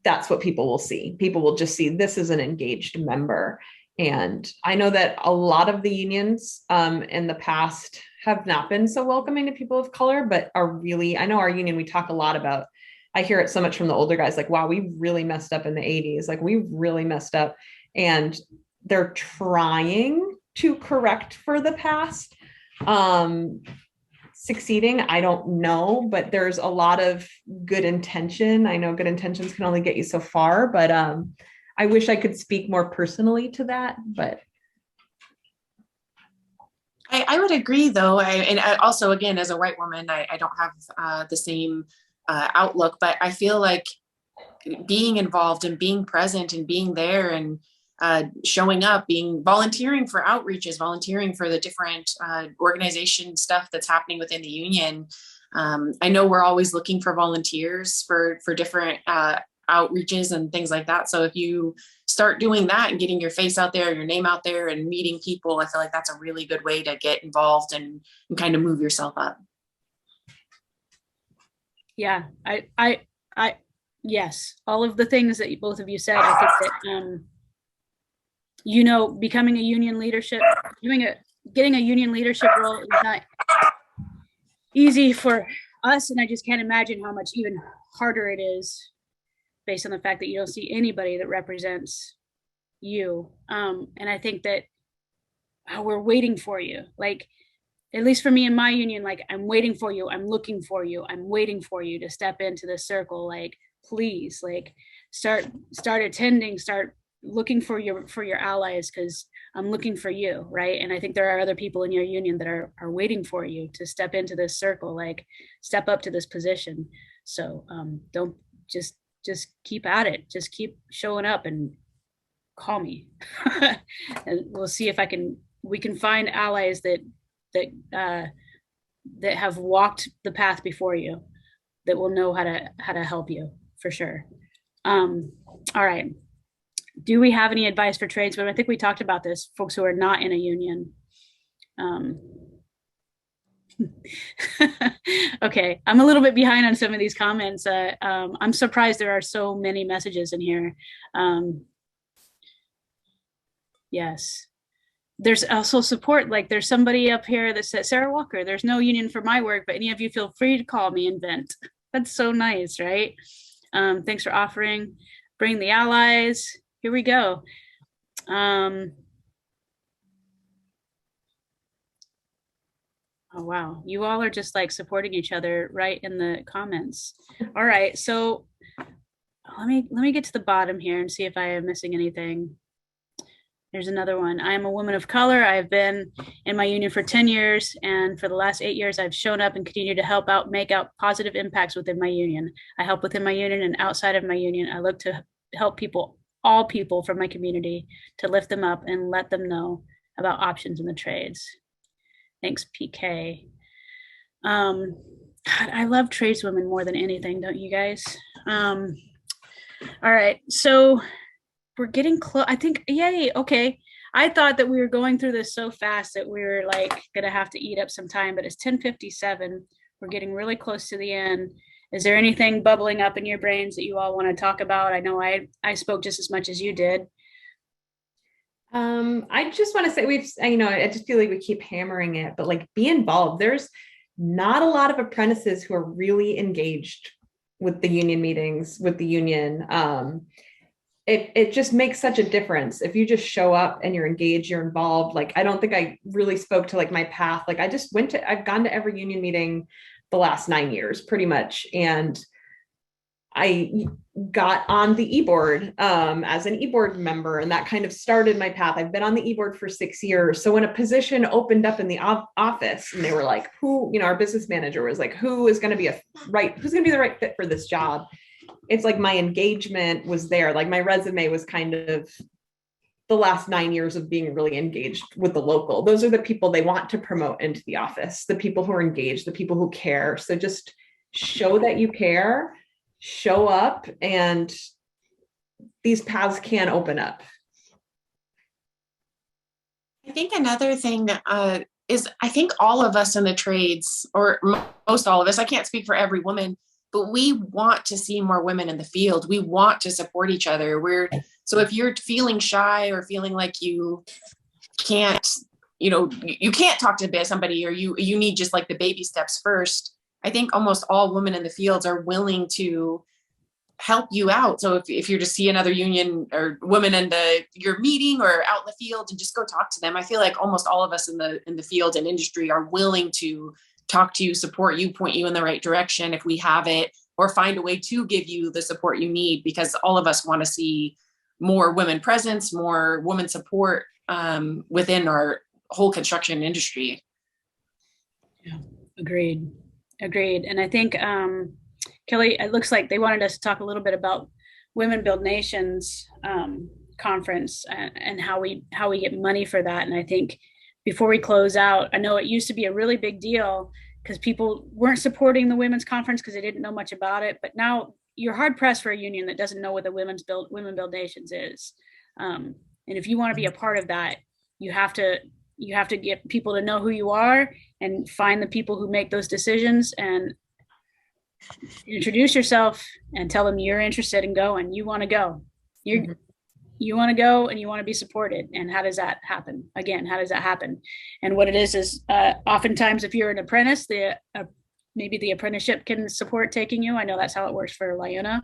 I: that's what people will see. People will just see this is an engaged member. And I know that a lot of the unions in the past have not been so welcoming to people of color, but are really, I know our union, we talk a lot about, I hear it so much from the older guys, like, wow, we really messed up in the 80s. Like, we really messed up. And they're trying to correct for the past. Succeeding, I don't know, but there's a lot of good intention. I know good intentions can only get you so far, but I wish I could speak more personally to that. But
J: I would agree, though. And also, again, as a white woman, I don't have the same outlook, but I feel like being involved and being present and being there and showing up, volunteering for outreaches, volunteering for the different organization stuff that's happening within the union. I know we're always looking for volunteers for different outreaches and things like that. So if you start doing that and getting your face out there, your name out there, and meeting people, I feel like that's a really good way to get involved and kind of move yourself up.
H: Yeah, I yes, all of the things that both of you said. I think that you know, becoming a union leadership, getting a union leadership role is not easy for us, and I just can't imagine how much even harder it is, based on the fact that you don't see anybody that represents you. And I think that we're waiting for you. Like, at least for me in my union, like, I'm waiting for you. I'm looking for you. I'm waiting for you to step into this circle. Like, please, like, start attending, start looking for your allies, because I'm looking for you, right? And I think there are other people in your union that are waiting for you to step into this circle, like, step up to this position. So don't just keep at it. Just keep showing up and call me, and we'll see if we can find allies that have walked the path before you, that will know how to help you, for sure. All right. Do we have any advice for tradeswomen? I think we talked about this, folks who are not in a union. Okay, I'm a little bit behind on some of these comments. I'm surprised there are so many messages in here. Yes. There's also support. Like there's somebody up here that said, Sarah Walker, there's no union for my work, but any of you feel free to call me and vent. That's so nice, right? Thanks for offering. Bring the allies. Here we go. Oh, wow. You all are just like supporting each other right in the comments. All right. So let me get to the bottom here and see if I am missing anything. There's another one. I am a woman of color. I've been in my union for 10 years. And for the last 8 years, I've shown up and continue to help out, make out positive impacts within my union. I help within my union and outside of my union. I look to help people, all people from my community, to lift them up and let them know about options in the trades. Thanks, PK. God, I love tradeswomen more than anything, don't you guys? All right, so we're getting close. I think, yay, okay. I thought that we were going through this so fast that we were like gonna have to eat up some time, but it's 10:57. We're getting really close to the end. Is there anything bubbling up in your brains that you all want to talk about? I know I spoke just as much as you did.
I: I just want to say I just feel like we keep hammering it, but like be involved. There's not a lot of apprentices who are really engaged with the union meetings, with the union. It just makes such a difference. If you just show up and you're engaged, you're involved. Like, I don't think I really spoke to like my path. Like I've gone to every union meeting the last 9 years pretty much. And I got on the e-board as an e-board member, and that kind of started my path. I've been on the e-board for 6 years. So when a position opened up in the office and they were like, our business manager was like, who's going to be the right fit for this job? It's like my engagement was there. Like my resume was kind of the last 9 years of being really engaged with the local. Those are the people they want to promote into the office, the people who are engaged, the people who care. So just show that you care, show up, and these paths can open up.
J: I think another thing is I think all of us in the trades, or most all of us, I can't speak for every woman, but we want to see more women in the field. We want to support each other. So if you're feeling shy or feeling like you can't, you can't talk to somebody, or you need just like the baby steps first, I think almost all women in the fields are willing to help you out. So if you're to see another union or woman in your meeting or out in the field, and just go talk to them, I feel like almost all of us in the field and industry are willing to talk to you, support you, point you in the right direction if we have it, or find a way to give you the support you need, because all of us want to see more women presence, more women support within our whole construction industry.
H: Yeah, agreed. And I think, Kelly, it looks like they wanted us to talk a little bit about Women Build Nations conference and how we get money for that. And I think before we close out, I know it used to be a really big deal because people weren't supporting the women's conference because they didn't know much about it. But now you're hard pressed for a union that doesn't know what the Women Build Nations is. And if you want to be a part of that, you have to get people to know who you are and find the people who make those decisions and introduce yourself and tell them you're interested in going. You want to go. You want to go and you want to be supported. And how does that happen? Again, how does that happen? And what it is oftentimes if you're an apprentice, maybe the apprenticeship can support taking you. I know that's how it works for LIUNA.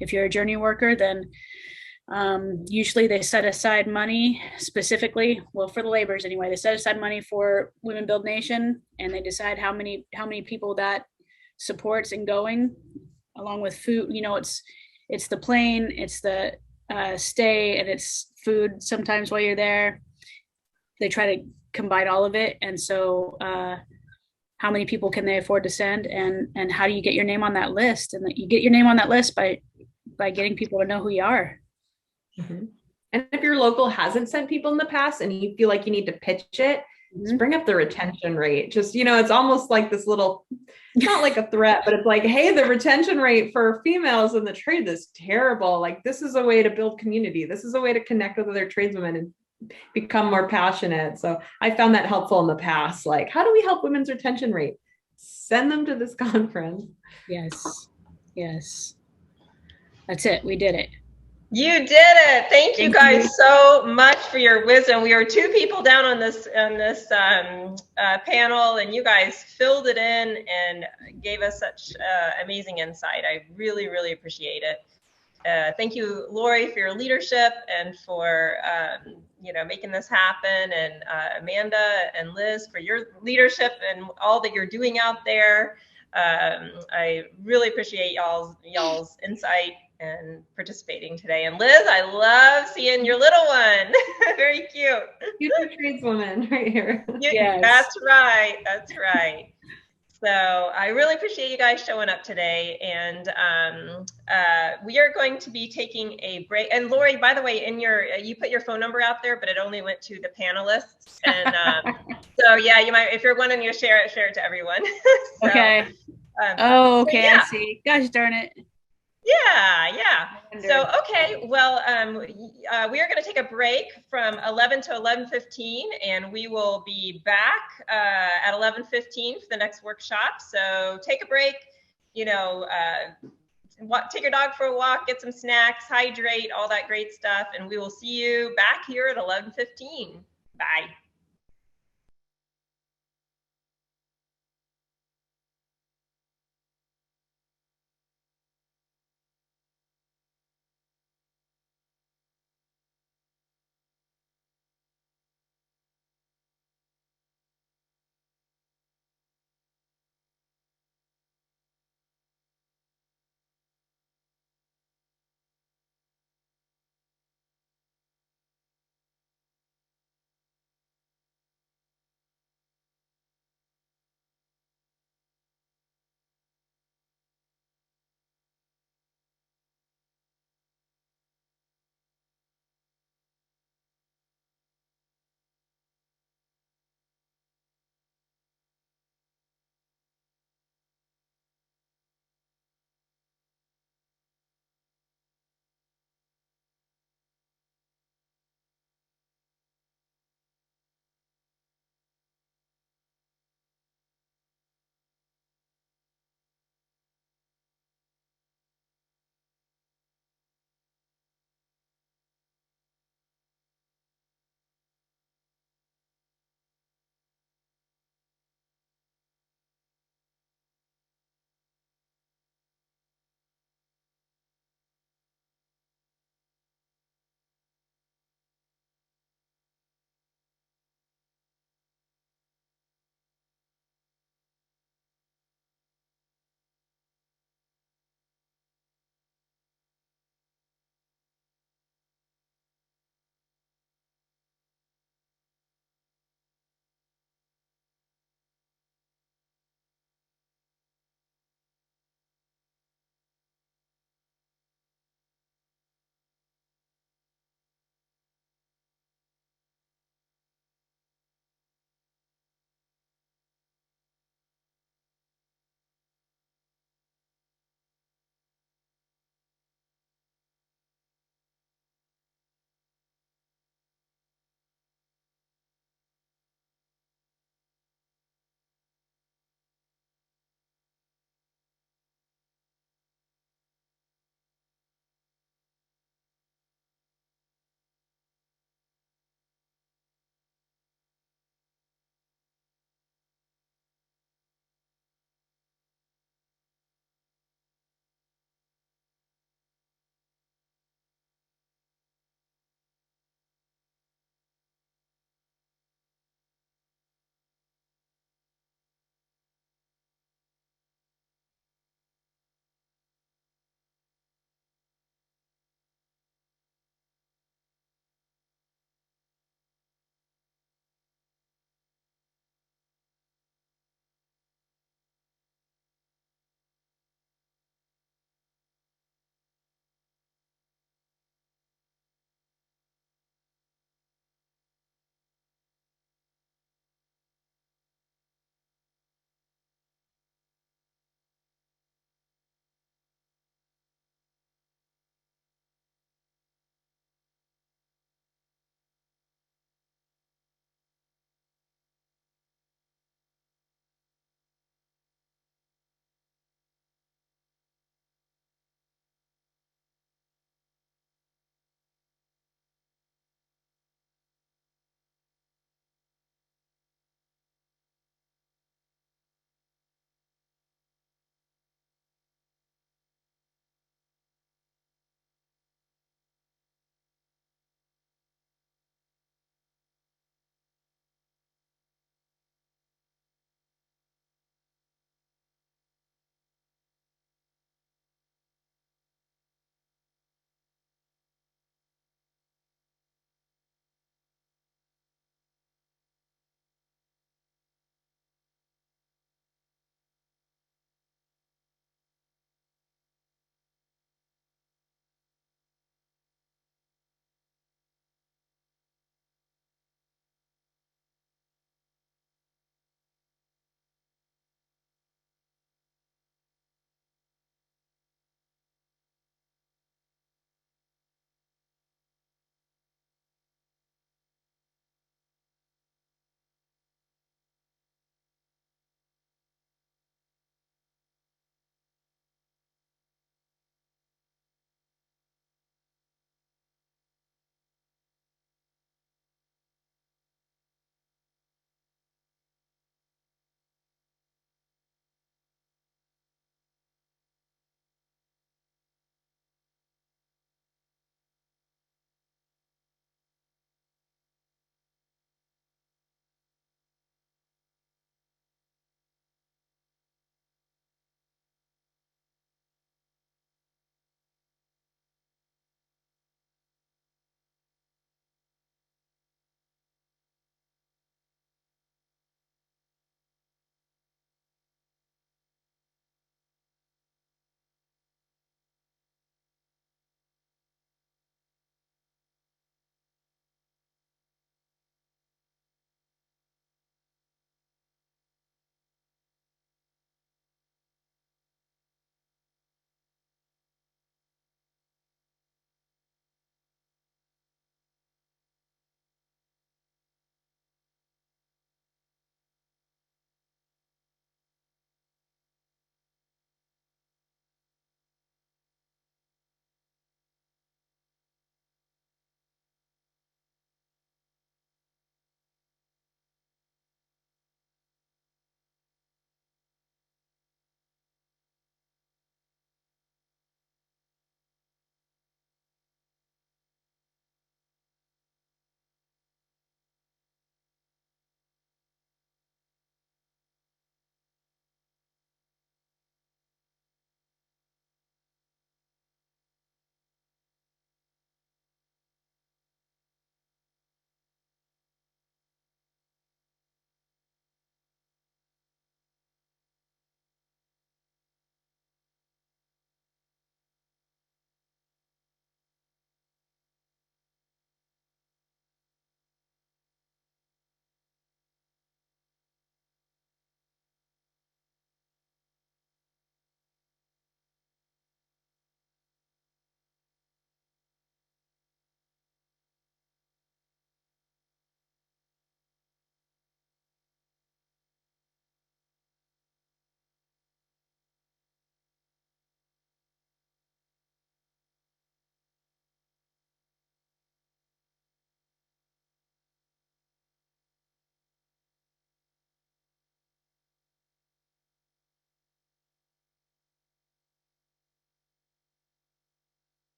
H: If you're a journey worker, then usually they set aside money specifically, well, for the laborers anyway, they set aside money for Women Build Nation, and they decide how many people that supports and going, along with food. It's the plane, it's the stay, and it's food sometimes while you're there. They try to combine all of it. And so how many people can they afford to send, and how do you get your name on that list? And you get your name on that list by getting people to know who you are.
I: Mm-hmm. And if your local hasn't sent people in the past and you feel like you need to pitch it, just bring up the retention rate. Just, it's almost like this little, not like a threat, but it's like, hey, the retention rate for females in the trade is terrible. Like, this is a way to build community. This is a way to connect with other tradeswomen and become more passionate. So I found that helpful in the past. Like, how do we help women's retention rate? Send them to this conference.
H: Yes. Yes. That's it. We did it.
A: You did it. Thank you guys so much for your wisdom. We are 2 people down on this panel, and you guys filled it in and gave us such amazing insight. I really, really appreciate it. Thank you, Lori, for your leadership and for making this happen, and Amanda and Liz for your leadership and all that you're doing out there. I really appreciate y'all's insight and participating today. And Liz, I love seeing your little one. Very cute.
I: Future tradeswoman right here.
H: Yes.
A: That's right. That's right. So I really appreciate you guys showing up today. And we are going to be taking a break. And Lori, by the way, in you put your phone number out there, but it only went to the panelists. And so yeah, you might, if you're wanting to share it to everyone. So,
H: okay. Okay, so, yeah. I see. Gosh darn it.
A: Yeah. So, okay, well, we are going to take a break from 11 to 11:15, and we will be back at 11:15 for the next workshop. So take a break, take your dog for a walk, get some snacks, hydrate, all that great stuff, and we will see you back here at 11:15. Bye.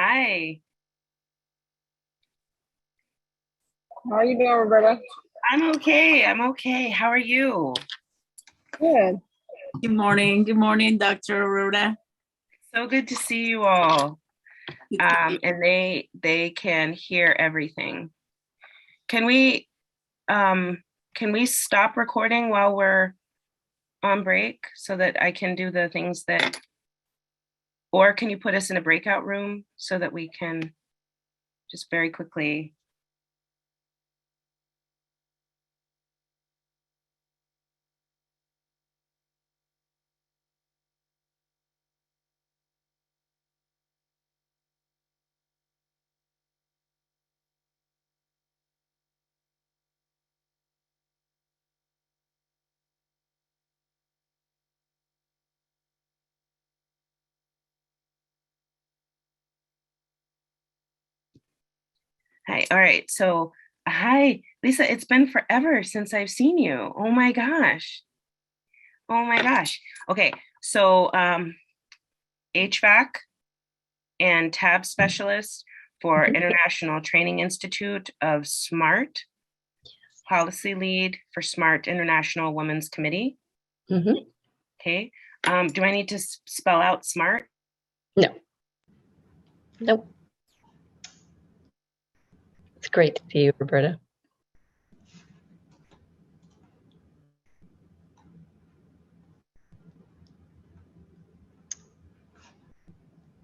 K: Hi.
L: How are you doing, Roberta?
K: I'm okay. I'm okay. How are you?
L: Good.
M: Good morning. Good morning, Dr. Aurora.
K: So good to see you all. And they can hear everything. Can we stop recording while we're on break so that I can do the things that, or can you put us in a breakout room so that we can just very quickly. Hi. All right. So, hi, Lisa. It's been forever since I've seen you. Oh my gosh. Oh my gosh. Okay. So, HVAC and tab specialist for International Training Institute of SMART, policy lead for SMART International Women's Committee. Okay. Do I need to spell out SMART?
N: No. Nope. It's great to see you, Roberta.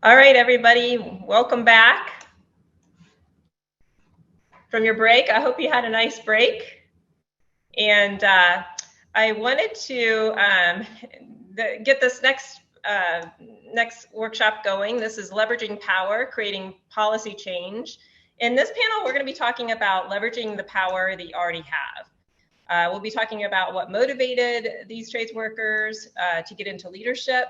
A: All right, everybody, welcome back from your break. I hope you had a nice break. And I wanted to get this next workshop going. This is Leveraging Power, Creating Policy Change. In this panel, we're going to be talking about leveraging the power that you already have. We'll be talking about what motivated these trades workers to get into leadership.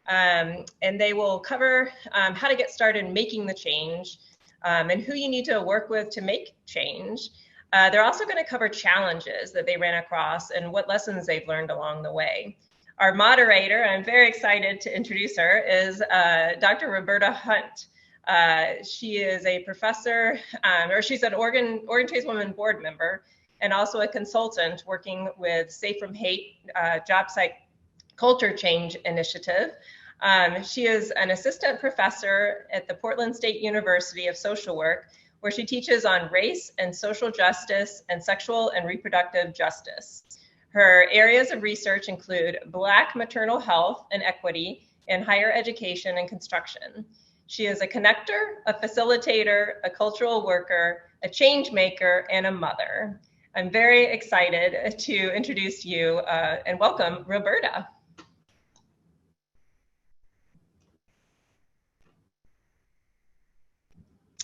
A: And they will cover how to get started making the change and who you need to work with to make change. They're also going to cover challenges that they ran across and what lessons they've learned along the way. Our moderator, I'm very excited to introduce her, is Dr. Roberta Hunt. She is a professor, or she's an Oregon Tradeswomen board member, and also a consultant working with Safe from Hate job site culture change initiative. She is an assistant professor at the Portland State University of Social Work, where she teaches on race and social justice and sexual and reproductive justice. Her areas of research include Black maternal health and equity in higher education and construction. She is a connector, a facilitator, a cultural worker, a change maker, and a mother. I'm very excited to introduce you and welcome Roberta.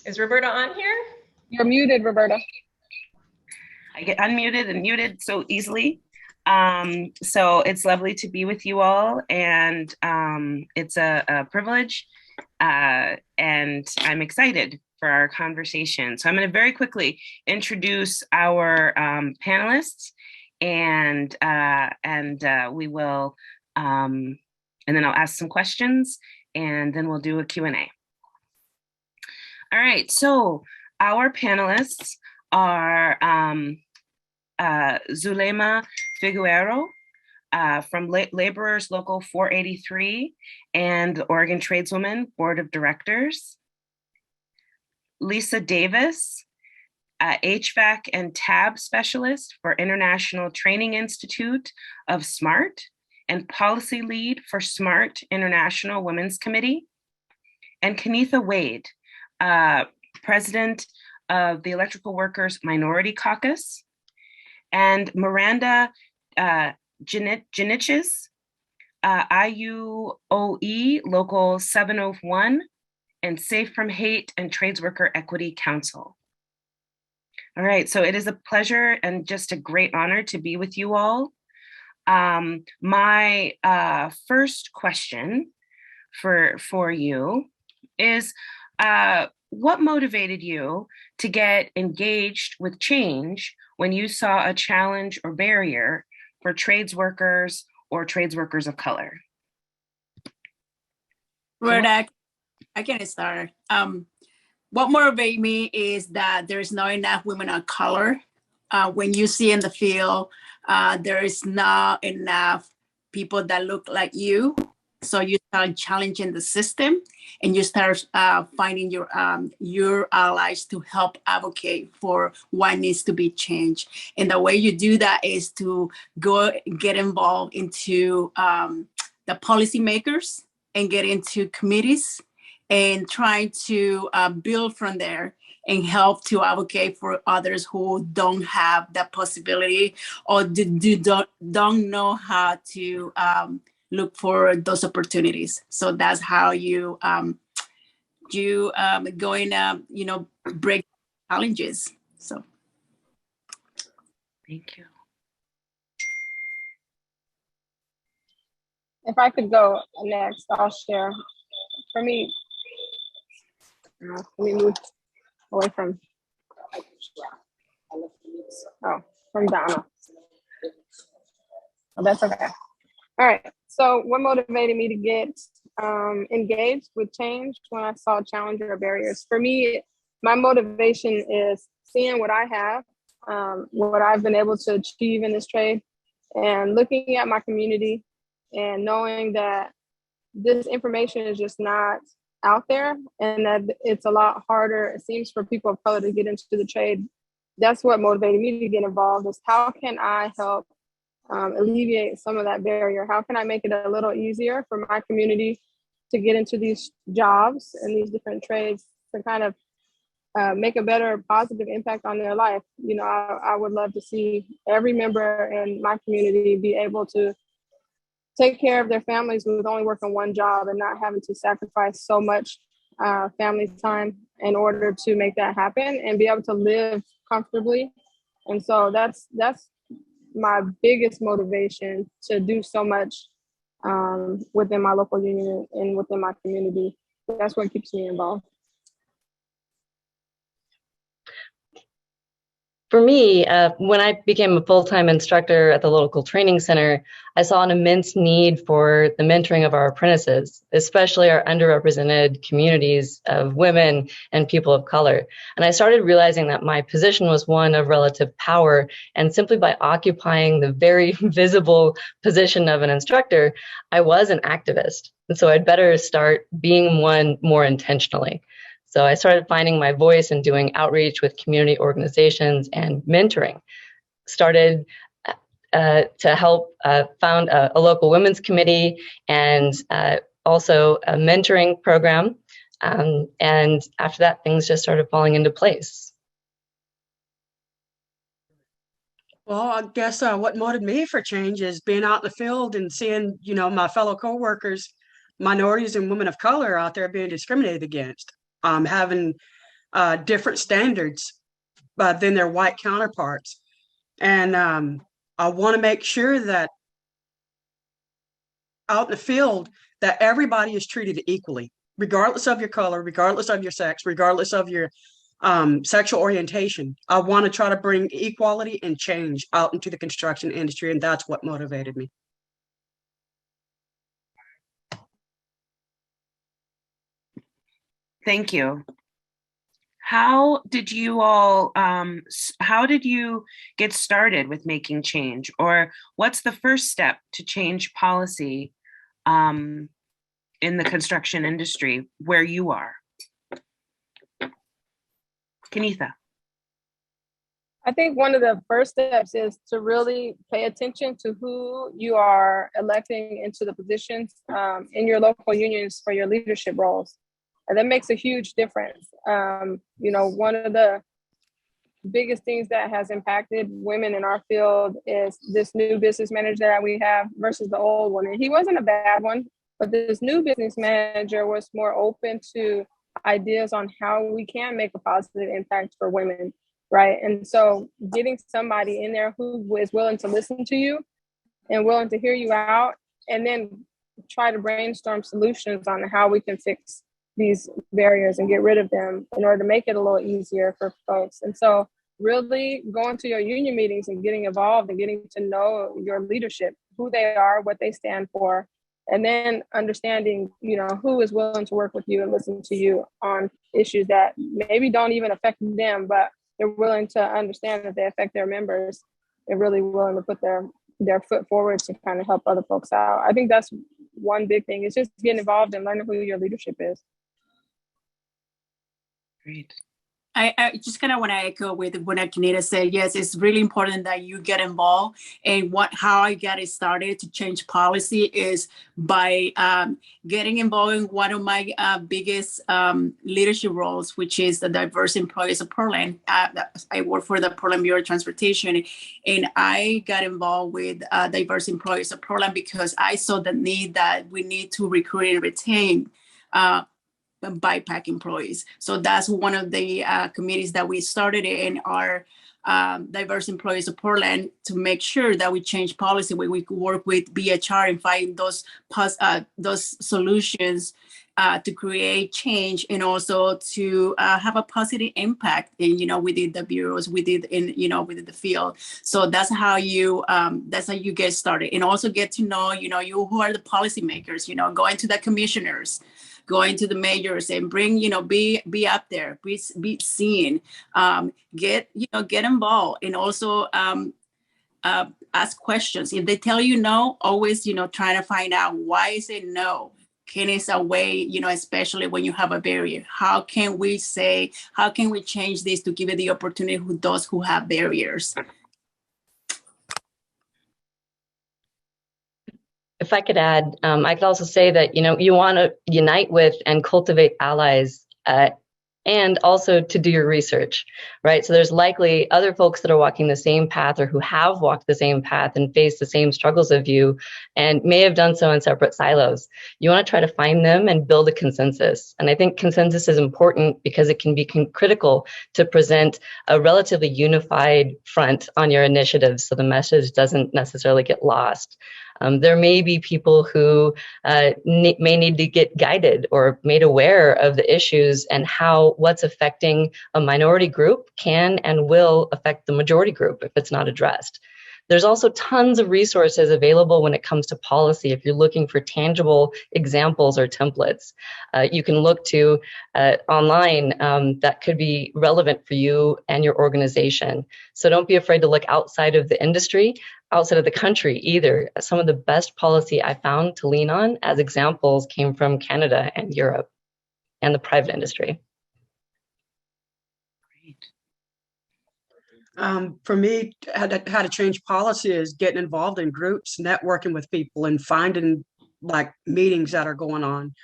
A: Is Roberta on here?
L: You're muted, Roberta.
K: I get unmuted and muted so easily. So it's lovely to be with you all, and it's a privilege, and I'm excited for our conversation. So I'm going to very quickly introduce our panelists, and we will, and then I'll ask some questions, and then we'll do a Q&A. All right, so our panelists are Zulema Figueroa from Laborers Local 483 and the Oregon Tradeswomen Board of Directors. Lisa Davis, HVAC and tab specialist for International Training Institute of SMART and policy lead for SMART International Women's Committee. And Kenitha Wade, president of the Electrical Workers Minority Caucus, and Miranda Janichis, IUOE Local 701, and Safe from Hate and Tradesworker Equity Council. All right, so it is a pleasure and just a great honor to be with you all. My first question for you is, what motivated you to get engaged with change when you saw a challenge or barrier for trades workers or trades workers of color?
M: Roberta, I can start. What motivates me is that there's not enough women of color. When you see in the field, there is not enough people that look like you. So you start challenging the system, and you start finding your allies to help advocate for what needs to be changed. And the way you do that is to go get involved into the policymakers and get into committees and try to build from there and help to advocate for others who don't have that possibility or don't know how to look for those opportunities. So that's how you break challenges. So
K: thank you.
L: If I could go next, I'll share. For me, let me move away from Donna. Oh, that's okay. All right. So what motivated me to get engaged with change when I saw challenges or barriers? For me, my motivation is seeing what I have, what I've been able to achieve in this trade, and looking at my community and knowing that this information is just not out there, and that it's a lot harder, it seems, for people of color to get into the trade. That's what motivated me to get involved, is how can I help alleviate some of that barrier? How can I make it a little easier for my community to get into these jobs and these different trades to kind of make a better positive impact on their life? You know, I would love to see every member in my community be able to take care of their families with only working one job and not having to sacrifice so much family time in order to make that happen and be able to live comfortably. And so that's my biggest motivation to do so much within my local union and within my community. That's what keeps me involved.
N: For me, when I became a full-time instructor at the local training center, I saw an immense need for the mentoring of our apprentices, especially our underrepresented communities of women and people of color. And I started realizing that my position was one of relative power, and simply by occupying the very visible position of an instructor, I was an activist. And so I'd better start being one more intentionally. So I started finding my voice and doing outreach with community organizations and mentoring. Started to help found a local women's committee and also a mentoring program. And after that, things just started falling into place.
O: Well, I guess what motivated me for change is being out in the field and seeing, my fellow coworkers, minorities and women of color out there being discriminated against. Having different standards than their white counterparts. And I want to make sure that out in the field that everybody is treated equally, regardless of your color, regardless of your sex, regardless of your sexual orientation. I want to try to bring equality and change out into the construction industry, and that's what motivated me.
K: Thank you. How did you all, how did you get started with making change? Or what's the first step to change policy in the construction industry where you are? Kenitha.
L: I think one of the first steps is to really pay attention to who you are electing into the positions in your local unions for your leadership roles. And that makes a huge difference. One of the biggest things that has impacted women in our field is this new business manager that we have versus the old one. And he wasn't a bad one, but this new business manager was more open to ideas on how we can make a positive impact for women, right? And so getting somebody in there who is willing to listen to you and willing to hear you out, and then try to brainstorm solutions on how we can fix these barriers and get rid of them in order to make it a little easier for folks. And so really going to your union meetings and getting involved and getting to know your leadership, who they are, what they stand for, And then understanding, who is willing to work with you and listen to you on issues that maybe don't even affect them, but they're willing to understand that they affect their members. They're really willing to put their foot forward to kind of help other folks out. I think that's one big thing. It's just getting involved and learning who your leadership is.
K: Great.
M: I just kind of want to echo with what Kenita said. Yes, it's really important that you get involved. And how I got it started to change policy is by getting involved in one of my biggest leadership roles, which is the Diverse Employees of Portland. I work for the Portland Bureau of Transportation, and I got involved with Diverse Employees of Portland because I saw the need that we need to recruit and retain BIPAC employees. So that's one of the committees that we started in our Diverse Employees of Portland to make sure that we change policy, where we could work with BHR and find those solutions to create change and also to have a positive impact. And within the bureaus, within the field. So that's how you get started, and also get to know who are the policymakers. Going to the commissioners, going to the mayors, and bring, be up there, be seen, get involved, and also ask questions. If they tell you no, always, trying to find out why is it no. Can it's a way, especially when you have a barrier, how can we change this to give it the opportunity to those who have barriers?
N: If I could add, I could also say that, you want to unite with and cultivate allies and also to do your research, right? So there's likely other folks that are walking the same path or who have walked the same path and faced the same struggles of you and may have done so in separate silos. You want to try to find them and build a consensus. And I think consensus is important because it can be critical to present a relatively unified front on your initiatives so the message doesn't necessarily get lost. There may be people who may need to get guided or made aware of the issues and how what's affecting a minority group can and will affect the majority group if it's not addressed. There's also tons of resources available when it comes to policy if you're looking for tangible examples or templates. You can look to online that could be relevant for you and your organization. So don't be afraid to look outside of the industry, outside of the country either. Some of the best policy I found to lean on as examples came from Canada and Europe and the private industry.
O: For me, how to change policy is getting involved in groups, networking with people, and finding like meetings that are going on,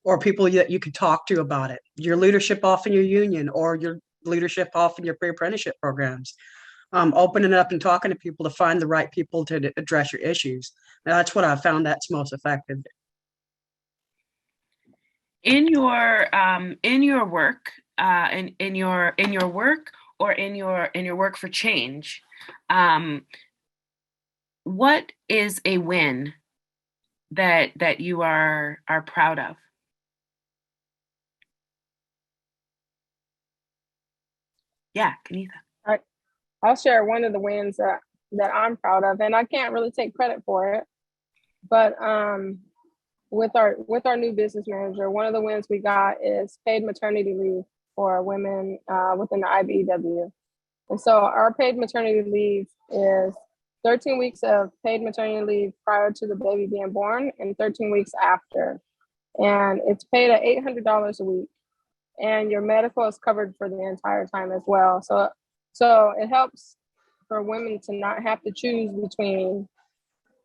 O: or people that you could talk to about it. Your leadership off in your union, or your leadership off in your pre-apprenticeship programs. Opening up and talking to people to find the right people to address your issues. Now, that's what I found that's most effective.
K: In your work, in your work, or in your work for change, what is a win that you are proud of? Yeah, Kenita.
L: I'll share one of the wins that I'm proud of, and I can't really take credit for it. But with our new business manager, one of the wins we got is paid maternity leave for women within the IBEW. And so our paid maternity leave is 13 weeks of paid maternity leave prior to the baby being born and 13 weeks after. And it's paid at $800 a week. And your medical is covered for the entire time as well. So it helps for women to not have to choose between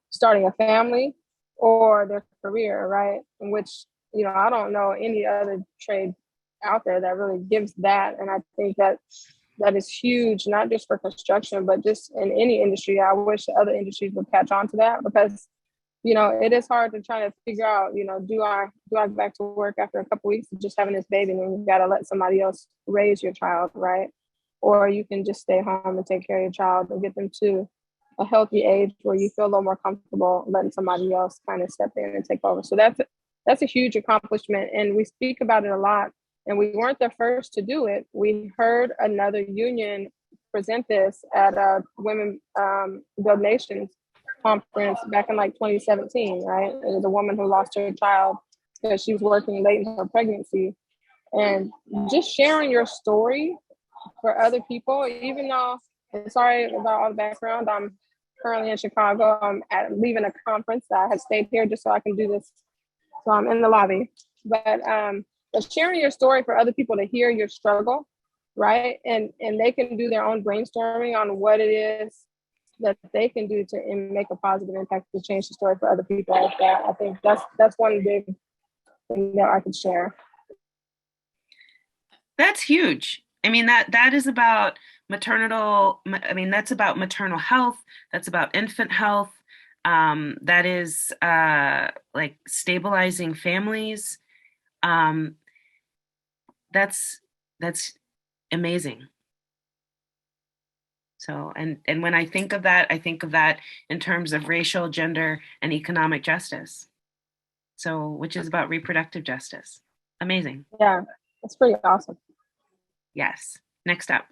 L: starting a family or their career, right? In which, I don't know any other trade out there that really gives that. And I think that is huge, not just for construction, but just in any industry. I wish other industries would catch on to that because, it is hard to try to figure out, do I go back to work after a couple of weeks of just having this baby, and then you got to let somebody else raise your child, right? Or you can just stay home and take care of your child and get them to a healthy age where you feel a little more comfortable letting somebody else kind of step in and take over. So that's a huge accomplishment. And we speak about it a lot. And we weren't the first to do it. We heard another union present this at Women Build Nations. conference back in like 2017, right? It was a woman who lost her child because she was working late in her pregnancy. And just sharing your story for other people, even though, sorry about all the background, I'm currently in Chicago. I'm leaving a conference. I have stayed here just so I can do this. So I'm in the lobby. But sharing your story for other people to hear your struggle, right? And they can do their own brainstorming on what it is that they can do to make a positive impact to change the story for other people like that. I think that's one big thing that I could share.
K: That's huge. I mean, that is about that's about maternal health. That's about infant health. That is like stabilizing families. That's amazing. So, and when I think of that in terms of racial, gender, and economic justice. So, which is about reproductive justice. Amazing.
L: Yeah, that's pretty awesome.
K: Yes. Next up.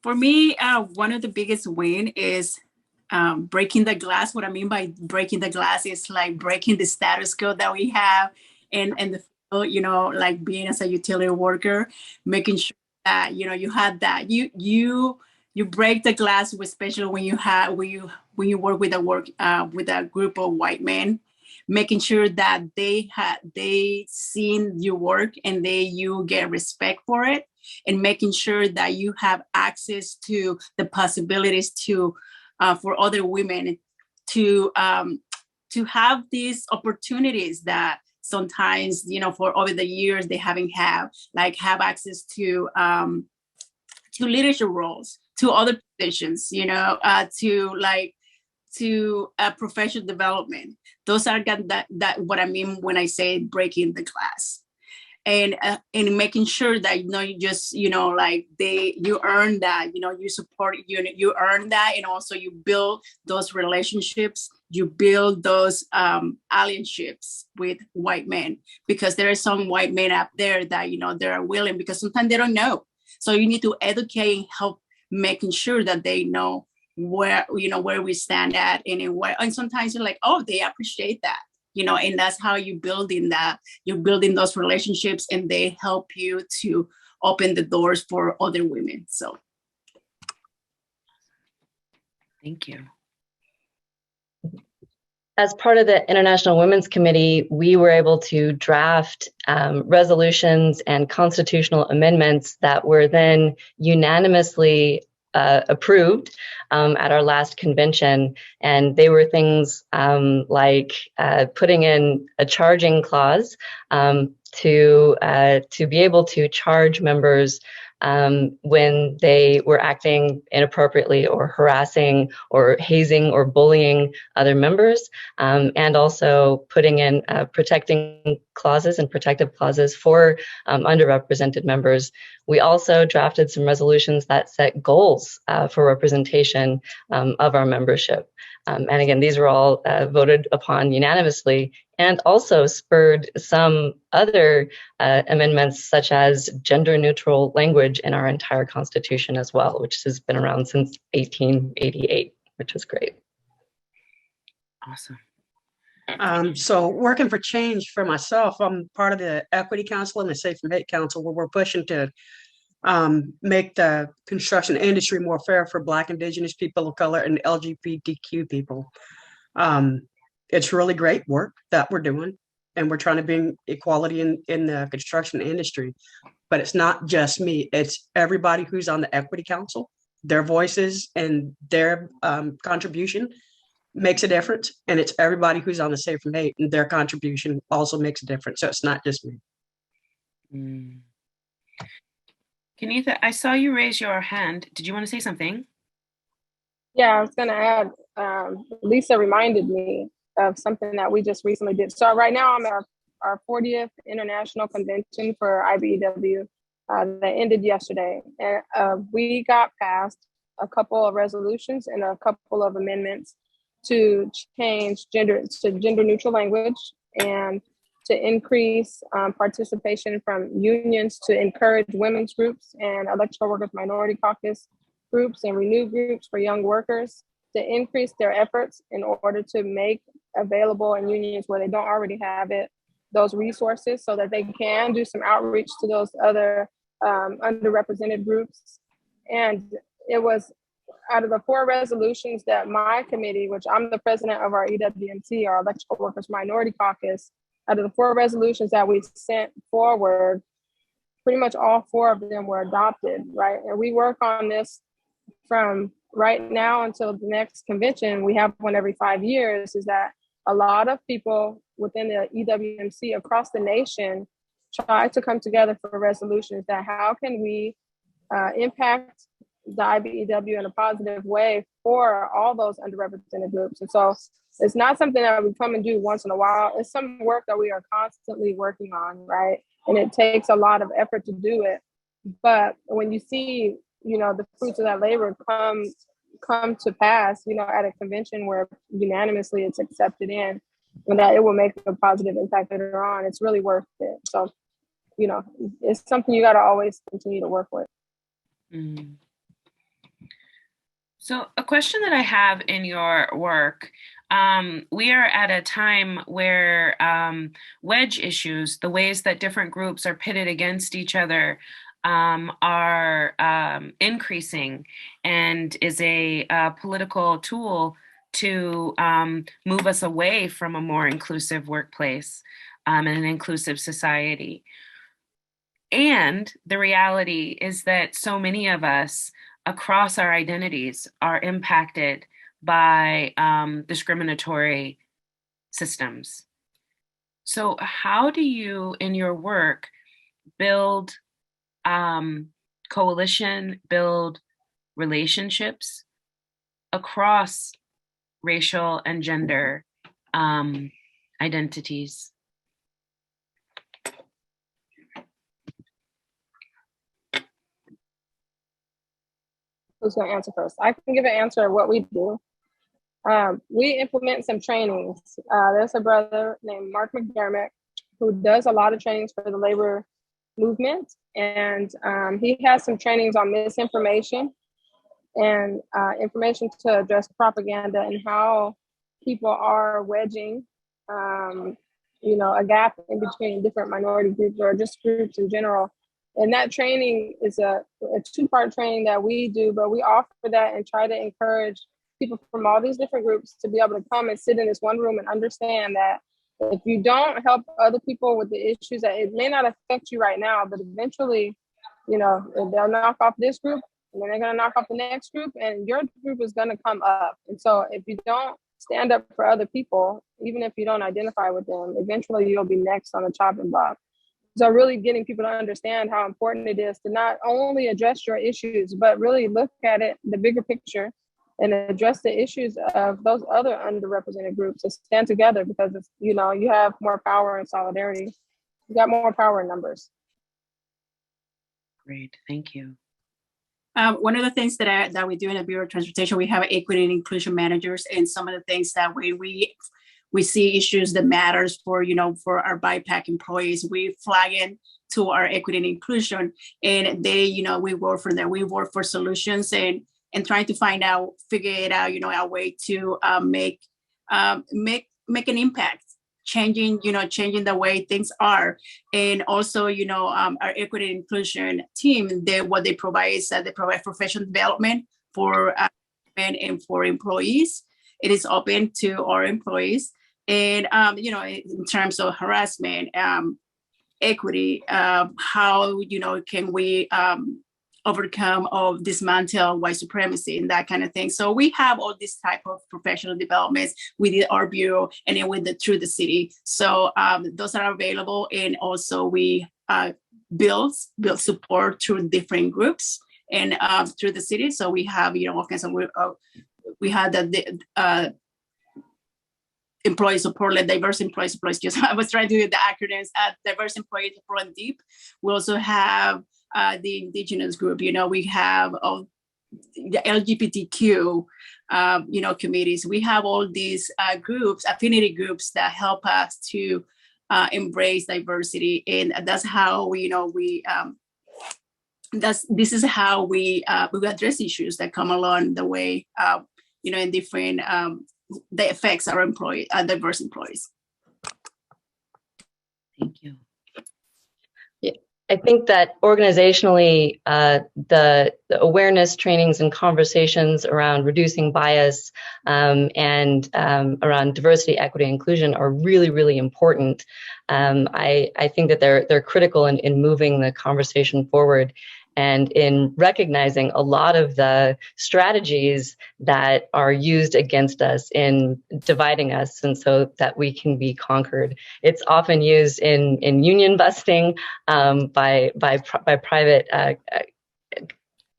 M: For me, one of the biggest win is breaking the glass. What I mean by breaking the glass is like breaking the status quo that we have and the, like being as a utility worker, making sure that, you had that, you break the glass, especially when you work with a group of white men, making sure that they seen your work and you get respect for it, and making sure that you have access to the possibilities to for other women to have these opportunities that sometimes, for over the years they haven't have access to leadership roles, to other positions, to professional development. Those are that what I mean when I say breaking the glass. And making sure that you just you earn that, you support, you earn that, and also you build those relationships, you build those allyanships with white men, because there are some white men out there that they are willing, because sometimes they don't know, so you need to educate and help making sure that they know where where we stand at, and sometimes you're like, oh, they appreciate that. And that's how you're building those relationships, and they help you to open the doors for other women. So
K: thank you.
N: As part of the International Women's Committee, we were able to draft resolutions and constitutional amendments that were then unanimously approved at our last convention, and they were things like putting in a charging clause to be able to charge members when they were acting inappropriately or harassing or hazing or bullying other members, and also putting in protecting clauses and protective clauses for underrepresented members. We also drafted some resolutions that set goals for representation of our membership. And again, these were all voted upon unanimously, and also spurred some other amendments, such as gender neutral language in our entire Constitution as well, which has been around since 1888, which is great.
K: Awesome.
O: So working for change for myself, I'm part of the Equity Council and the Safe from Hate Council, where we're pushing to make the construction industry more fair for Black, Indigenous people of color, and LGBTQ people. It's really great work that we're doing, and we're trying to bring equality in the construction industry. But it's not just me, it's everybody who's on the Equity Council. Their voices and their contribution makes a difference, and it's everybody who's on the Safe from Hate, and their contribution also makes a difference. So it's not just me.
K: Kenitha, I saw you raise your hand. Did you want to say something?
L: Yeah, I was going to add, Lisa reminded me of something that we just recently did. So right now I'm at our 40th International Convention for IBEW that ended yesterday. And we got past a couple of resolutions and a couple of amendments to change gender neutral language, and to increase participation from unions, to encourage women's groups and electrical workers minority caucus groups and renew groups for young workers. to increase their efforts in order to make available in unions where they don't already have it, those resources so that they can do some outreach to those other underrepresented groups. And it was out of the 4 resolutions that my committee, which I'm the president of our EWMC, our Electrical Workers Minority Caucus, out of the 4 resolutions that we sent forward, pretty much all 4 of them were adopted, right? And we work on this from right now until the next convention. We have one every 5 years. Is that a lot of people within the EWMC across the nation try to come together for resolutions that how can we impact the IBEW in a positive way for all those underrepresented groups. And so it's not something that we come and do once in a while. It's some work that we are constantly working on, right? And it takes a lot of effort to do it. But when you see, you know, the fruits of that labor come to pass, you know, at a convention where unanimously it's accepted in, and that it will make a positive impact later on, it's really worth it. So, you know, it's something you got to always continue to work with.
K: Mm. So a question that I have in your work, we are at a time where wedge issues, the ways that different groups are pitted against each other, are increasing, and is a political tool to move us away from a more inclusive workplace and an inclusive society. And the reality is that so many of us across our identities are impacted by discriminatory systems. So how do you, in your work, build coalition, build relationships across racial and gender identities?
L: Who's going to answer first? I can give an answer of what we do. We implement some trainings. There's a brother named Mark McDermott who does a lot of trainings for the labor movement. And he has some trainings on misinformation and information to address propaganda and how people are wedging, you know, a gap in between different minority groups or just groups in general. And that training is a 2-part training that we do, but we offer that and try to encourage people from all these different groups to be able to come and sit in this one room and understand that if you don't help other people with the issues, that it may not affect you right now, but eventually, you know, they'll knock off this group and then they're going to knock off the next group and your group is going to come up. And so if you don't stand up for other people, even if you don't identify with them, eventually you'll be next on the chopping block. So really getting people to understand how important it is to not only address your issues, but really look at it, the bigger picture, and address the issues of those other underrepresented groups, to stand together, because it's, you know, you have more power in solidarity. You got more power in numbers.
K: Great, thank you.
M: One of the things that we do in the Bureau of Transportation, we have equity and inclusion managers, and some of the things that we see issues that matters for, you know, for our BIPAC employees, we flag in to our equity and inclusion, and they, you know, we work for them. We work for solutions and trying to figure it out, you know, a way to make an impact, changing the way things are. And also, you know, our equity and inclusion team, what they provide is that they provide professional development for men and for employees. It is open to our employees. And, you know, in terms of harassment, equity, how, you know, can we overcome or dismantle white supremacy and that kind of thing. So we have all these type of professional developments within our bureau and then through the city. So those are available, and also we build support through different groups and through the city. So we have, you know, all kinds of we had the employee support, diverse employee support. I was trying to do the acronyms. Diverse employee support and DEEP. We also have the indigenous group. You know, we have the LGBTQ, you know, committees. We have all these groups, affinity groups that help us to embrace diversity, and that's how we, you know, this is how we address issues that come along the way in different that affects our diverse employees.
K: Thank you.
N: I think that organizationally, the awareness trainings and conversations around reducing bias and around diversity, equity, inclusion are really, really important. I think that they're critical in moving the conversation forward and in recognizing a lot of the strategies that are used against us in dividing us, and so that we can be conquered. It's often used in union busting by private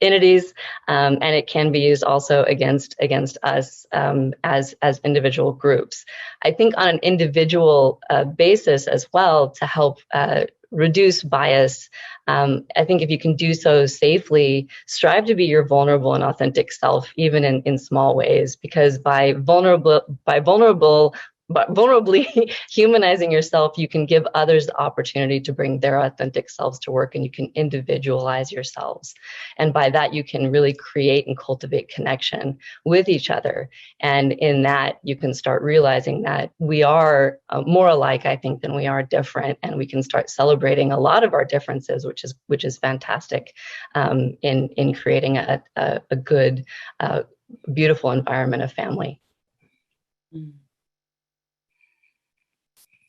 N: entities, and it can be used also against us as individual groups. I think on an individual basis as well, to help reduce bias, I think if you can do so safely, strive to be your vulnerable and authentic self, even in small ways, because by vulnerably humanizing yourself, you can give others the opportunity to bring their authentic selves to work, and you can individualize yourselves. And by that, you can really create and cultivate connection with each other. And in that, you can start realizing that we are more alike, I think, than we are different. And we can start celebrating a lot of our differences, which is fantastic in creating a good, beautiful environment of family.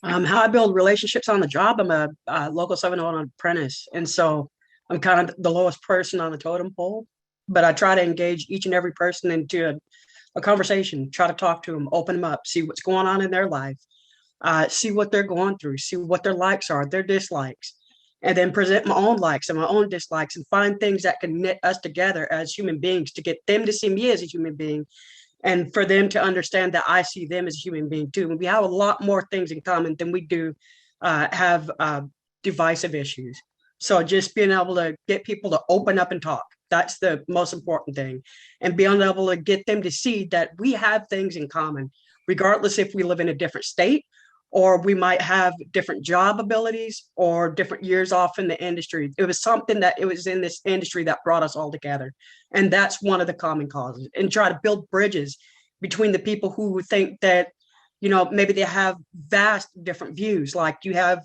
O: How I build relationships on the job, I'm a local 701 apprentice. And so I'm kind of the lowest person on the totem pole, but I try to engage each and every person into a conversation, try to talk to them, open them up, see what's going on in their life, see what they're going through, see what their likes are, their dislikes, and then present my own likes and my own dislikes and find things that can knit us together as human beings to get them to see me as a human being, and for them to understand that I see them as a human being too. And we have a lot more things in common than we do have divisive issues. So just being able to get people to open up and talk, that's the most important thing. And being able to get them to see that we have things in common, regardless if we live in a different state, or we might have different job abilities or different years off in the industry. It was something that it was in this industry that brought us all together. And that's one of the common causes, and try to build bridges between the people who think that, maybe they have vast different views. Like you have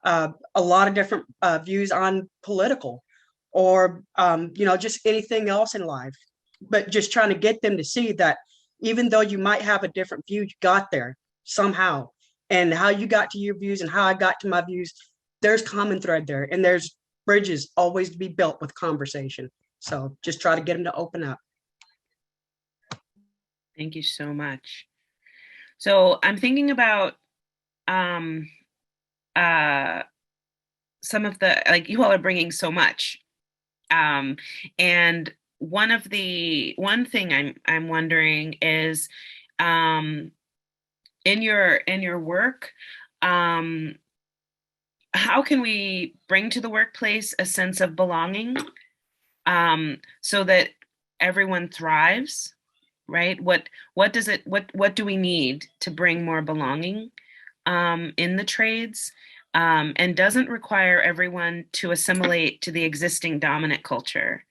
O: a lot of different views on political or, just anything else in life, but just trying to get them to see that even though you might have a different view, you got there somehow. And how you got to your views and how I got to my views, there's common thread there, and there's bridges always to be built with conversation. So just try to get them to open up.
K: Thank you so much. So I'm thinking about some of the, like, you all are bringing so much. And one thing I'm wondering is, in your work, how can we bring to the workplace a sense of belonging, so that everyone thrives, right? What do we need to bring more belonging in the trades, and doesn't require everyone to assimilate to the existing dominant culture,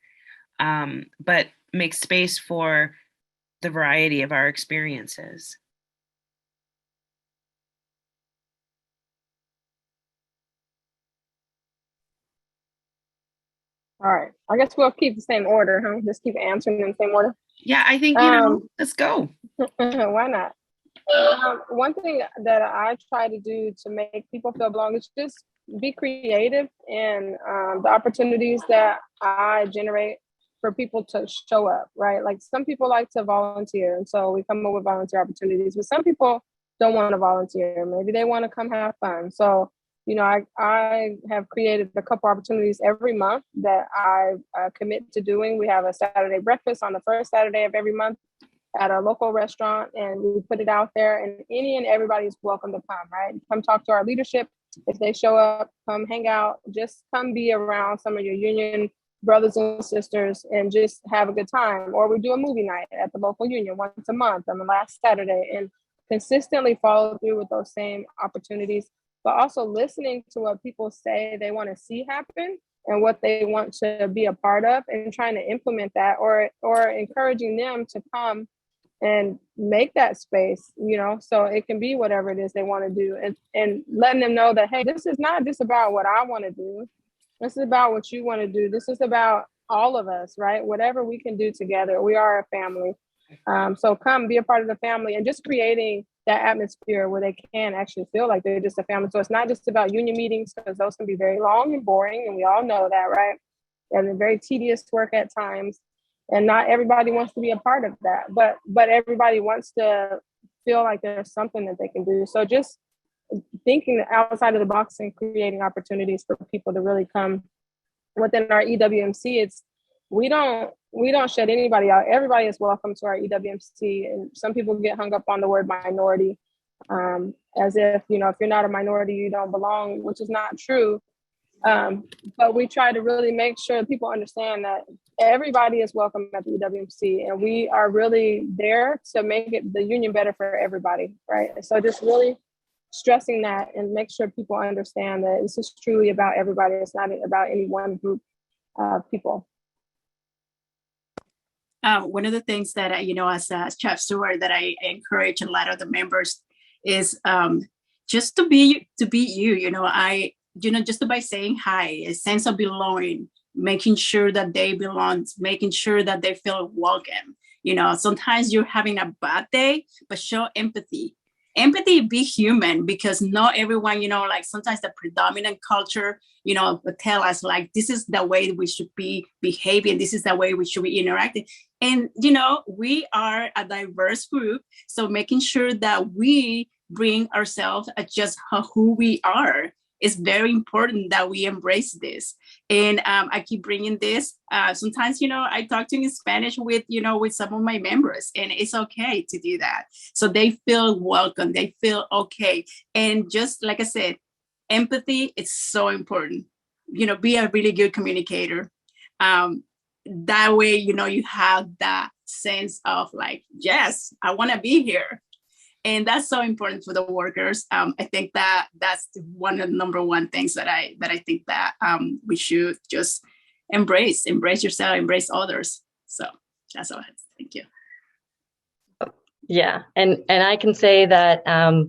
K: but make space for the variety of our experiences?
L: All right. I guess we'll keep the same order, huh? Just keep answering in the same order.
K: Yeah, I think, let's go.
L: Why not? One thing that I try to do to make people feel belong is just be creative in the opportunities that I generate for people to show up, right? Like some people like to volunteer, and so we come up with volunteer opportunities, but some people don't want to volunteer. Maybe they want to come have fun. So I have created a couple opportunities every month that I commit to doing. We have a Saturday breakfast on the first Saturday of every month at a local restaurant, and we put it out there, and any and everybody is welcome to come, right? Come talk to our leadership. If they show up, come hang out, just come be around some of your union brothers and sisters and just have a good time. Or we do a movie night at the local union once a month on the last Saturday, and consistently follow through with those same opportunities, but also listening to what people say they want to see happen and what they want to be a part of, and trying to implement that, or encouraging them to come and make that space, you know, so it can be whatever it is they want to do, and letting them know that, hey, this is not just about what I want to do. This is about what you want to do. This is about all of us, right? Whatever we can do together. We are a family. So come be a part of the family, and just creating that atmosphere where they can actually feel like they're just a family. So it's not just about union meetings, because those can be very long and boring, and we all know that, right? And very tedious work at times. And not everybody wants to be a part of that, but everybody wants to feel like there's something that they can do. So just thinking outside of the box and creating opportunities for people to really come within our EWMC. We don't shut anybody out. Everybody is welcome to our EWMC. And some people get hung up on the word minority, as if, you know, if you're not a minority, you don't belong, which is not true. But we try to really make sure people understand that everybody is welcome at the EWMC, and we are really there to make the union better for everybody, right? So just really stressing that and make sure people understand that this is truly about everybody. It's not about any one group of people.
M: One of the things that, as a chapter steward, that I encourage a lot of the members is just to be you. Just by saying hi, a sense of belonging, making sure that they belong, making sure that they feel welcome. Sometimes you're having a bad day, but show empathy. Empathy, be human, because not everyone, like sometimes the predominant culture, tell us like, this is the way we should be behaving. This is the way we should be interacting. And, we are a diverse group. So making sure that we bring ourselves as just who we are. It's very important that we embrace this. And I keep bringing this. Sometimes, I talk to in Spanish with some of my members, and it's okay to do that. So they feel welcome, they feel okay. And just like I said, empathy is so important. Be a really good communicator. That way, you have that sense of like, yes, I want to be here. And that's so important for the workers. I think that that's one of the number one things that I think that we should just embrace yourself, embrace others. So that's all I have to say. Thank you.
N: Yeah, and I can say that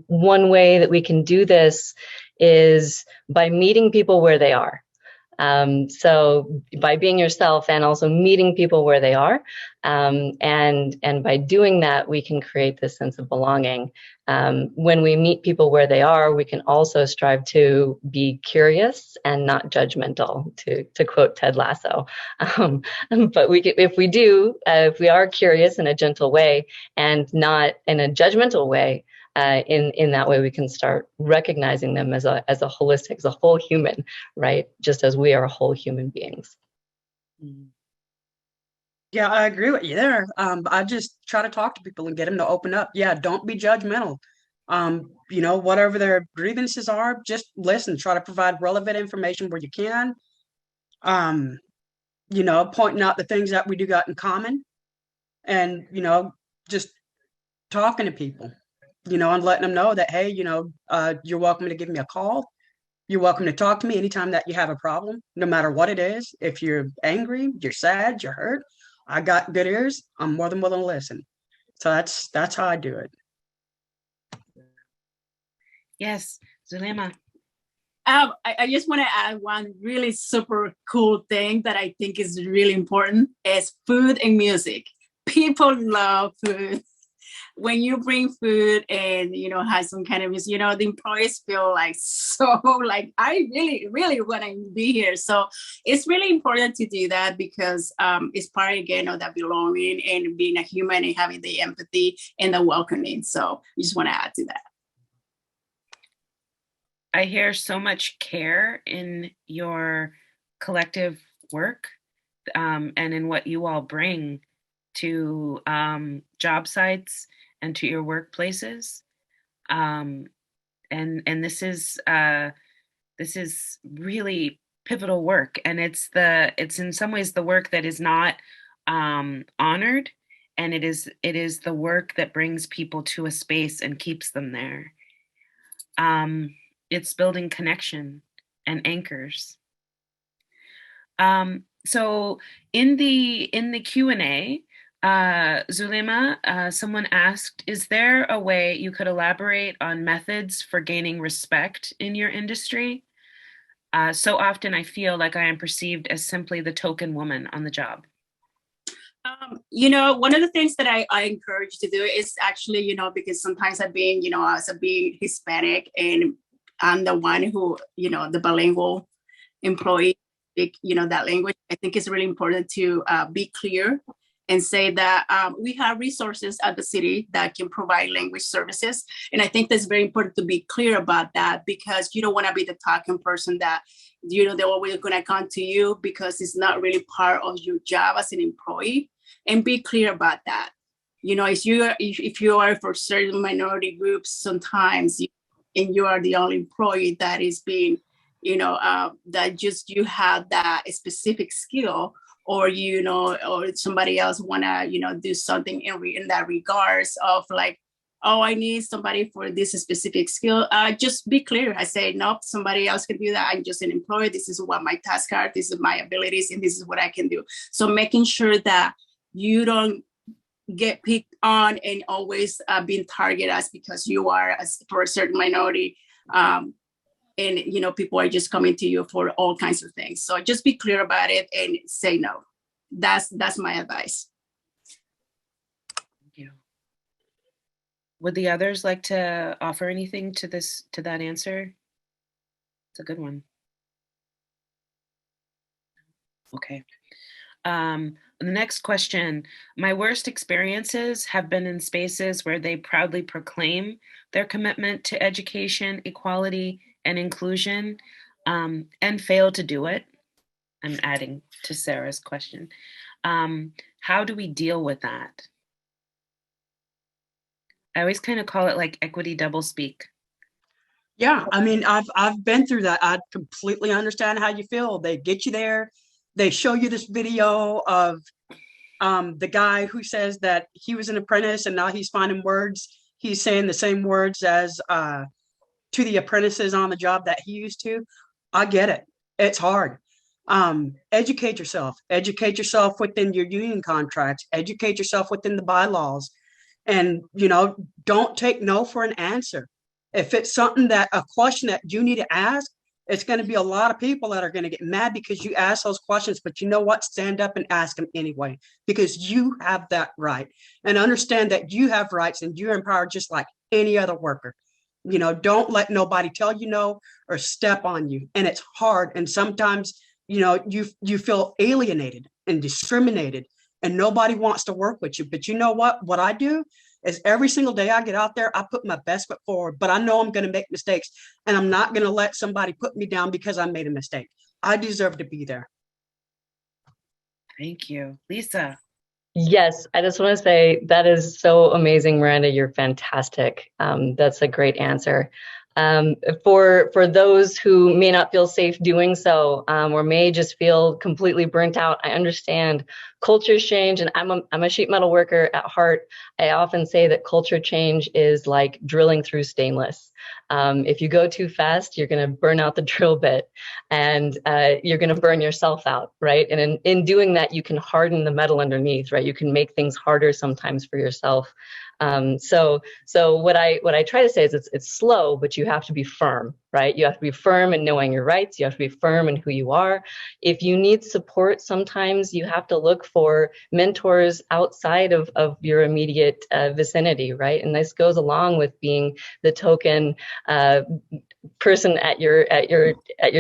N: one way that we can do this is by meeting people where they are. So by being yourself and also meeting people where they are, and by doing that, we can create this sense of belonging. When we meet people where they are, we can also strive to be curious and not judgmental, to quote Ted Lasso. But if we are curious in a gentle way and not in a judgmental way, in that way, we can start recognizing them as a holistic, as a whole human, right? Just as we are whole human beings.
O: Yeah, I agree with you there. I just try to talk to people and get them to open up. Yeah, don't be judgmental. Whatever their grievances are, just listen. Try to provide relevant information where you can. Pointing out the things that we do got in common, and just talking to people. And letting them know that, hey, you're welcome to give me a call. You're welcome to talk to me anytime that you have a problem, no matter what it is. If you're angry, you're sad, you're hurt, I got good ears. I'm more than willing to listen. So that's how I do it.
K: Yes, Zulema.
M: I just want to add one really super cool thing that I think is really important is food and music. People love food. When you bring food and, have some kind of music, the employees feel like, so like, I really, really want to be here. So it's really important to do that because it's part, again, of that belonging and being a human and having the empathy and the welcoming. So I just want to add to that.
K: I hear so much care in your collective work and in what you all bring to job sites and to your workplaces, and this is really pivotal work, and it's in some ways the work that is not honored, and it is the work that brings people to a space and keeps them there. It's building connection and anchors. So in the Q&A, Zulema, someone asked, is there a way you could elaborate on methods for gaining respect in your industry? So often I feel like I am perceived as simply the token woman on the job.
M: One of the things that I encourage to do is actually, because sometimes I've been, as a being Hispanic, and I'm the one who, the bilingual employee, that language. I think it's really important to be clear and say that we have resources at the city that can provide language services. And I think that's very important to be clear about that, because you don't want to be the talking person that, they're always going to come to you, because it's not really part of your job as an employee. And be clear about that. If you are for certain minority groups, sometimes and you are the only employee that is being, that just you have that specific skill, or or somebody else wanna do something in that regards of like, oh, I need somebody for this specific skill. Just be clear. I say, nope, somebody else can do that. I'm just an employee. This is what my tasks are. This is my abilities, and this is what I can do. So making sure that you don't get picked on and always being targeted as because you are for a certain minority. And people are just coming to you for all kinds of things. So just be clear about it and say no. That's my advice.
K: Thank you. Would the others like to offer anything to that answer? It's a good one. Okay. The next question. My worst experiences have been in spaces where they proudly proclaim their commitment to education, equality, and inclusion, and fail to do it. I'm adding to Sarah's question. How do we deal with that? I always kind of call it like equity doublespeak.
O: Yeah, I mean, I've been through that. I completely understand how you feel. They get you there. They show you this video of the guy who says that he was an apprentice and now he's finding words. He's saying the same words as to the apprentices on the job that he used to. I get it. It's hard. Educate yourself. Educate yourself within your union contracts. Educate yourself within the bylaws. And, don't take no for an answer. If it's a question that you need to ask, it's going to be a lot of people that are going to get mad because you ask those questions, but you know what? Stand up and ask them anyway, because you have that right. And understand that you have rights and you're empowered just like any other worker. Don't let nobody tell you no or step on you. And it's hard. And sometimes, you feel alienated and discriminated and nobody wants to work with you. But you know what? What I do is every single day I get out there, I put my best foot forward, but I know I'm going to make mistakes, and I'm not going to let somebody put me down because I made a mistake. I deserve to be there.
K: Thank you. Lisa.
N: Yes, I just want to say that is so amazing, Miranda. You're fantastic. That's a great answer. For those who may not feel safe doing so, or may just feel completely burnt out, I understand cultures change, and I'm a sheet metal worker at heart. I often say that culture change is like drilling through stainless. If you go too fast, you're going to burn out the drill bit, and you're going to burn yourself out, right? And in doing that, you can harden the metal underneath, right? You can make things harder sometimes for yourself. So what I try to say is it's slow, but you have to be firm, right? You have to be firm in knowing your rights. You have to be firm in who you are. If you need support, sometimes you have to look for mentors outside of your immediate vicinity, right? And this goes along with being the token person at your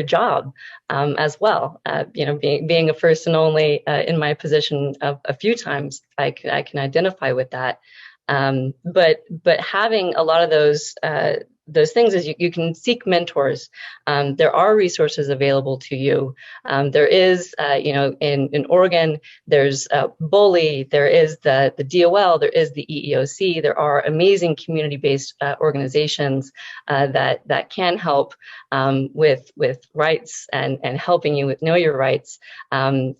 N: job as well. Being a first and only in my position a few times, I can identify with that. But having a lot of those things is you can seek mentors. There are resources available to you. There is, in Oregon, there's BOLI, there is the DOL, there is the EEOC. There are amazing community-based organizations that can help with rights and helping you know your rights. And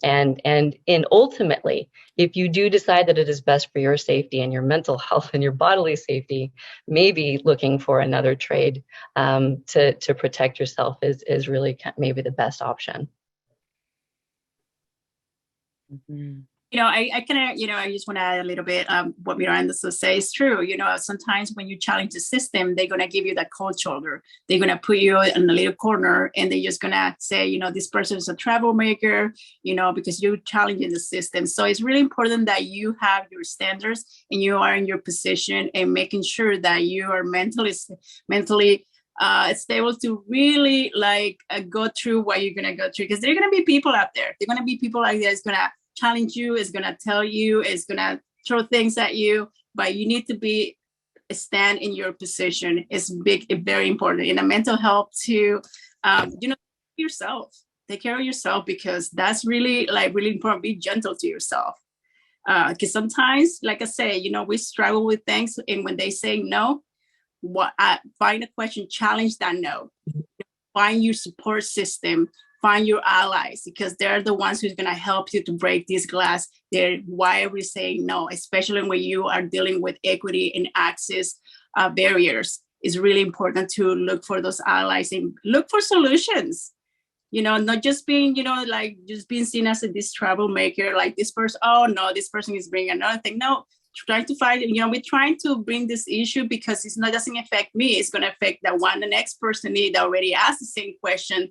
N: ultimately, if you do decide that it is best for your safety and your mental health and your bodily safety, maybe looking for another trade to protect yourself is really maybe the best option.
M: Mm-hmm. I kind of, I just want to add a little bit what Miranda says is true. Sometimes when you challenge the system, they're going to give you that cold shoulder. They're going to put you in a little corner and they're just going to say, this person is a troublemaker, because you're challenging the system. So it's really important that you have your standards and you are in your position and making sure that you are mentally stable to really go through what you're going to go through. Because there are going to be people out there. There are going to be people like that. It's going to challenge you, is going to tell you, is going to throw things at you, but you need to stand in your position. It's very important in the mental health to, yourself, take care of yourself, because that's really important. Be gentle to yourself. Because sometimes, like I say, we struggle with things, and when they say no, find a question, challenge that no, find your support system, find your allies, because they're the ones who's going to help you to break this glass. Why are we saying no, especially when you are dealing with equity and access barriers? It's really important to look for those allies and look for solutions. Not just being, just being seen as this troublemaker, like this person, oh no, this person is bringing another thing. No, trying to find, we're trying to bring this issue because it's not doesn't affect me. It's going to affect the next person that already asked the same question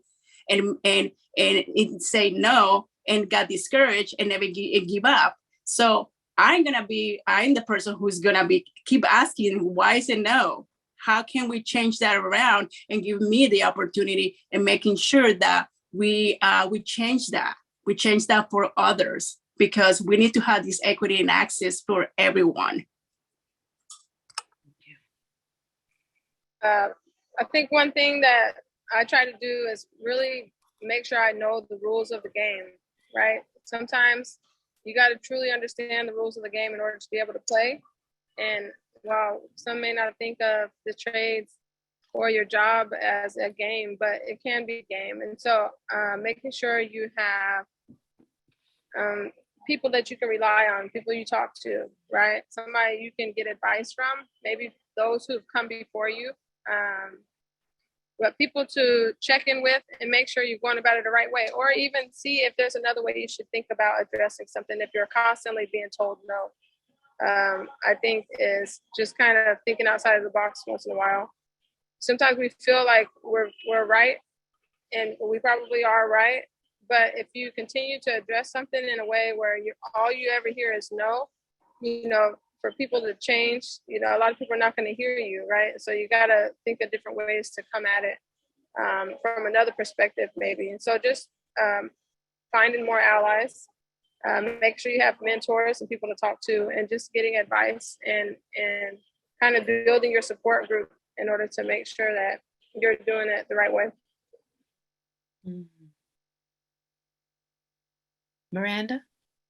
M: and it say no and got discouraged and never give up. So I'm the person who's going to keep asking, why is it no? How can we change that around and give me the opportunity and making sure that we change that. We change that for others, because we need to have this equity and access for everyone.
L: I think one thing that I try to do is really make sure I know the rules of the game, right? Sometimes you got to truly understand the rules of the game in order to be able to play. And while some may not think of the trades or your job as a game, but it can be a game. And so making sure you have people that you can rely on, people you talk to, right? Somebody you can get advice from, maybe those who've come before you, but people to check in with and make sure you're going about it the right way, or even see if there's another way you should think about addressing something if you're constantly being told no. I think is just kind of thinking outside of the box once in a while. Sometimes we feel like we're right, and we probably are right. But if you continue to address something in a way where all you ever hear is no, for people to change, a lot of people are not going to hear you, right? So you got to think of different ways to come at it from another perspective, maybe. And so just finding more allies, make sure you have mentors and people to talk to, and just getting advice and kind of building your support group in order to make sure that you're doing it the right way.
K: Miranda?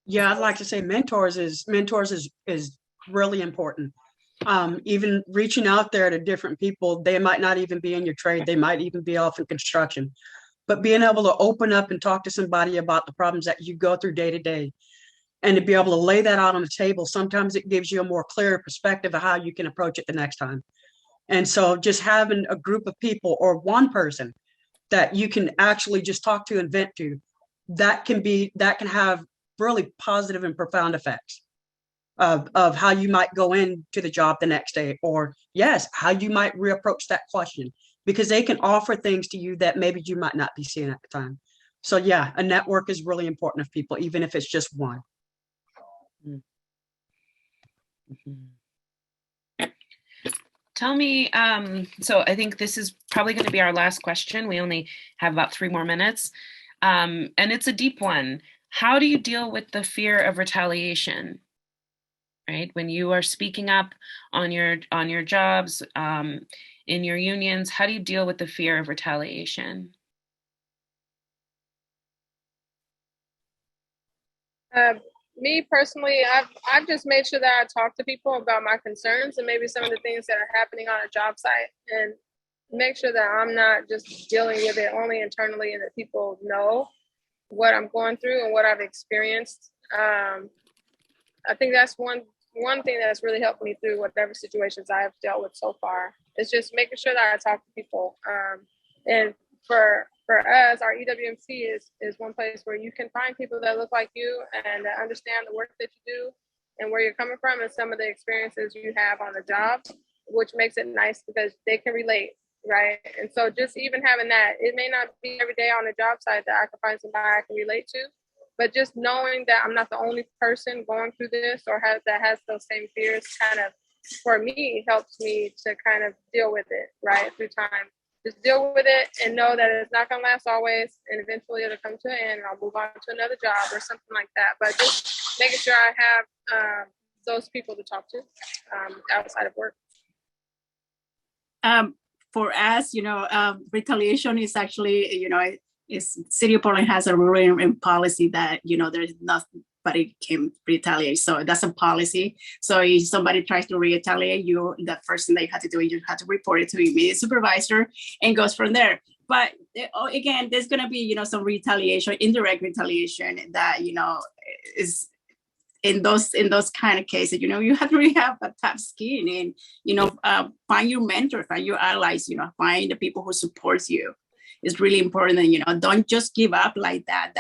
O: Yeah, I'd like to say mentors is really important. Even reaching out there to different people, they might not even be in your trade, they might even be off in construction, but being able to open up and talk to somebody about the problems that you go through day to day, and to be able to lay that out on the table, sometimes it gives you a more clear perspective of how you can approach it the next time. And so just having a group of people or one person that you can actually just talk to and vent to, that can have really positive and profound effects of how you might go into the job the next day, or how you might reapproach that question, because they can offer things to you that maybe you might not be seeing at the time. So yeah, a network is really important of people, even if it's just one.
K: Mm-hmm. Tell me, so I think this is probably going to be our last question. We only have about 3 more minutes. And it's a deep one. How do you deal with the fear of retaliation, right? When you are speaking up on your jobs, in your unions, how do you deal with the fear of retaliation?
L: Me personally, I've just made sure that I talk to people about my concerns and maybe some of the things that are happening on a job site, and make sure that I'm not just dealing with it only internally, and that people know what I'm going through and what I've experienced. I think that's one thing that's really helped me through whatever situations I have dealt with so far. It's just making sure that I talk to people. And for for us, our EWMC is one place where you can find people that look like you and that understand the work that you do and where you're coming from and some of the experiences you have on the job, which makes it nice because they can relate, right? And so just even having that, it may not be every day on a job site that I can find somebody I can relate to, but just knowing that I'm not the only person going through this or that has those same fears kind of, for me, helps me to kind of deal with it, right, through time. Just deal with it and know that it's not going to last always, and eventually it'll come to an end and I'll move on to another job or something like that. But just making sure I have those people to talk to outside of work.
M: For us, retaliation is actually, City of Portland has a rule and policy that, there's nobody can retaliate. So that's a policy. So if somebody tries to retaliate you, the first thing that you have to do is you have to report it to your immediate supervisor and goes from there. But again, there's going to be, some retaliation, indirect retaliation that, is in those kind of cases, you have to really have a tough skin and, find your mentor, find your allies, find the people who support you. It's really important that, don't just give up like that,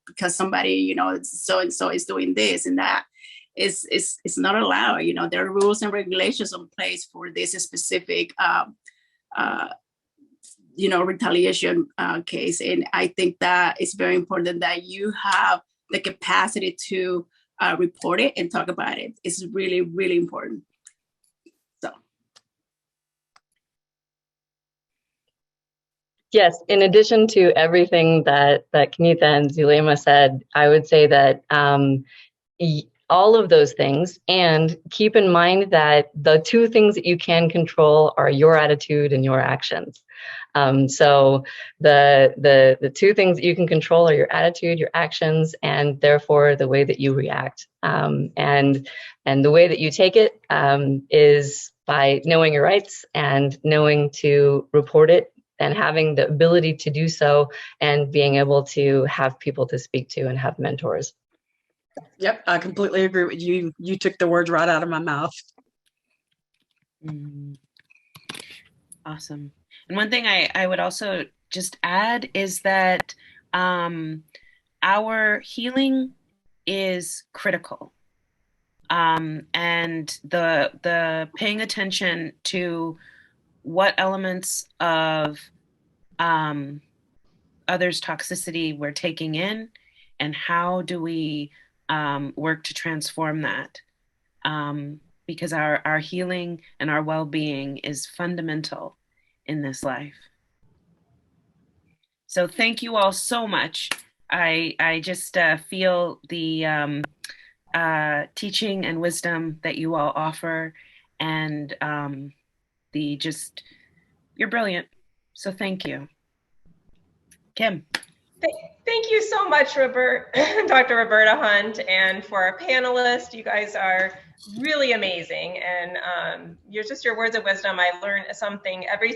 M: because somebody, so-and-so is doing this and that. It's not allowed. There are rules and regulations in place for this specific, retaliation case. And I think that it's very important that you have the capacity to report it and talk about it. It's really, really important.
N: Yes, in addition to everything that Kenitha and Zulema said, I would say that all of those things, and keep in mind that the two things that you can control are your attitude and your actions. So the two things that you can control are your attitude, your actions, and therefore the way that you react. And the way that you take it is by knowing your rights and knowing to report it, and having the ability to do so, and being able to have people to speak to and have mentors.
O: Yep, I completely agree with you. You took the words right out of my mouth.
K: Awesome. And one thing I would also just add is that our healing is critical. And the paying attention to what elements of others' toxicity we're taking in, and how do we work to transform that? Because our healing and our well-being is fundamental in this life. So thank you all so much. I just feel the teaching and wisdom that you all offer, and you're brilliant. So thank you. Kim.
A: Thank you so much, Dr. Roberta Hunt, and for our panelists. You guys are really amazing, and your words of wisdom. I learn something every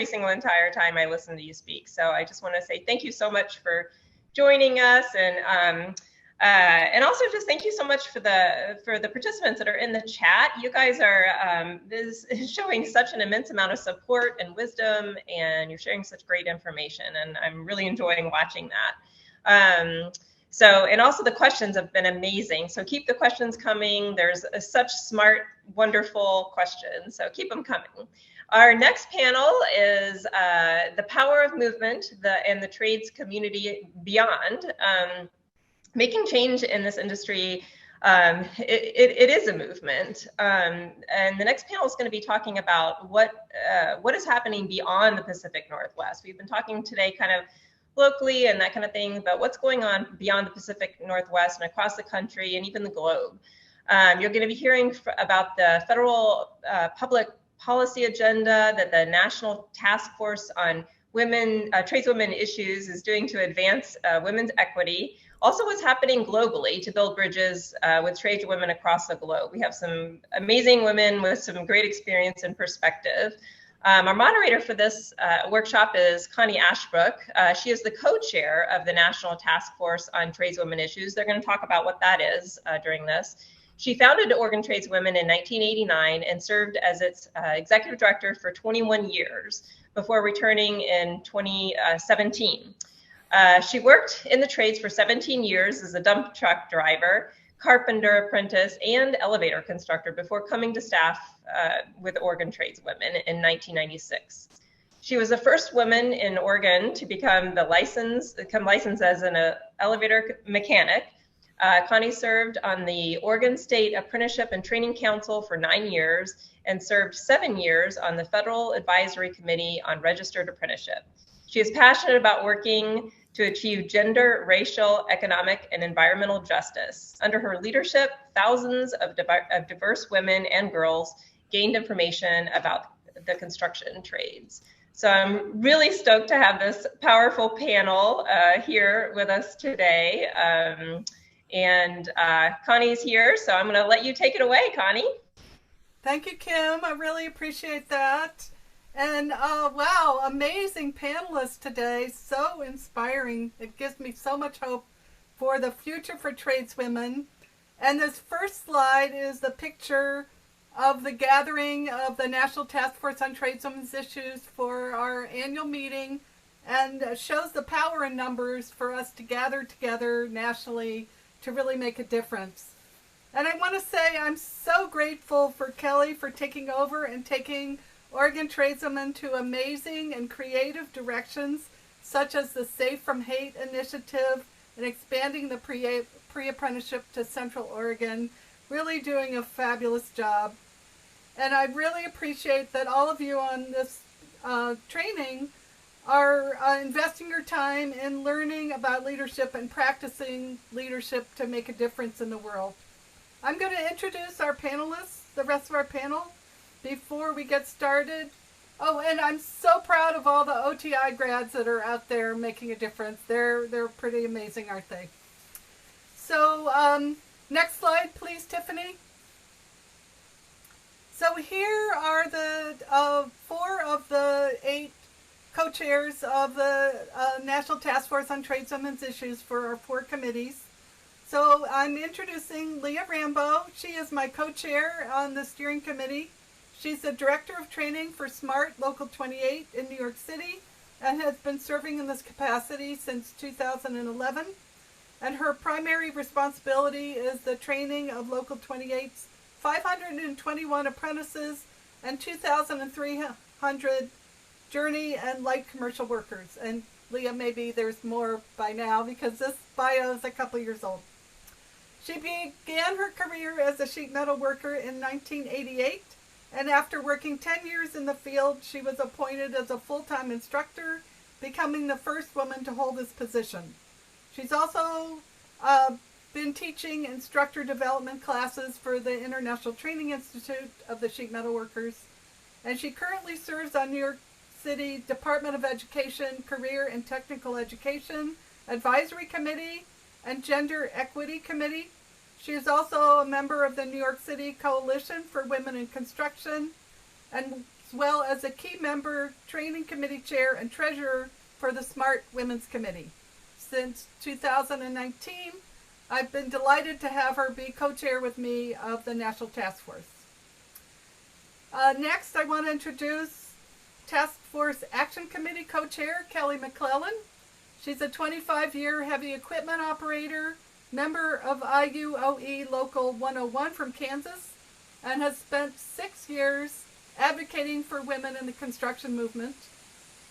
A: single entire time I listen to you speak. So I just want to say thank you so much for joining us, and also just thank you so much for the participants that are in the chat. You guys are this is showing such an immense amount of support and wisdom, and you're sharing such great information, and I'm really enjoying watching that. And also the questions have been amazing. So keep the questions coming. There's such smart, wonderful questions. So keep them coming. Our next panel is the power of movement and the trades community beyond. Making change in this industry, it is a movement. And the next panel is going to be talking about what is happening beyond the Pacific Northwest. We've been talking today kind of locally and that kind of thing, but what's going on beyond the Pacific Northwest and across the country and even the globe. You're going to be hearing about the federal public policy agenda that the National Task Force on Tradeswomen Issues is doing to advance women's equity. Also what's happening globally to build bridges with tradeswomen across the globe. We have some amazing women with some great experience and perspective. Our moderator for this workshop is Connie Ashbrook. She is the co-chair of the National Task Force on Tradeswomen Issues. They're going to talk about what that is during this. She founded Oregon Tradeswomen in 1989 and served as its executive director for 21 years before returning in 2017. She worked in the trades for 17 years as a dump truck driver, carpenter apprentice, and elevator constructor before coming to staff with Oregon Tradeswomen in 1996. She was the first woman in Oregon to become licensed as an elevator mechanic. Connie served on the Oregon State Apprenticeship and Training Council for 9 years and served 7 years on the Federal Advisory Committee on Registered Apprenticeship. She is passionate about working to achieve gender, racial, economic, and environmental justice. Under her leadership, thousands of diverse women and girls gained information about the construction trades. So I'm really stoked to have this powerful panel here with us today. Connie's here, so I'm going to let you take it away, Connie.
P: Thank you, Kim. I really appreciate that. And wow, amazing panelists today. So inspiring. It gives me so much hope for the future for tradeswomen. And this first slide is the picture of the gathering of the National Task Force on Tradeswomen's Issues for our annual meeting, and shows the power in numbers for us to gather together nationally to really make a difference. And I want to say I'm so grateful for Kelly for taking over and taking Oregon Tradeswomen to amazing and creative directions, such as the Safe from Hate initiative and expanding the pre-apprenticeship to Central Oregon, really doing a fabulous job. And I really appreciate that all of you on this training are investing your time in learning about leadership and practicing leadership to make a difference in the world. I'm going to introduce our panelists, the rest of our panel, before we get started. Oh, and I'm so proud of all the OTI grads that are out there making a difference. They're pretty amazing, aren't they? So next slide, please, Tiffany. So here are the 4 of the 8 co-chairs of the National Task Force on Tradeswomen's Issues for our 4 committees. So I'm introducing Leah Rambo. She is my co-chair on the steering committee. She's the Director of Training for SMART Local 28 in New York City and has been serving in this capacity since 2011. And her primary responsibility is the training of Local 28's 521 apprentices and 2,300 journey and light commercial workers. And Leah, maybe there's more by now because this bio is a couple years old. She began her career as a sheet metal worker in 1988, and after working 10 years in the field, she was appointed as a full-time instructor, becoming the first woman to hold this position. She's also been teaching instructor development classes for the International Training Institute of the Sheet Metal Workers, and she currently serves on New York City Department of Education, Career and Technical Education Advisory Committee and Gender Equity Committee. She is also a member of the New York City Coalition for Women in Construction, and as well as a key member, training committee chair and treasurer for the SMART Women's Committee. Since 2019, I've been delighted to have her be co-chair with me of the National Task Force. Next, I want to introduce Task Force Action Committee co-chair, Kelly McClellan. She's a 25-year heavy equipment operator, member of IUOE Local 101 from Kansas, and has spent 6 years advocating for women in the construction movement.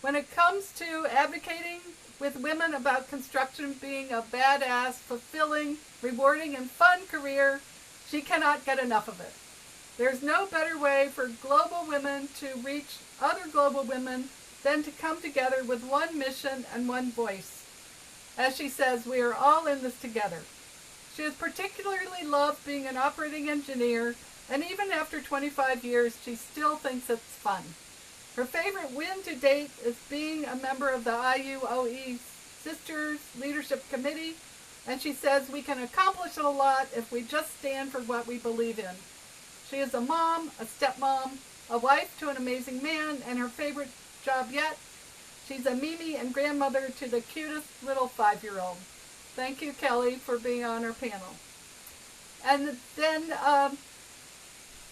P: When it comes to advocating with women about construction being a badass, fulfilling, rewarding, and fun career, she cannot get enough of it. There's no better way for global women to reach other global women than to come together with one mission and one voice. As she says, we are all in this together. She has particularly loved being an operating engineer, and even after 25 years, she still thinks it's fun. Her favorite win to date is being a member of the IUOE Sisters Leadership Committee, and she says we can accomplish a lot if we just stand for what we believe in. She is a mom, a stepmom, a wife to an amazing man, and her favorite job yet, she's a Mimi and grandmother to the cutest little 5-year-old. Thank you, Kelly, for being on our panel. And then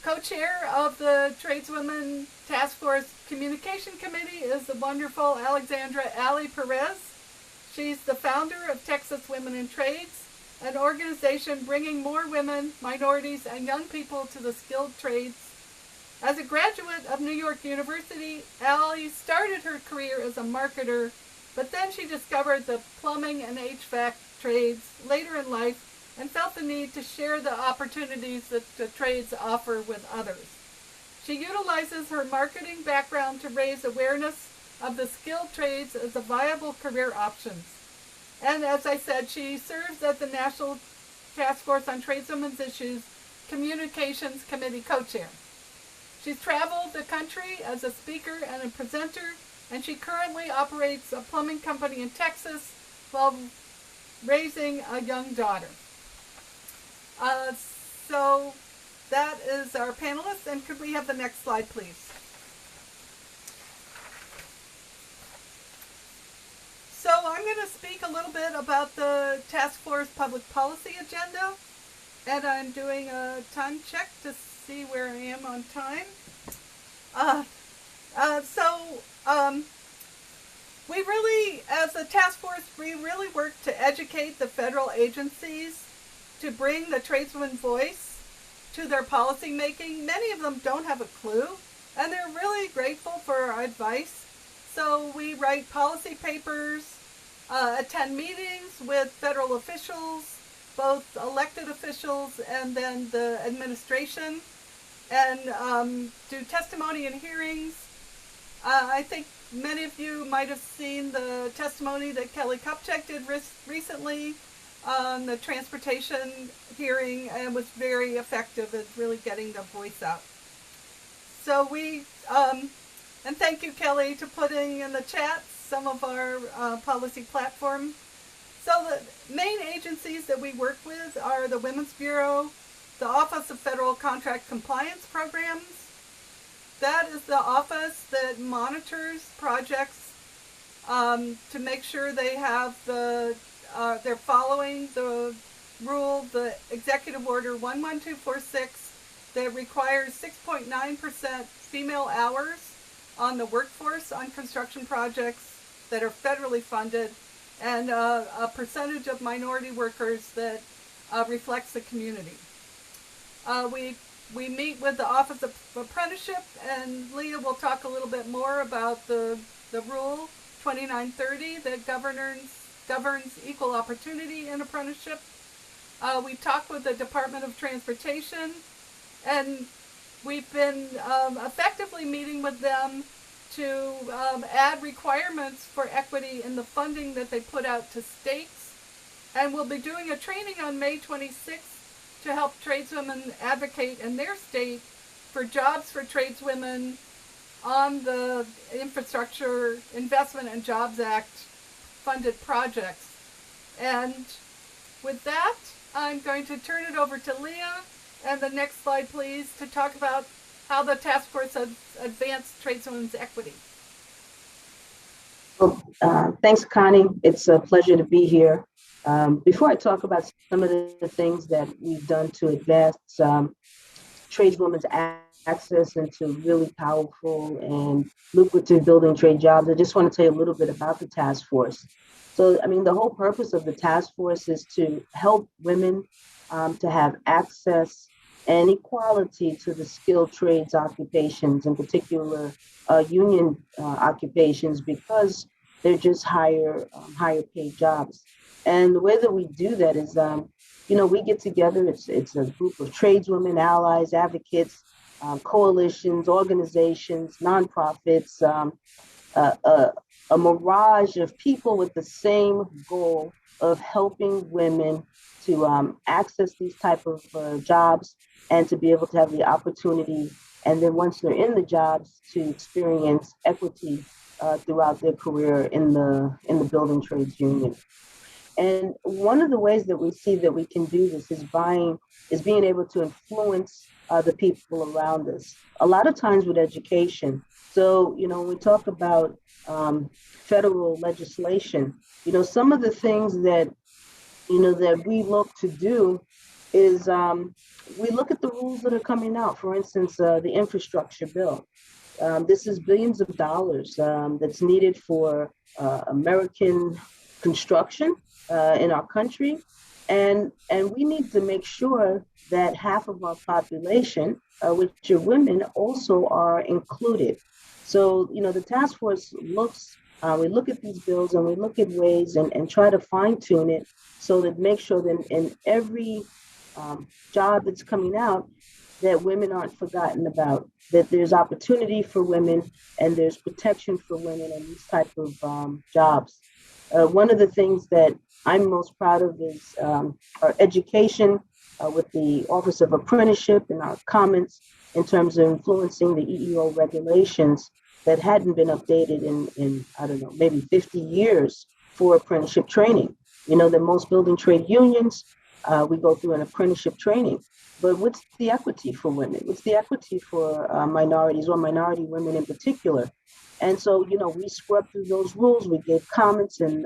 P: co-chair of the Tradeswomen Task Force Communication Committee is the wonderful Alexandra Ali Perez. She's the founder of Texas Women in Trades, an organization bringing more women, minorities, and young people to the skilled trades. As a graduate of New York University, Ali started her career as a marketer, but then she discovered the plumbing and HVAC trades later in life and felt the need to share the opportunities that the trades offer with others. She utilizes her marketing background to raise awareness of the skilled trades as a viable career options. And as I said, she serves as the National Task Force on Tradeswomen's Issues Communications Committee co-chair. She's traveled the country as a speaker and a presenter, and she currently operates a plumbing company in Texas while raising a young daughter. So that is our panelists, and could we have the next slide, please? So I'm going to speak a little bit about the task force public policy agenda, and I'm doing a time check to see where I am on time. We really, as a task force, we really work to educate the federal agencies to bring the tradeswoman voice to their policy making. Many of them don't have a clue, and they're really grateful for our advice. So we write policy papers, attend meetings with federal officials, both elected officials and then the administration, and do testimony and hearings. I think many of you might have seen the testimony that Kelly Kupchak did recently on the transportation hearing, and was very effective at really getting the voice out. So and thank you, Kelly, to putting in the chat some of our policy platform. So the main agencies that we work with are the Women's Bureau, the Office of Federal Contract Compliance Programs. That is the office that monitors projects to make sure they have they're following the rule, the Executive Order 11246, that requires 6.9% female hours on the workforce on construction projects that are federally funded, and a percentage of minority workers that reflects the community. We meet with the Office of Apprenticeship, and Leah will talk a little bit more about the rule 2930 that governs equal opportunity in apprenticeship. We talk with the Department of Transportation, and we've been effectively meeting with them to add requirements for equity in the funding that they put out to states. And we'll be doing a training on May 26th to help tradeswomen advocate in their state for jobs for tradeswomen on the Infrastructure Investment and Jobs Act funded projects. And with that, I'm going to turn it over to Leah, and the next slide, please, to talk about how the task force has advanced tradeswomen's equity.
Q: Well, thanks, Connie. It's a pleasure to be here. Before I talk about some of the things that we've done to advance tradeswomen's access into really powerful and lucrative building trade jobs, I just want to tell you a little bit about the task force. So, I mean, the whole purpose of the task force is to help women to have access and equality to the skilled trades occupations, in particular union occupations, because they're just higher paid jobs. And the way that we do that is, we get together. It's a group of tradeswomen, allies, advocates, coalitions, organizations, nonprofits, a mirage of people with the same goal of helping women to access these type of jobs and to be able to have the opportunity, and then once they're in the jobs, to experience equity throughout their career in the building trades union. And one of the ways that we see that we can do this is being able to influence the people around us. A lot of times with education. So, when we talk about federal legislation, some of the things that, that we look to do is we look at the rules that are coming out. For instance, the infrastructure bill. This is billions of dollars that's needed for American construction in our country. And we need to make sure that half of our population, which are women, also are included. So, the task force looks, we look at these bills and we look at ways and try to fine tune it so that make sure that in every job that's coming out, that women aren't forgotten about, that there's opportunity for women and there's protection for women in these type of jobs. One of the things that I'm most proud of is our education with the Office of Apprenticeship and our comments in terms of influencing the EEO regulations that hadn't been updated in I don't know, maybe 50 years for apprenticeship training. That most building trade unions, we go through an apprenticeship training. But what's the equity for women? What's the equity for minorities or minority women in particular? And so, we scrubbed through those rules. We gave comments and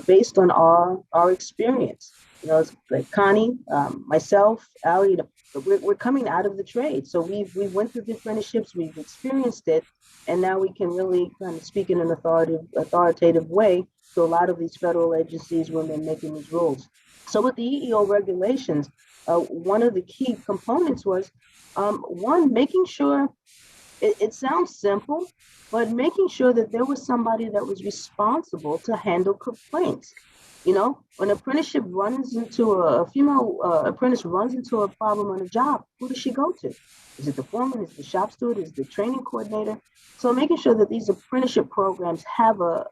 Q: based on our experience. It's like Connie, myself, Allie, we're coming out of the trade. So we went through the apprenticeships, we've experienced it, and now we can really kind of speak in an authoritative way to a lot of these federal agencies when they're making these rules. So with the EEO regulations, one of the key components was, one, making sure, it sounds simple, but making sure that there was somebody that was responsible to handle complaints. When an apprenticeship runs into a female apprentice runs into a problem on a job, who does she go to? Is it the foreman? Is it the shop steward? Is it the training coordinator? So making sure that these apprenticeship programs have a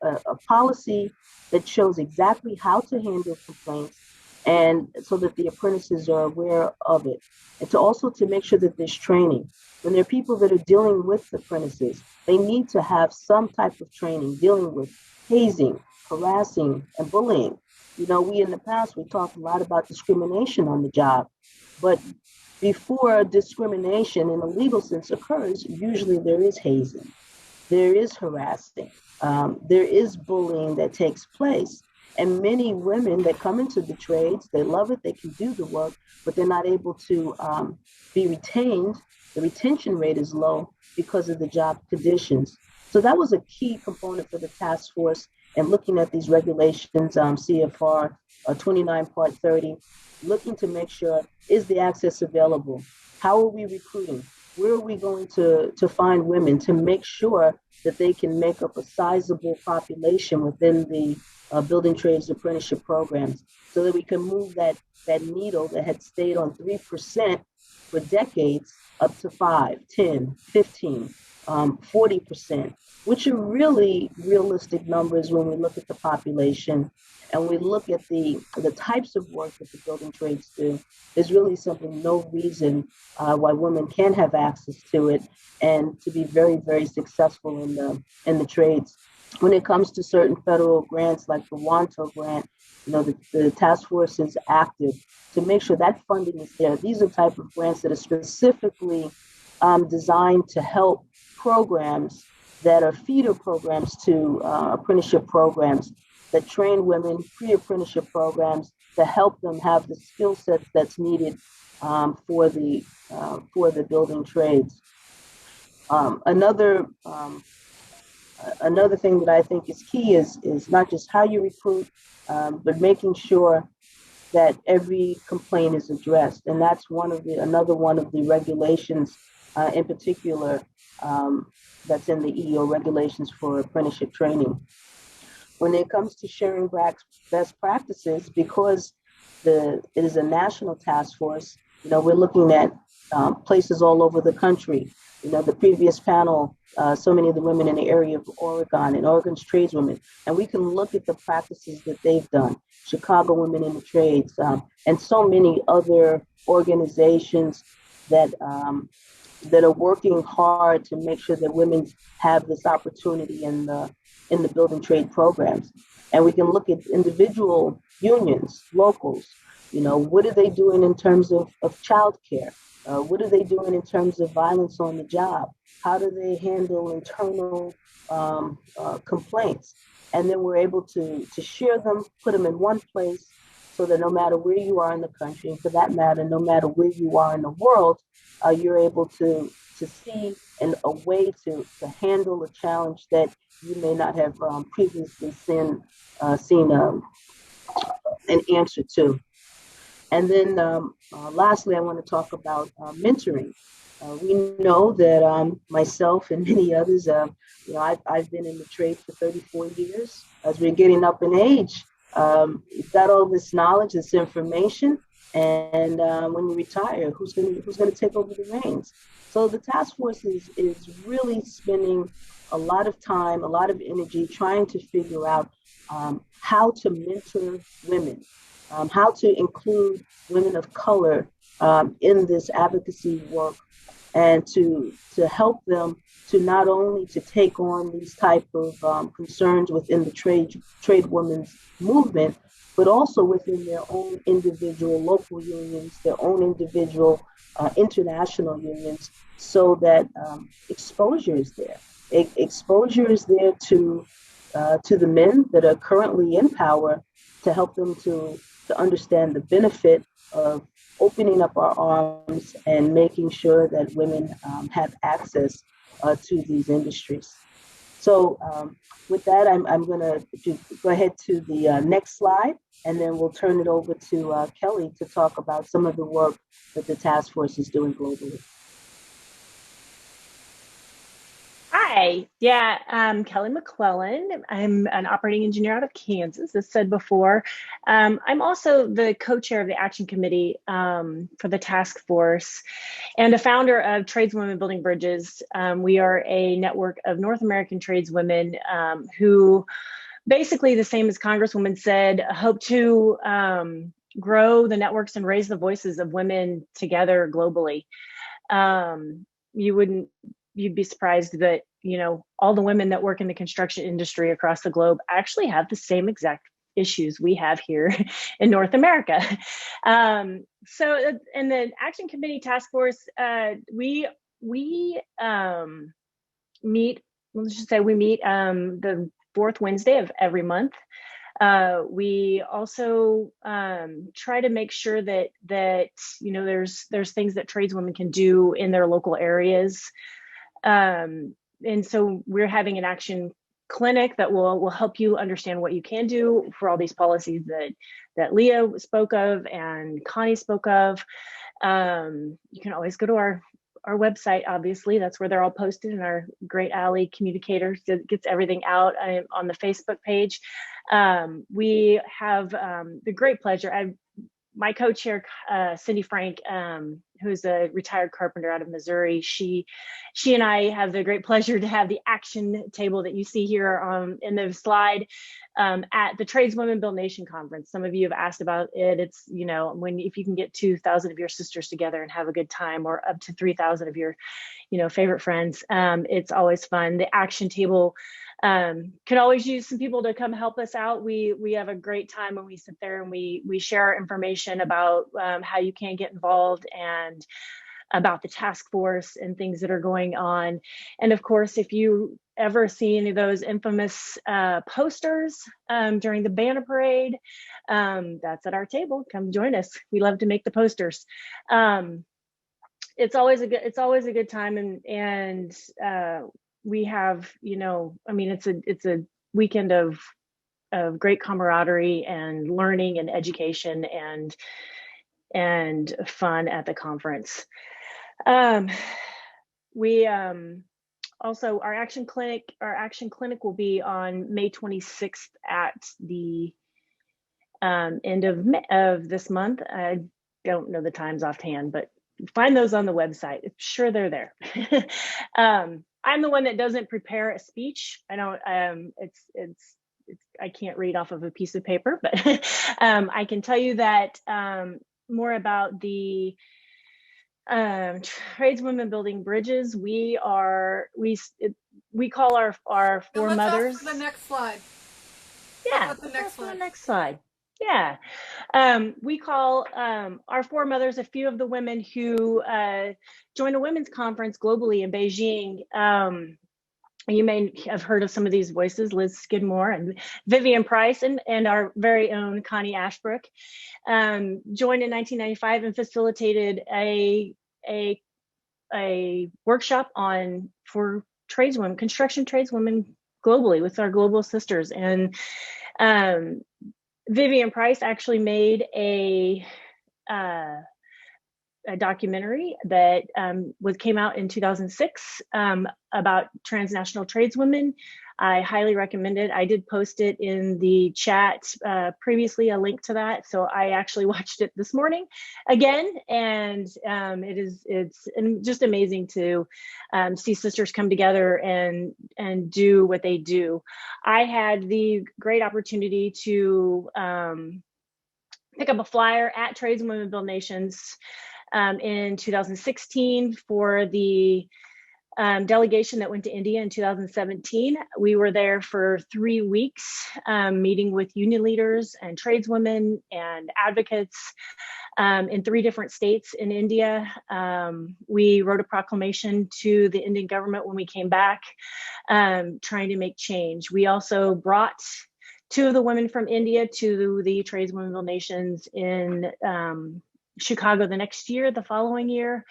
Q: policy that shows exactly how to handle complaints, and so that the apprentices are aware of it. And to make sure that there's training. When there are people that are dealing with apprentices, they need to have some type of training dealing with hazing, harassing, and bullying. We in the past, we talked a lot about discrimination on the job, but before discrimination in a legal sense occurs, usually there is hazing, there is harassing, there is bullying that takes place. And many women that come into the trades, they love it, they can do the work, but they're not able to be retained. The retention rate is low because of the job conditions. So that was a key component for the task force and looking at these regulations, CFR 29 Part 30, looking to make sure, is the access available? How are we recruiting? Where are we going to find women to make sure that they can make up a sizable population within the building trades apprenticeship programs, so that we can move that needle that had stayed on 3% for decades up to 5, 10, 15, 40%, which are really realistic numbers when we look at the population and we look at the types of work that the building trades do. There's really simply no reason why women can't have access to it and to be very, very successful in the trades. When it comes to certain federal grants like the WANTO grant, the task force is active to make sure that funding is there. These are type of grants that are specifically designed to help programs that are feeder programs to apprenticeship programs that train women, pre-apprenticeship programs to help them have the skill sets that's needed for the building trades. Another thing that I think is key is not just how you recruit, but making sure that every complaint is addressed. And that's another one of the regulations in particular that's in the EEO regulations for apprenticeship training. When it comes to sharing best practices, because it is a national task force, we're looking at places all over the country. The previous panel, so many of the women in the area of Oregon and Oregon's Tradeswomen, and we can look at the practices that they've done, Chicago Women in the Trades, and so many other organizations that are working hard to make sure that women have this opportunity in the building trade programs. And we can look at individual unions, locals, what are they doing in terms of childcare? What are they doing in terms of violence on the job? How do they handle internal complaints? And then we're able to share them, put them in one place, so that no matter where you are in the country, and for that matter, no matter where you are in the world, you're able to see a way to handle a challenge that you may not have previously seen an answer to. And then lastly, I want to talk about mentoring. We know that myself and many others, I've been in the trade for 34 years. As we're getting up in age, you've got all this knowledge, this information, and when you retire, who's going to take over the reins? So the task force is really spending a lot of time, a lot of energy trying to figure out how to mentor women, how to include women of color in this advocacy work, and to help them to not only to take on these type of concerns within the trade women's movement, but also within their own individual local unions, their own individual international unions, so that exposure is there. Exposure is there to the men that are currently in power, to help them to understand the benefit of opening up our arms and making sure that women have access to these industries. So with that, I'm going to go ahead to the next slide, and then we'll turn it over to Kelly to talk about some of the work that the task force is doing globally.
R: Hi, yeah, I'm Kelly McClellan. I'm an operating engineer out of Kansas, as said before. I'm also the co-chair of the Action Committee for the task force and a founder of Tradeswomen Building Bridges. We are a network of North American tradeswomen who, basically the same as Congresswoman said, hope to grow the networks and raise the voices of women together globally. You'd be surprised that, all the women that work in the construction industry across the globe actually have the same exact issues we have here in North America. So in the Action Committee Task Force, we meet, let's just say we meet the fourth Wednesday of every month. We also try to make sure that there's things that tradeswomen can do in their local areas. And so we're having an action clinic that will help you understand what you can do for all these policies that Leah spoke of and Connie spoke of. You can always go to our website, obviously. That's where they're all posted, and our great Ally communicator gets everything out on the Facebook page. We have the great pleasure. My co-chair, Cindy Frank, who's a retired carpenter out of Missouri, she and I have the great pleasure to have the action table that you see here in the slide at the Tradeswomen Build Nation Conference. Some of you have asked about it. It's, if you can get 2,000 of your sisters together and have a good time, or up to 3,000 of your, favorite friends, it's always fun. The action table could always use some people to come help us out. We have a great time when we sit there and we share our information about how you can get involved and about the task force and things that are going on. And of course, if you ever see any of those infamous posters during the banner parade, that's at our table. Come join us. We love to make the posters. It's always a good time, and we have, it's a weekend of great camaraderie and learning and education and fun at the conference. We also, our action clinic will be on May 26th at the end of this month. I don't know the times offhand, but find those on the website. I'm sure they're there. I'm the one that doesn't prepare a speech. I don't, I can't read off of a piece of paper, but I can tell you that more about the Tradeswomen Building Bridges. We call our four mothers.
P: Let's ask for the next slide.
R: Yeah, the next slide. Yeah, we call our four mothers a few of the women who joined a women's conference globally in Beijing You may have heard of some of these voices: Liz Skidmore and Vivian Price, and our very own Connie Ashbrook. Joined in 1995 and facilitated a workshop for tradeswomen, construction tradeswomen globally, with our global sisters. And Vivian Price actually made a documentary that came out in 2006 about transnational tradeswomen. I highly recommend it. I did post it in the chat previously, a link to that. So I actually watched it this morning again, and it's just amazing to see sisters come together and do what they do. I had the great opportunity to pick up a flyer at Tradeswomen Build Nations in 2016 for the delegation that went to India in 2017. We were there for 3 weeks, meeting with union leaders and tradeswomen and advocates in 3 different states in India. We wrote a proclamation to the Indian government when we came back, trying to make change. We also brought 2 of the women from India to the Tradeswomen Build Nations in Chicago the following year.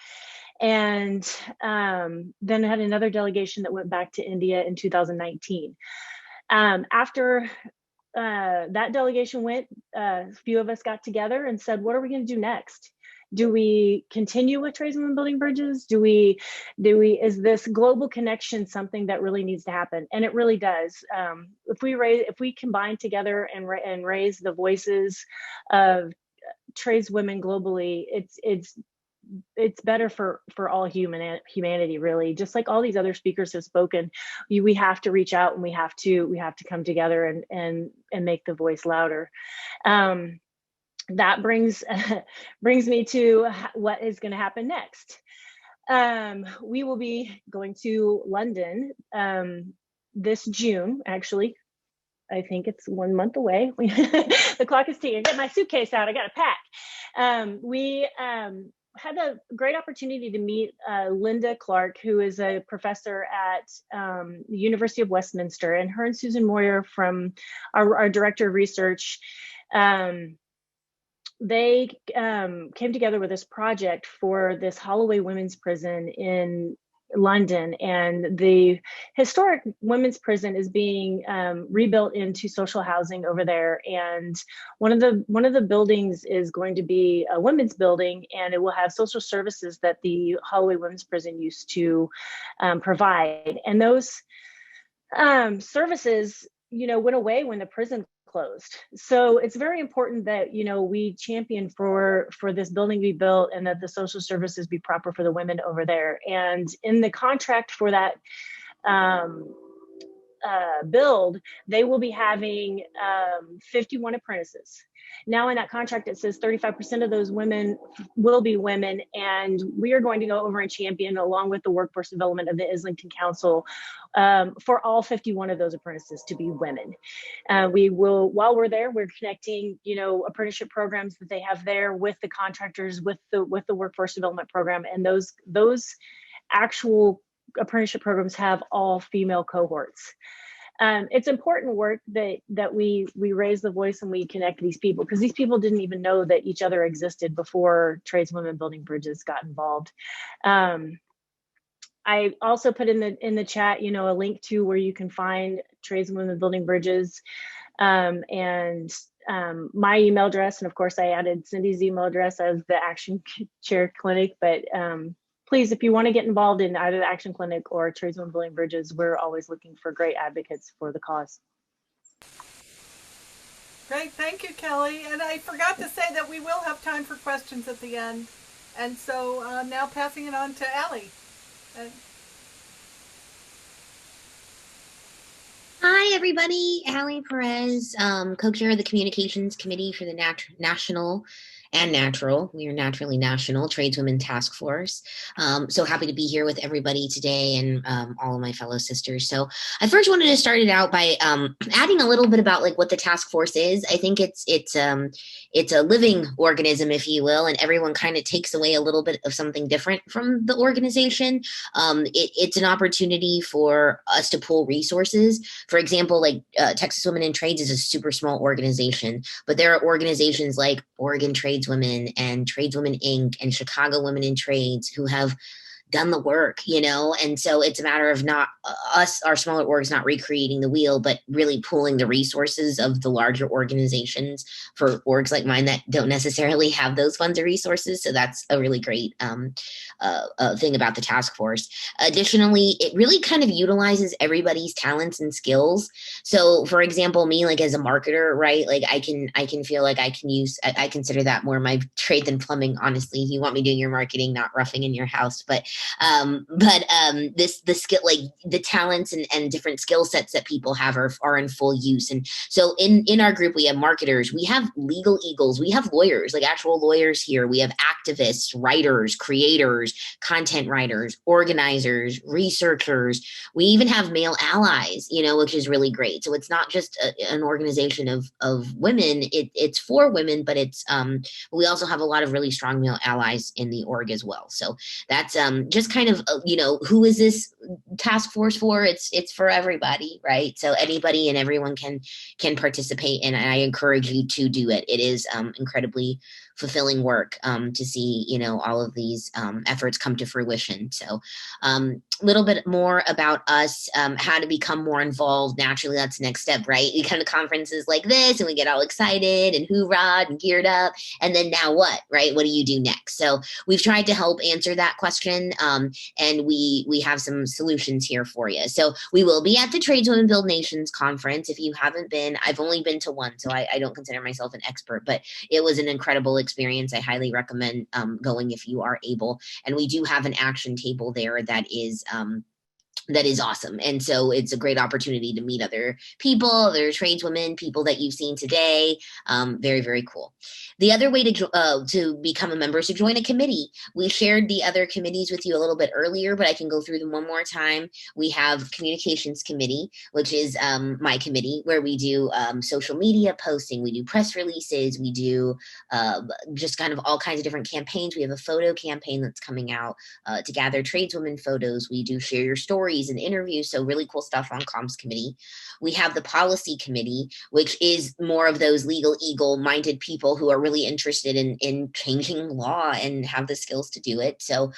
R: And then had another delegation that went back to India in 2019. After that delegation went, a few of us got together and said, what are we going to do next? Do we continue with Tradeswomen Building Bridges? Is this global connection something that really needs to happen? And it really does. If we combine together and raise the voices of tradeswomen globally, it's better for all humanity, really. Just like all these other speakers have spoken, we have to reach out, and we have to come together and make the voice louder. That brings me to what is going to happen next. We will be going to London this June, actually. I think it's 1 month away. The clock is ticking. I got my suitcase out. I got to pack. We had a great opportunity to meet Linda Clark, who is a professor at the University of Westminster, and her and Susan Moyer, from our director of research, they came together with this project for this Holloway Women's Prison in London. And the historic women's prison is being rebuilt into social housing over there. And one of the buildings is going to be a women's building, and it will have social services that the Holloway Women's Prison used to provide. And those services, went away when the prison closed. So it's very important that we champion for this building to be built, and that the social services be proper for the women over there. And in the contract for that build, they will be having 51 apprentices. Now in that contract, it says 35% of those women will be women, and we are going to go over and champion, along with the workforce development of the Islington Council, for all 51 of those apprentices to be women. We will, while we're there, we're connecting, apprenticeship programs that they have there with the contractors, with the workforce development program, and those actual apprenticeship programs have all female cohorts. It's important work that we raise the voice and we connect these people, because these people didn't even know that each other existed before Tradeswomen Building Bridges got involved. I also put in the chat, a link to where you can find Tradeswomen Building Bridges, and my email address, and of course I added Cindy's email address as the Action Chair Clinic. But please, if you want to get involved in either the Action Clinic or Tradeswomen Building Bridges, we're always looking for great advocates for the cause.
P: Great, thank you, Kelly. And I forgot to say that we will have time for questions at the end. And so now passing it on to Allie.
S: Hi, everybody. Allie Perez, co-chair of the Communications Committee for the National and natural. We are naturally national Tradeswomen Task Force. So happy to be here with everybody today and all of my fellow sisters. So I first wanted to start it out by adding a little bit about like what the task force is. I think it's a living organism, if you will, and everyone kind of takes away a little bit of something different from the organization. It's an opportunity for us to pool resources. For example, like Texas Women in Trades is a super small organization, but there are organizations like Oregon Tradeswomen and Tradeswomen Inc. and Chicago Women in Trades who have done the work, you know, and so it's a matter of not us, our smaller orgs, not recreating the wheel, but really pooling the resources of the larger organizations for orgs like mine that don't necessarily have those funds or resources. So that's a really great thing about the task force. Additionally, it really kind of utilizes everybody's talents and skills. So for example, me, like as a marketer, right, like I can feel like I consider that more my trade than plumbing, honestly. You want me doing your marketing, not roughing in your house, but the skill, like the talents and different skill sets that people have are in full use. And so in our group, we have marketers, we have legal eagles, we have lawyers, like actual lawyers here. We have activists, writers, creators, content writers, organizers, researchers. We even have male allies, you know, which is really great. So it's not just an organization of women, it's for women, but it's we also have a lot of really strong male allies in the org as well. So that's just kind of, you know, who is this task force for? It's for everybody, right? So anybody and everyone can participate, and I encourage you to do it. It is incredibly fulfilling work to see, you know, all of these efforts come to fruition. So a little bit more about us, how to become more involved. Naturally, that's the next step, right? We come to conferences like this and we get all excited and hoorah and geared up. And then now what, right? What do you do next? So we've tried to help answer that question, and we have some solutions here for you. So we will be at the Tradeswomen Build Nations conference. If you haven't been, I've only been to one, so I don't consider myself an expert, but it was an incredible experience. I highly recommend going if you are able. And we do have an action table there that is awesome. And so it's a great opportunity to meet other people, other tradeswomen, people that you've seen today. Very, very cool. The other way to become a member is to join a committee. We shared the other committees with you a little bit earlier, but I can go through them one more time. We have communications committee, which is my committee, where we do social media posting, we do press releases, we do just kind of all kinds of different campaigns. We have a photo campaign that's coming out to gather tradeswomen photos. We do share your stories and interviews, so really cool stuff on comms committee. We have the policy committee, which is more of those legal eagle minded people who are really interested in changing law and have the skills to do it. So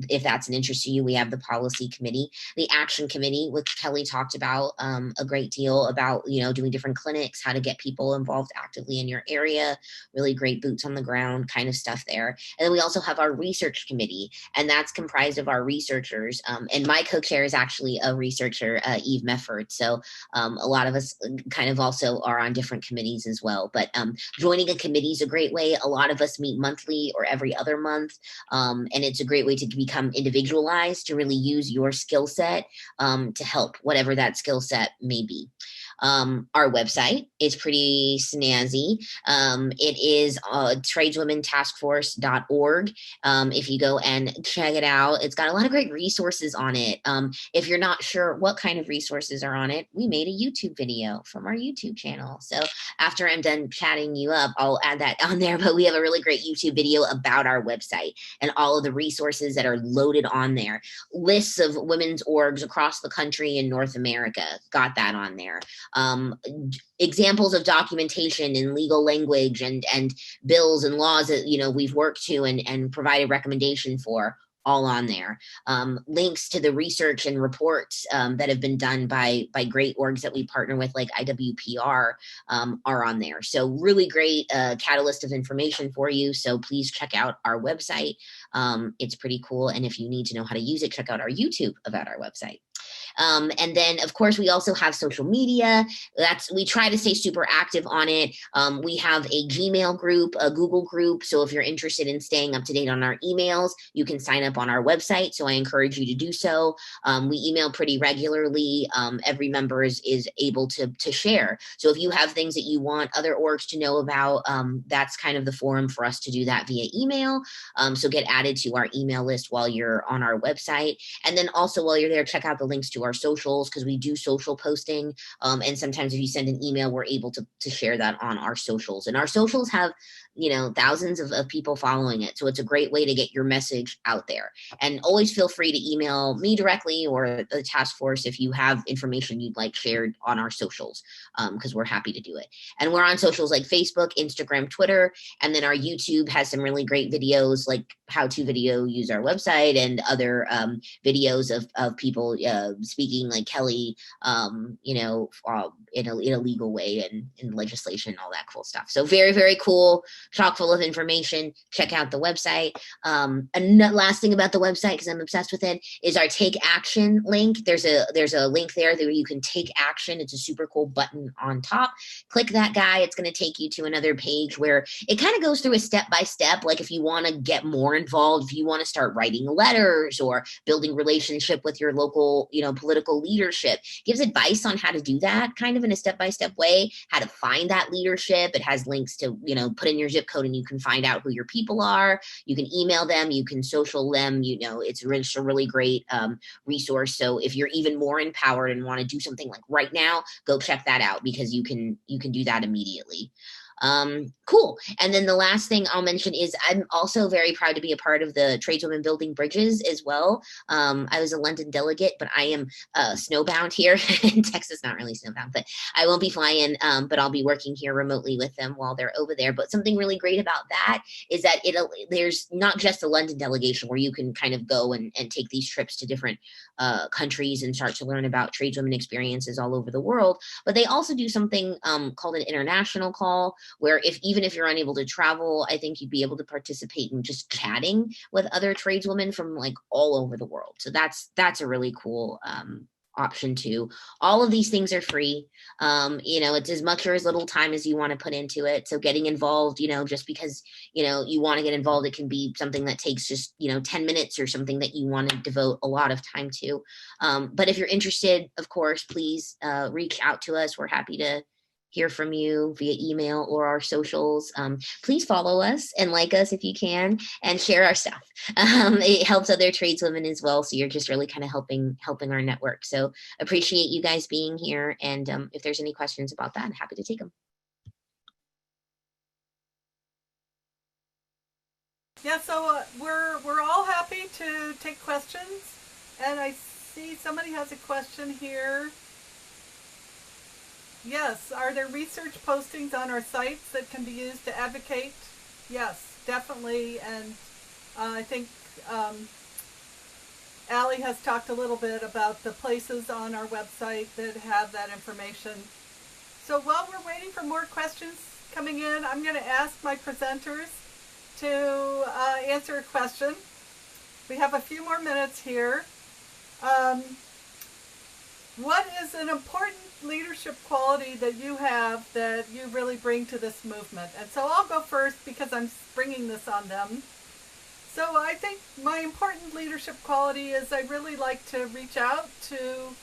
S: if that's an interest to you, we have the policy committee. The action committee, which Kelly talked about a great deal about, you know, doing different clinics, how to get people involved actively in your area, really great boots on the ground kind of stuff there. And then we also have our research committee, and that's comprised of our researchers. And my co-chair is actually a researcher, Eve Mefford. So a lot of us kind of also are on different committees as well. But joining a committee is a great way. A lot of us meet monthly or every other month. And it's a great way to become individualized, to really use your skill set to help whatever that skill set may be. Our website is pretty snazzy. It is tradeswomen-taskforce.org. If you go and check it out, it's got a lot of great resources on it. If you're not sure what kind of resources are on it, we made a YouTube video from our YouTube channel. So after I'm done chatting you up, I'll add that on there, but we have a really great YouTube video about our website and all of the resources that are loaded on there. Lists of women's orgs across the country in North America, got that on there. Examples of documentation in legal language and bills and laws that, you know, we've worked to and provided recommendation for, all on there. Links to the research and reports that have been done by great orgs that we partner with, like IWPR, are on there. So really great catalyst of information for you. So please check out our website. It's pretty cool. And if you need to know how to use it, check out our YouTube about our website. And then, of course, we also have social media. We try to stay super active on it. We have a Gmail group, a Google group. So if you're interested in staying up to date on our emails, you can sign up on our website. So I encourage you to do so. We email pretty regularly. Every member is able to share. So if you have things that you want other orgs to know about, that's kind of the forum for us to do that via email. So get added to our email list while you're on our website. And then also while you're there, check out the links to our socials, because we do social posting. And sometimes if you send an email, we're able to share that on our socials. And our socials have, thousands of people following it. So it's a great way to get your message out there. And always feel free to email me directly or the task force if you have information you'd like shared on our socials, because we're happy to do it. And we're on socials like Facebook, Instagram, Twitter, and then our YouTube has some really great videos, like how-to video, use our website, and other videos of people speaking like Kelly, in a legal way and in legislation, all that cool stuff. So very, very cool, chock full of information. Check out the website. And last thing about the website, because I'm obsessed with it, is our Take Action link. There's a link there that you can take action. It's a super cool button on top. Click that guy. It's going to take you to another page where it kind of goes through a step-by-step. Like if you want to get more involved, if you want to start writing letters or building relationship with your local, political leadership, gives advice on how to do that kind of in a step-by-step way, how to find that leadership. It has links to, put in your zip code and you can find out who your people are. You can email them, you can social them, it's a really great resource. So if you're even more empowered and want to do something like right now, go check that out, because you can do that immediately. Cool. And then the last thing I'll mention is I'm also very proud to be a part of the Tradeswomen Building Bridges as well. I was a London delegate, but I am snowbound here in Texas, not really snowbound, but I won't be flying, but I'll be working here remotely with them while they're over there. But something really great about that is that there's not just a London delegation where you can kind of go and take these trips to different countries and start to learn about tradeswomen experiences all over the world, but they also do something called an international call, where even if you're unable to travel, I think you'd be able to participate in just chatting with other tradeswomen from like all over the world. So that's a really cool option too. All of these things are free. It's as much or as little time as you want to put into it. So getting involved, just because, you want to get involved, it can be something that takes just, 10 minutes or something that you want to devote a lot of time to. But if you're interested, of course, please reach out to us. We're happy to hear from you via email or our socials. Please follow us and like us if you can, and share our stuff. It helps other tradeswomen as well. So you're just really kind of helping our network. So appreciate you guys being here. And if there's any questions about that, I'm happy to take them.
P: Yeah, so we're all happy to take questions. And I see somebody has a question here. Yes, are there research postings on our sites that can be used to advocate? Yes, definitely. And I think Allie has talked a little bit about the places on our website that have that information. So while we're waiting for more questions coming in, I'm going to ask my presenters to answer a question. We have a few more minutes here. What is an important leadership quality that you have that you really bring to this movement? And so I'll go first because I'm bringing this on them. So I think my important leadership quality is I really like to reach out to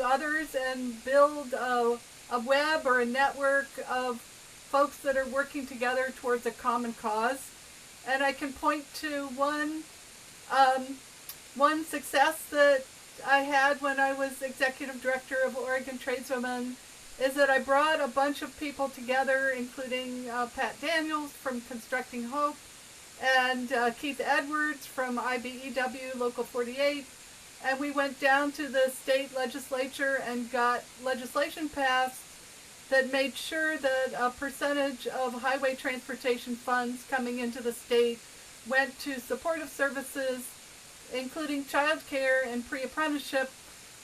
P: others and build a web or a network of folks that are working together towards a common cause. And I can point to one success that I had when I was executive director of Oregon Tradeswomen is that I brought a bunch of people together, including Pat Daniels from Constructing Hope and Keith Edwards from IBEW Local 48. And we went down to the state legislature and got legislation passed that made sure that a percentage of highway transportation funds coming into the state went to supportive services, including childcare and pre-apprenticeship.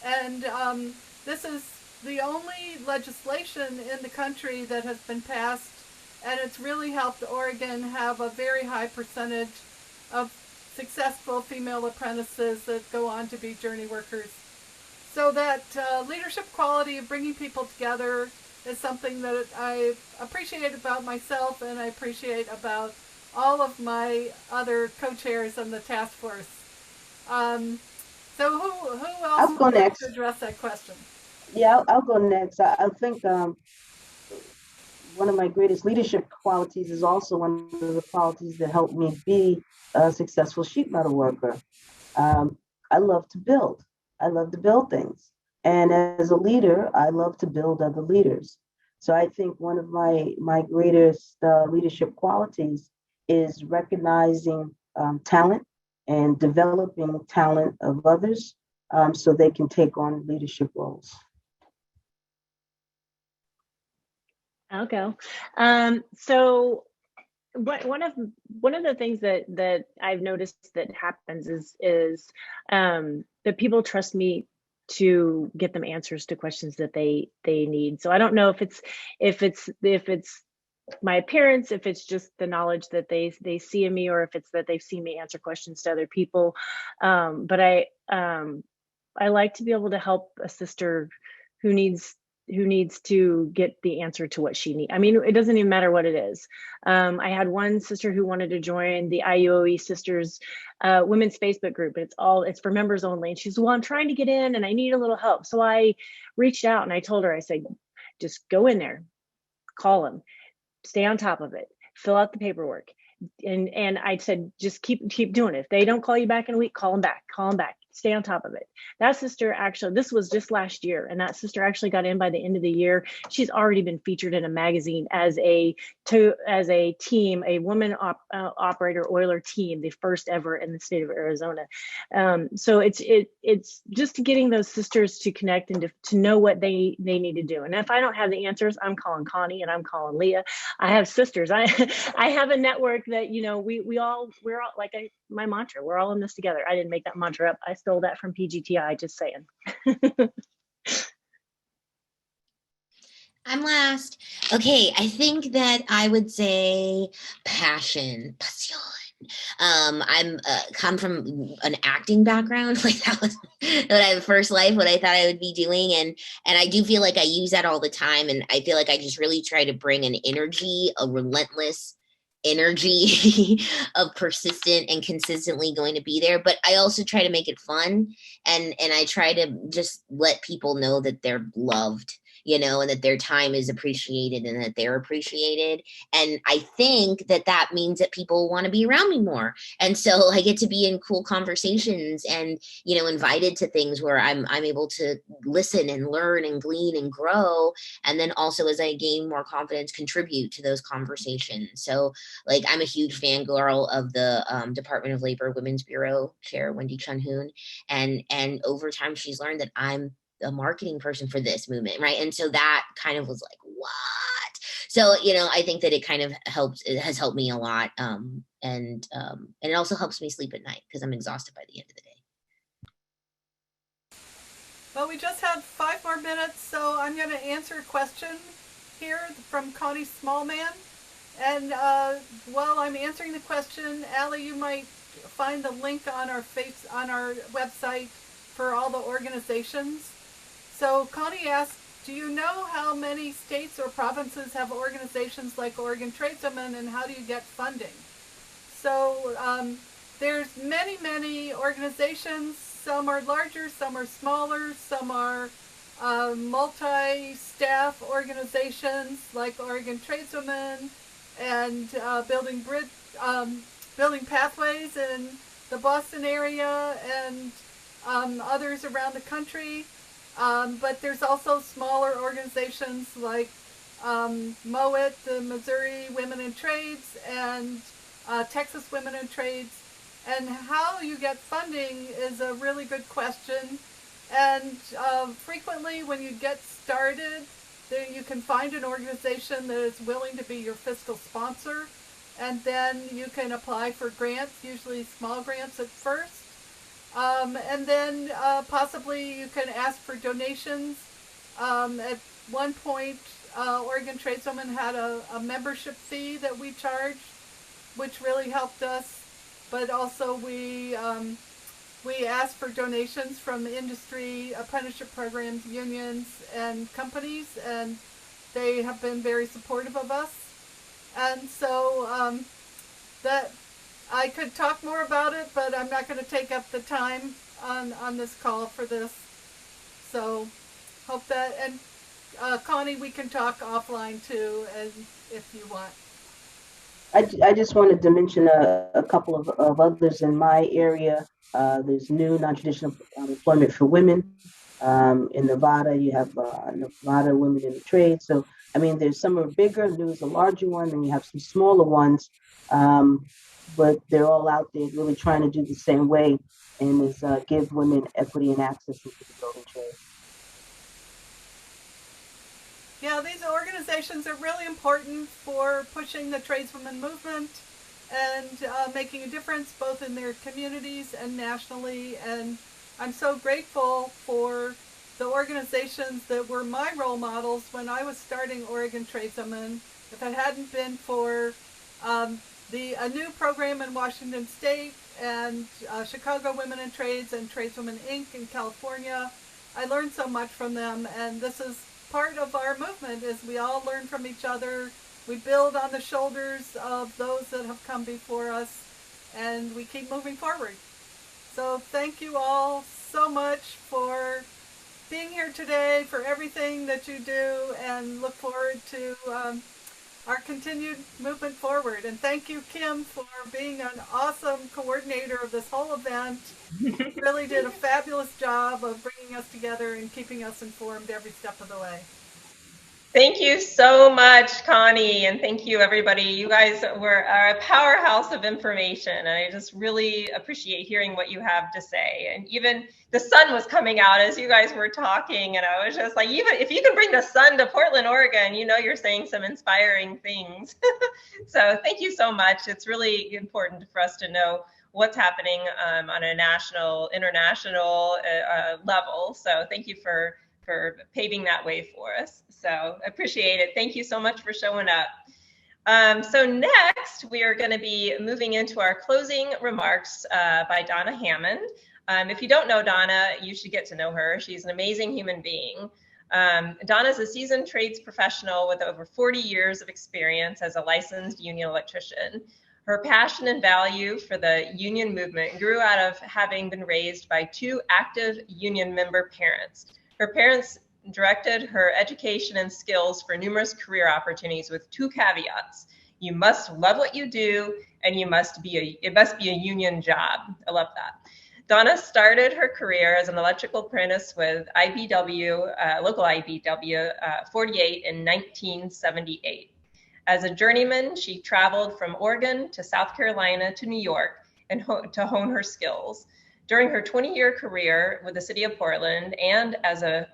P: And this is the only legislation in the country that has been passed, and it's really helped Oregon have a very high percentage of successful female apprentices that go on to be journey workers. So that leadership quality of bringing people together is something that I appreciate about myself, and I appreciate about all of my other co-chairs on the task force. So who else
Q: I'll go
P: would like
Q: next.
P: to address that question?
Q: Yeah, I'll go next. I think one of my greatest leadership qualities is also one of the qualities that helped me be a successful sheet metal worker. I love to build. I love to build things. And as a leader, I love to build other leaders. So I think one of my greatest leadership qualities is recognizing talent and developing talent of others so they can take on leadership roles.
R: I'll go. So one of the things that I've noticed that happens is that people trust me to get them answers to questions that they need. So I don't know if it's my appearance, if it's just the knowledge that they see in me, or if it's that they've seen me answer questions to other people. But I like to be able to help a sister who needs to get the answer to what she needs. I mean, it doesn't even matter what it is. I had one sister who wanted to join the IUOE Sisters Women's Facebook group. It's for members only. And she's, well, I'm trying to get in and I need a little help. So I reached out and I told her, I said, just go in there, call them, stay on top of it, fill out the paperwork. And I said, just keep doing it. If they don't call you back in a week, call them back, stay on top of it. That sister actually, this was just last year, and that sister actually got in by the end of the year. She's already been featured in a magazine as a team, a woman operator oiler team, the first ever in the state of Arizona. So it's just getting those sisters to connect and to know what they need to do. And if I don't have the answers, I'm calling Connie and I'm calling Leah. I have sisters. I have a network that, you know, we're all like my mantra, we're all in this together. I didn't make that mantra up. I stole that from PGTI, just saying.
S: I'm last. Okay, I think that I would say passion. I'm come from an acting background. Like that was my first life, what I thought I would be doing, and I do feel like I use that all the time, and I feel like I just really try to bring an energy, a relentless energy of persistent and consistently going to be there. But I also try to make it fun, and I try to just let people know that they're loved, you know, and that their time is appreciated and that they're appreciated. And I think that means that people want to be around me more. And so I get to be in cool conversations and, you know, invited to things where I'm able to listen and learn and glean and grow. And then also, as I gain more confidence, contribute to those conversations. So like, I'm a huge fangirl of the Department of Labor Women's Bureau Chair, Wendy Chun-Hoon. And over time, she's learned that I'm a marketing person for this movement, right? And so that kind of was like, what? So, you know, I think that it kind of helps, it has helped me a lot. And it also helps me sleep at night because I'm exhausted by the end of the day.
P: Well, we just had 5 more minutes, so I'm going to answer a question here from Connie Smallman. And while I'm answering the question, Allie, you might find the link on our website for all the organizations. So Connie asked, do you know how many states or provinces have organizations like Oregon Tradeswomen, and how do you get funding? So there's many organizations. Some are larger, some are smaller, some are multi-staff organizations like Oregon Tradeswomen, and building pathways in the Boston area, and others around the country. But there's also smaller organizations like MOIT, the Missouri Women in Trades, and Texas Women in Trades. And how you get funding is a really good question. And frequently when you get started, you can find an organization that is willing to be your fiscal sponsor. And then you can apply for grants, usually small grants at first. And then possibly you can ask for donations. At one point, Oregon Tradeswomen had a membership fee that we charged, which really helped us. But also we We ask for donations from industry, apprenticeship programs, unions, and companies, and they have been very supportive of us. And so that I could talk more about it, but I'm not going to take up the time on this call for this. So hope that, and Connie, we can talk offline too, and if you want.
Q: I just wanted to mention a couple of others in my area. There's new non-traditional employment for women. In Nevada, you have Nevada Women in the Trade. So, I mean, there's some are bigger, and there's a larger one, and you have some smaller ones. But they're all out there really trying to do the same way, and is give women equity and access into the building trade.
P: Yeah, these organizations are really important for pushing the tradeswomen movement and making a difference both in their communities and nationally. And I'm so grateful for the organizations that were my role models when I was starting Oregon Tradeswomen. If it hadn't been for a new program in Washington State and Chicago Women in Trades and Tradeswomen Inc. in California, I learned so much from them, and this is part of our movement is we all learn from each other. We build on the shoulders of those that have come before us, and we keep moving forward. So thank you all so much for being here today, for everything that you do, and look forward to our continued movement forward. And thank you, Kim, for being an awesome coordinator of this whole event. You really did a fabulous job of bringing us together and keeping us informed every step of the way.
A: Thank you so much, Connie, and thank you, everybody. You guys are a powerhouse of information, and I just really appreciate hearing what you have to say. And even the sun was coming out as you guys were talking, and I was just like, even if you can bring the sun to Portland, Oregon, you know you're saying some inspiring things. So thank you so much. It's really important for us to know what's happening on a national, international level. So thank you for paving that way for us. So appreciate it. Thank you so much for showing up. So next, we are going to be moving into our closing remarks by Donna Hammond. If you don't know Donna, you should get to know her. She's an amazing human being. Donna is a seasoned trades professional with over 40 years of experience as a licensed union electrician. Her passion and value for the union movement grew out of having been raised by two active union member parents. Her parents directed her education and skills for numerous career opportunities with two caveats. You must love what you do, and it must be a union job. I love that. Donna started her career as an electrical apprentice with IBW, local IBW 48 in 1978. As a journeyman, she traveled from Oregon to South Carolina to New York and to hone her skills. During her 20-year career with the city of Portland and as a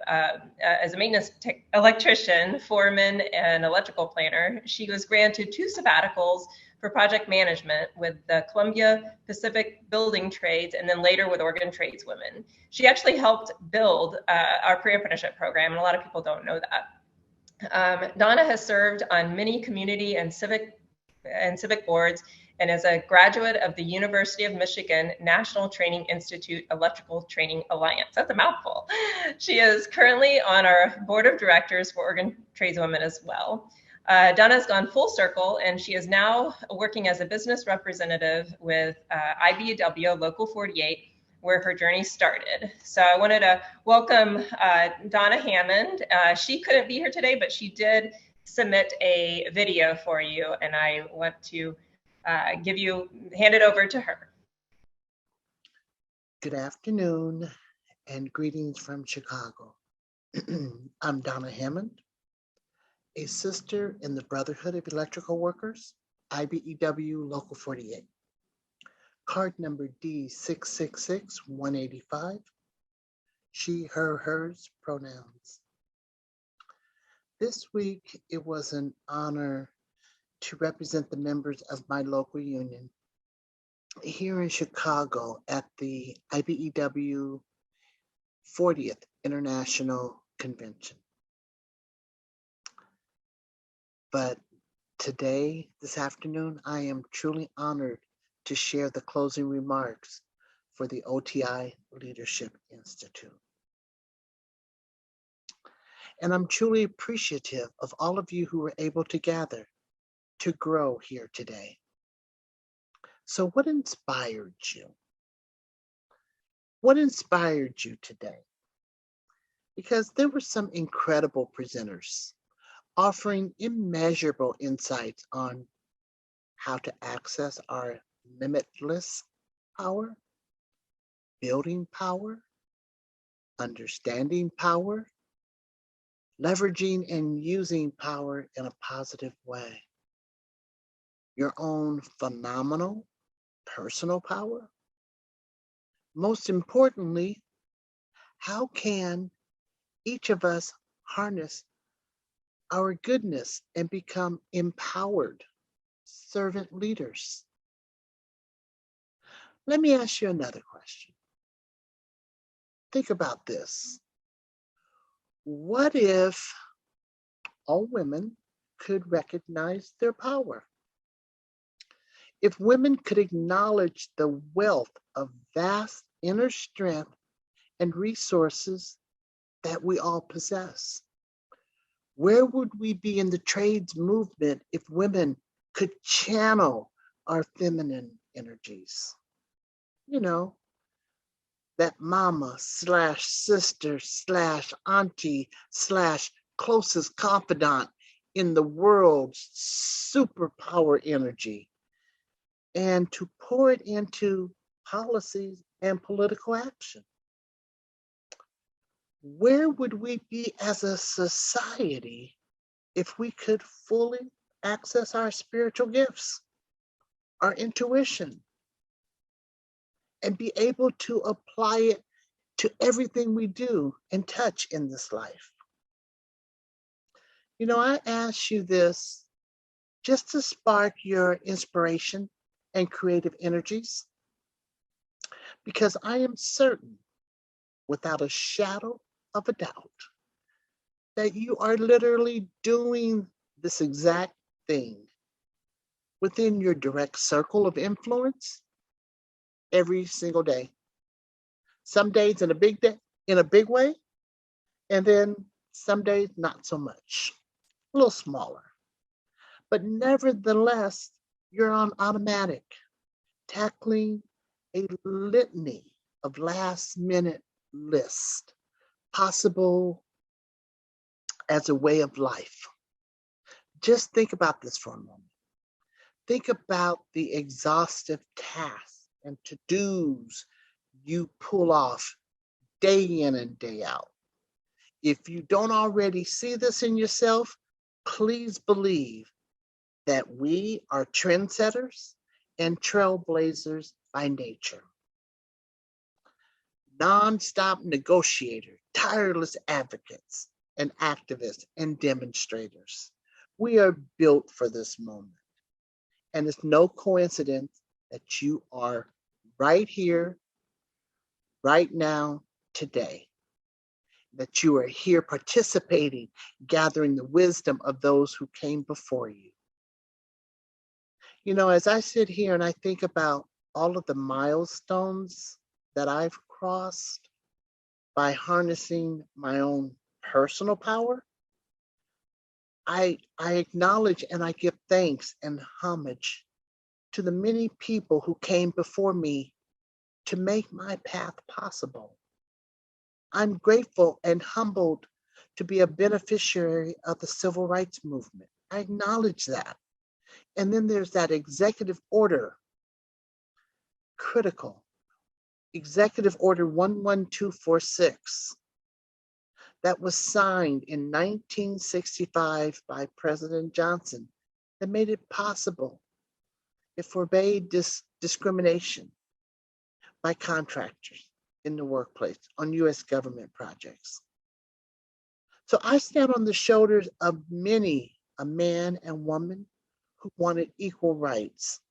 A: maintenance electrician, foreman, and electrical planner, she was granted 2 sabbaticals for project management with the Columbia Pacific Building Trades and then later with Oregon Tradeswomen. She actually helped build our pre-apprenticeship program, and a lot of people don't know that. Donna has served on many community and civic boards and is a graduate of the University of Michigan National Training Institute Electrical Training Alliance. That's a mouthful. She is currently on our board of directors for Oregon Tradeswomen as well. Donna has gone full circle, and she is now working as a business representative with IBW Local 48, where her journey started. So I wanted to welcome Donna Hammond. She couldn't be here today, but she did submit a video for you, and I want to hand it over to her.
T: Good afternoon and greetings from Chicago. I'm Donna Hammond, a sister in the Brotherhood of Electrical Workers, IBEW Local 48. Card number D666185, she, her, hers pronouns. This week, it was an honor to represent the members of my local union here in Chicago at the IBEW 40th International Convention. But today, this afternoon, I am truly honored to share the closing remarks for the OTI Leadership Institute. And I'm truly appreciative of all of you who were able to gather to grow here today. So what inspired you? What inspired you today? Because there were some incredible presenters offering immeasurable insights on how to access our limitless power, building power, understanding power, leveraging and using power in a positive way. Your own phenomenal personal power. Most importantly, how can each of us harness our goodness and become empowered servant leaders? Let me ask you another question. Think about this. What if all women could recognize their power? If women could acknowledge the wealth of vast inner strength and resources that we all possess, where would we be in the trades movement if women could channel our feminine energies? You know, that mama / sister / auntie / closest confidant in the world's superpower energy, and to pour it into policies and political action. Where would we be as a society if we could fully access our spiritual gifts, our intuition, and be able to apply it to everything we do and touch in this life? You know, I ask you this just to spark your inspiration and creative energies, because I am certain, without a shadow of a doubt, that you are literally doing this exact thing within your direct circle of influence every single day. Some days in a big way, and then some days not so much, a little smaller. But nevertheless, you're on automatic, tackling a litany of last-minute lists, possible as a way of life. Just think about this for a moment. Think about the exhaustive tasks and to-dos you pull off day in and day out. If you don't already see this in yourself, please believe that we are trendsetters and trailblazers by nature. Non-stop negotiators, tireless advocates and activists and demonstrators. We are built for this moment. And it's no coincidence that you are right here, right now, today. That you are here participating, gathering the wisdom of those who came before you. You know, as I sit here and I think about all of the milestones that I've crossed by harnessing my own personal power, I acknowledge and I give thanks and homage to the many people who came before me to make my path possible. I'm grateful and humbled to be a beneficiary of the civil rights movement. I acknowledge that. And then there's that executive order, critical, Executive Order 11246, that was signed in 1965 by President Johnson, that made it possible. It forbade discrimination by contractors in the workplace on U.S. government projects. So I stand on the shoulders of many a man and woman who wanted equal rights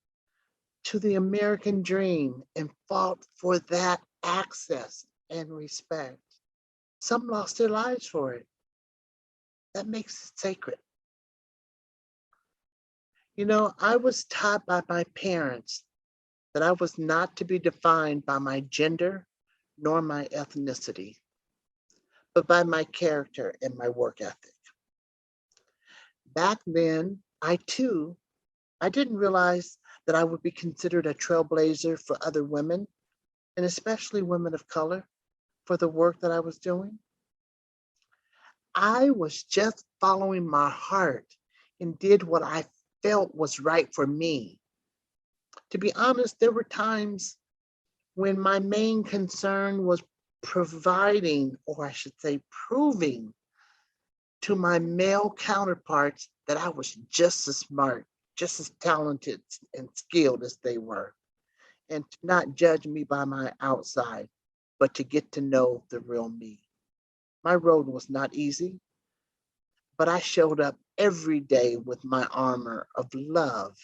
T: to the American dream and fought for that access and respect. Some lost their lives for it. That makes it sacred. You know, I was taught by my parents that I was not to be defined by my gender nor my ethnicity, but by my character and my work ethic. Back then, I didn't realize that I would be considered a trailblazer for other women, and especially women of color, for the work that I was doing. I was just following my heart and did what I felt was right for me. To be honest, there were times when my main concern was providing, or I should say proving, to my male counterparts that I was just as smart, just as talented and skilled as they were, and to not judge me by my outside, but to get to know the real me. My road was not easy, but I showed up every day with my armor of love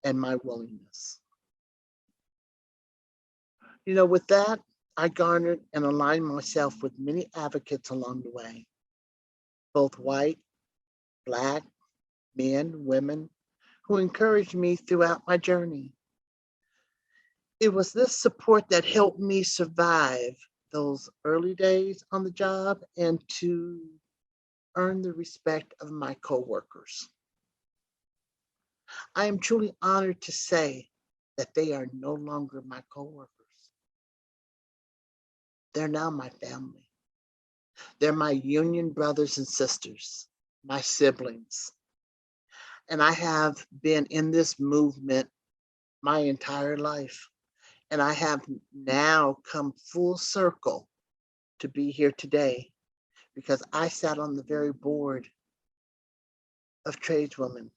T: and my willingness. You know, with that, I garnered and aligned myself with many advocates along the way, both white, Black, men, women, who encouraged me throughout my journey. It was this support that helped me survive those early days on the job and to earn the respect of my coworkers. I am truly honored to say that they are no longer my coworkers. They're now my family. They're my union brothers and sisters, my siblings. And I have been in this movement my entire life. And I have now come full circle to be here today because I sat on the very board of Tradeswomen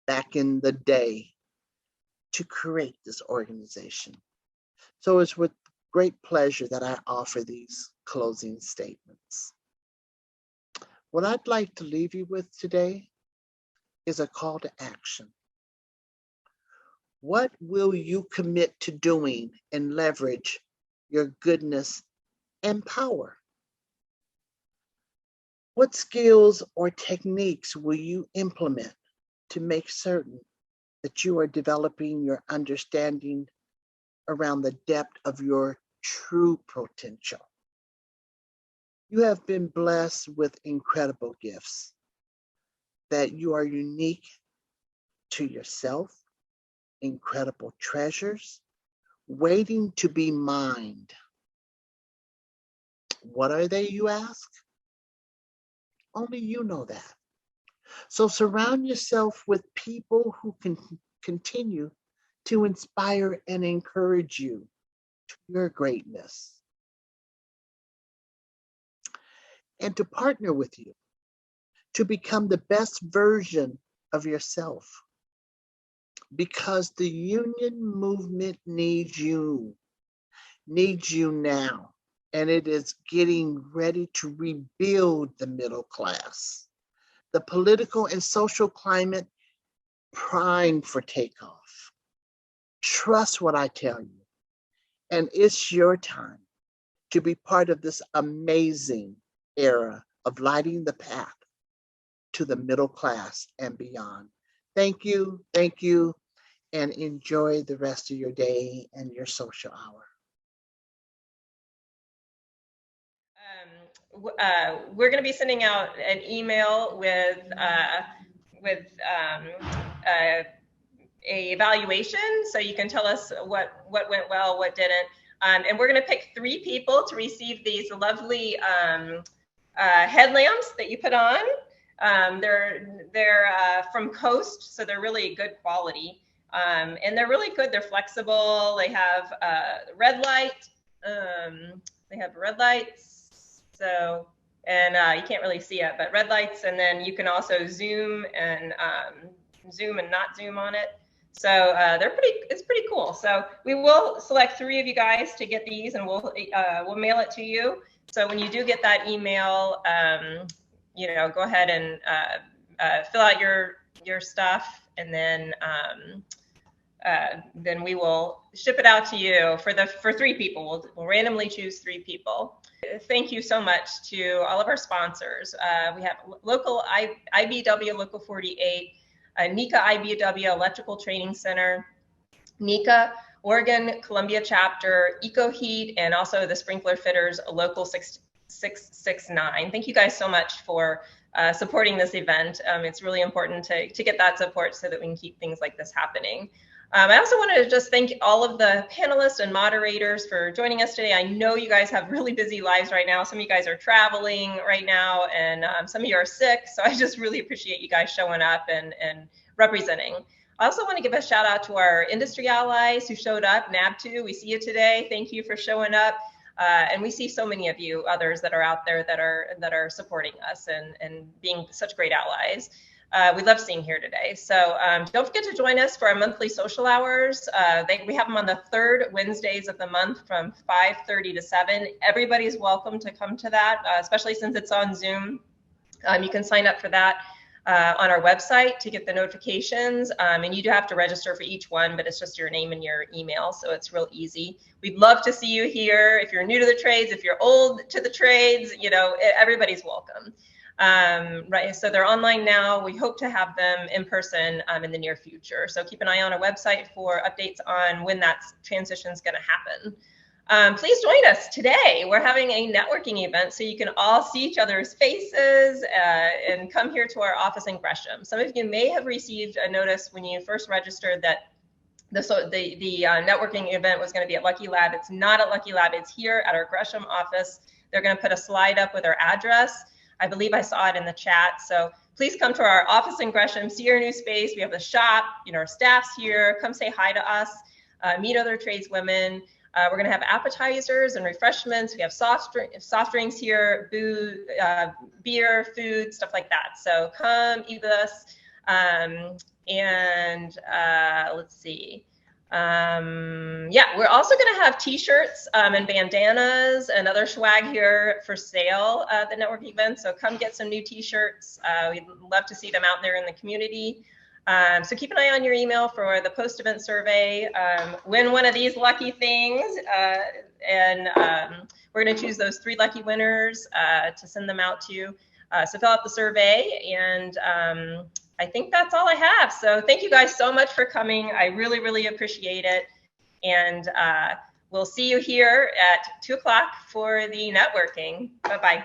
T: back in the day to create this organization. So it's with great pleasure that I offer these closing statements. What I'd like to leave you with today is a call to action. What will you commit to doing and leverage your goodness and power? What skills or techniques will you implement to make certain that you are developing your understanding around the depth of your true potential? You have been blessed with incredible gifts that you are unique to yourself, incredible treasures waiting to be mined. What are they, you ask? Only you know that. So surround yourself with people who can continue to inspire and encourage you to your greatness and to partner with you to become the best version of yourself, because the union movement needs you now, and it is getting ready to rebuild the middle class. The political and social climate primed for takeoff. Trust what I tell you, and it's your time to be part of this amazing era of lighting the path to the middle class and beyond. Thank you, and enjoy the rest of your day and your social hour.
A: We're going to be sending out an email with a evaluation, so you can tell us what went well, what didn't, and we're going to pick 3 people to receive these lovely headlamps that you put on. They're from Coast, so they're really good quality, and they're really good. They're flexible. They have red light. They have red lights. So, and you can't really see it, but red lights, and then you can also zoom and not zoom on it. So it's pretty cool. So we will select 3 of you guys to get these, and we'll mail it to you. So when you do get that email, go ahead and fill out your stuff, and then we will ship it out to you for 3 people. We'll randomly choose 3 people. Thank you so much to all of our sponsors. We have local IBW Local 48, NECA IBW Electrical Training Center, NECA Oregon Columbia Chapter, EcoHeat, and also the Sprinkler Fitters Local 669. Thank you guys so much for supporting this event. It's really important to get that support so that we can keep things like this happening. I also wanted to just thank all of the panelists and moderators for joining us today. I know you guys have really busy lives right now. Some of you guys are traveling right now, and some of you are sick. So I just really appreciate you guys showing up and representing. I also want to give a shout out to our industry allies who showed up. NAB2, we see you today. Thank you for showing up. And we see so many of you others that are out there that are supporting us and being such great allies. We love seeing here today. So don't forget to join us for our monthly social hours. We have them on the third Wednesdays of the month from 5:30 to 7. Everybody's welcome to come to that, especially since it's on Zoom. You can sign up for that on our website to get the notifications. And you do have to register for each one, but it's just your name and your email. So it's real easy. We'd love to see you here. If you're new to the trades, if you're old to the trades, you know, everybody's welcome. Right, so they're online now. We hope to have them in person in the near future. So keep an eye on our website for updates on when that transition is going to happen. Please join us today. We're having a networking event so you can all see each other's faces and come here to our office in Gresham. Some of you may have received a notice when you first registered that the networking event was going to be at Lucky Lab. It's not at Lucky Lab. It's here at our Gresham office. They're going to put a slide up with our address. I believe I saw it in the chat. So please come to our office in Gresham, see our new space. We have the shop, you know, our staff's here. Come say hi to us, meet other tradeswomen. We're going to have appetizers and refreshments. We have soft drinks here, booze, beer, food, stuff like that. So come eat with us. Let's see. Yeah, we're also going to have t-shirts and bandanas and other swag here for sale at the network event. So come get some new t-shirts. We'd love to see them out there in the community. So keep an eye on your email for the post-event survey. Win one of these lucky things. We're going to choose those 3 lucky winners to send them out to. So fill out the survey, and I think that's all I have. So thank you guys so much for coming. I really, really appreciate it. And we'll see you here at 2 o'clock for the networking. Bye-bye.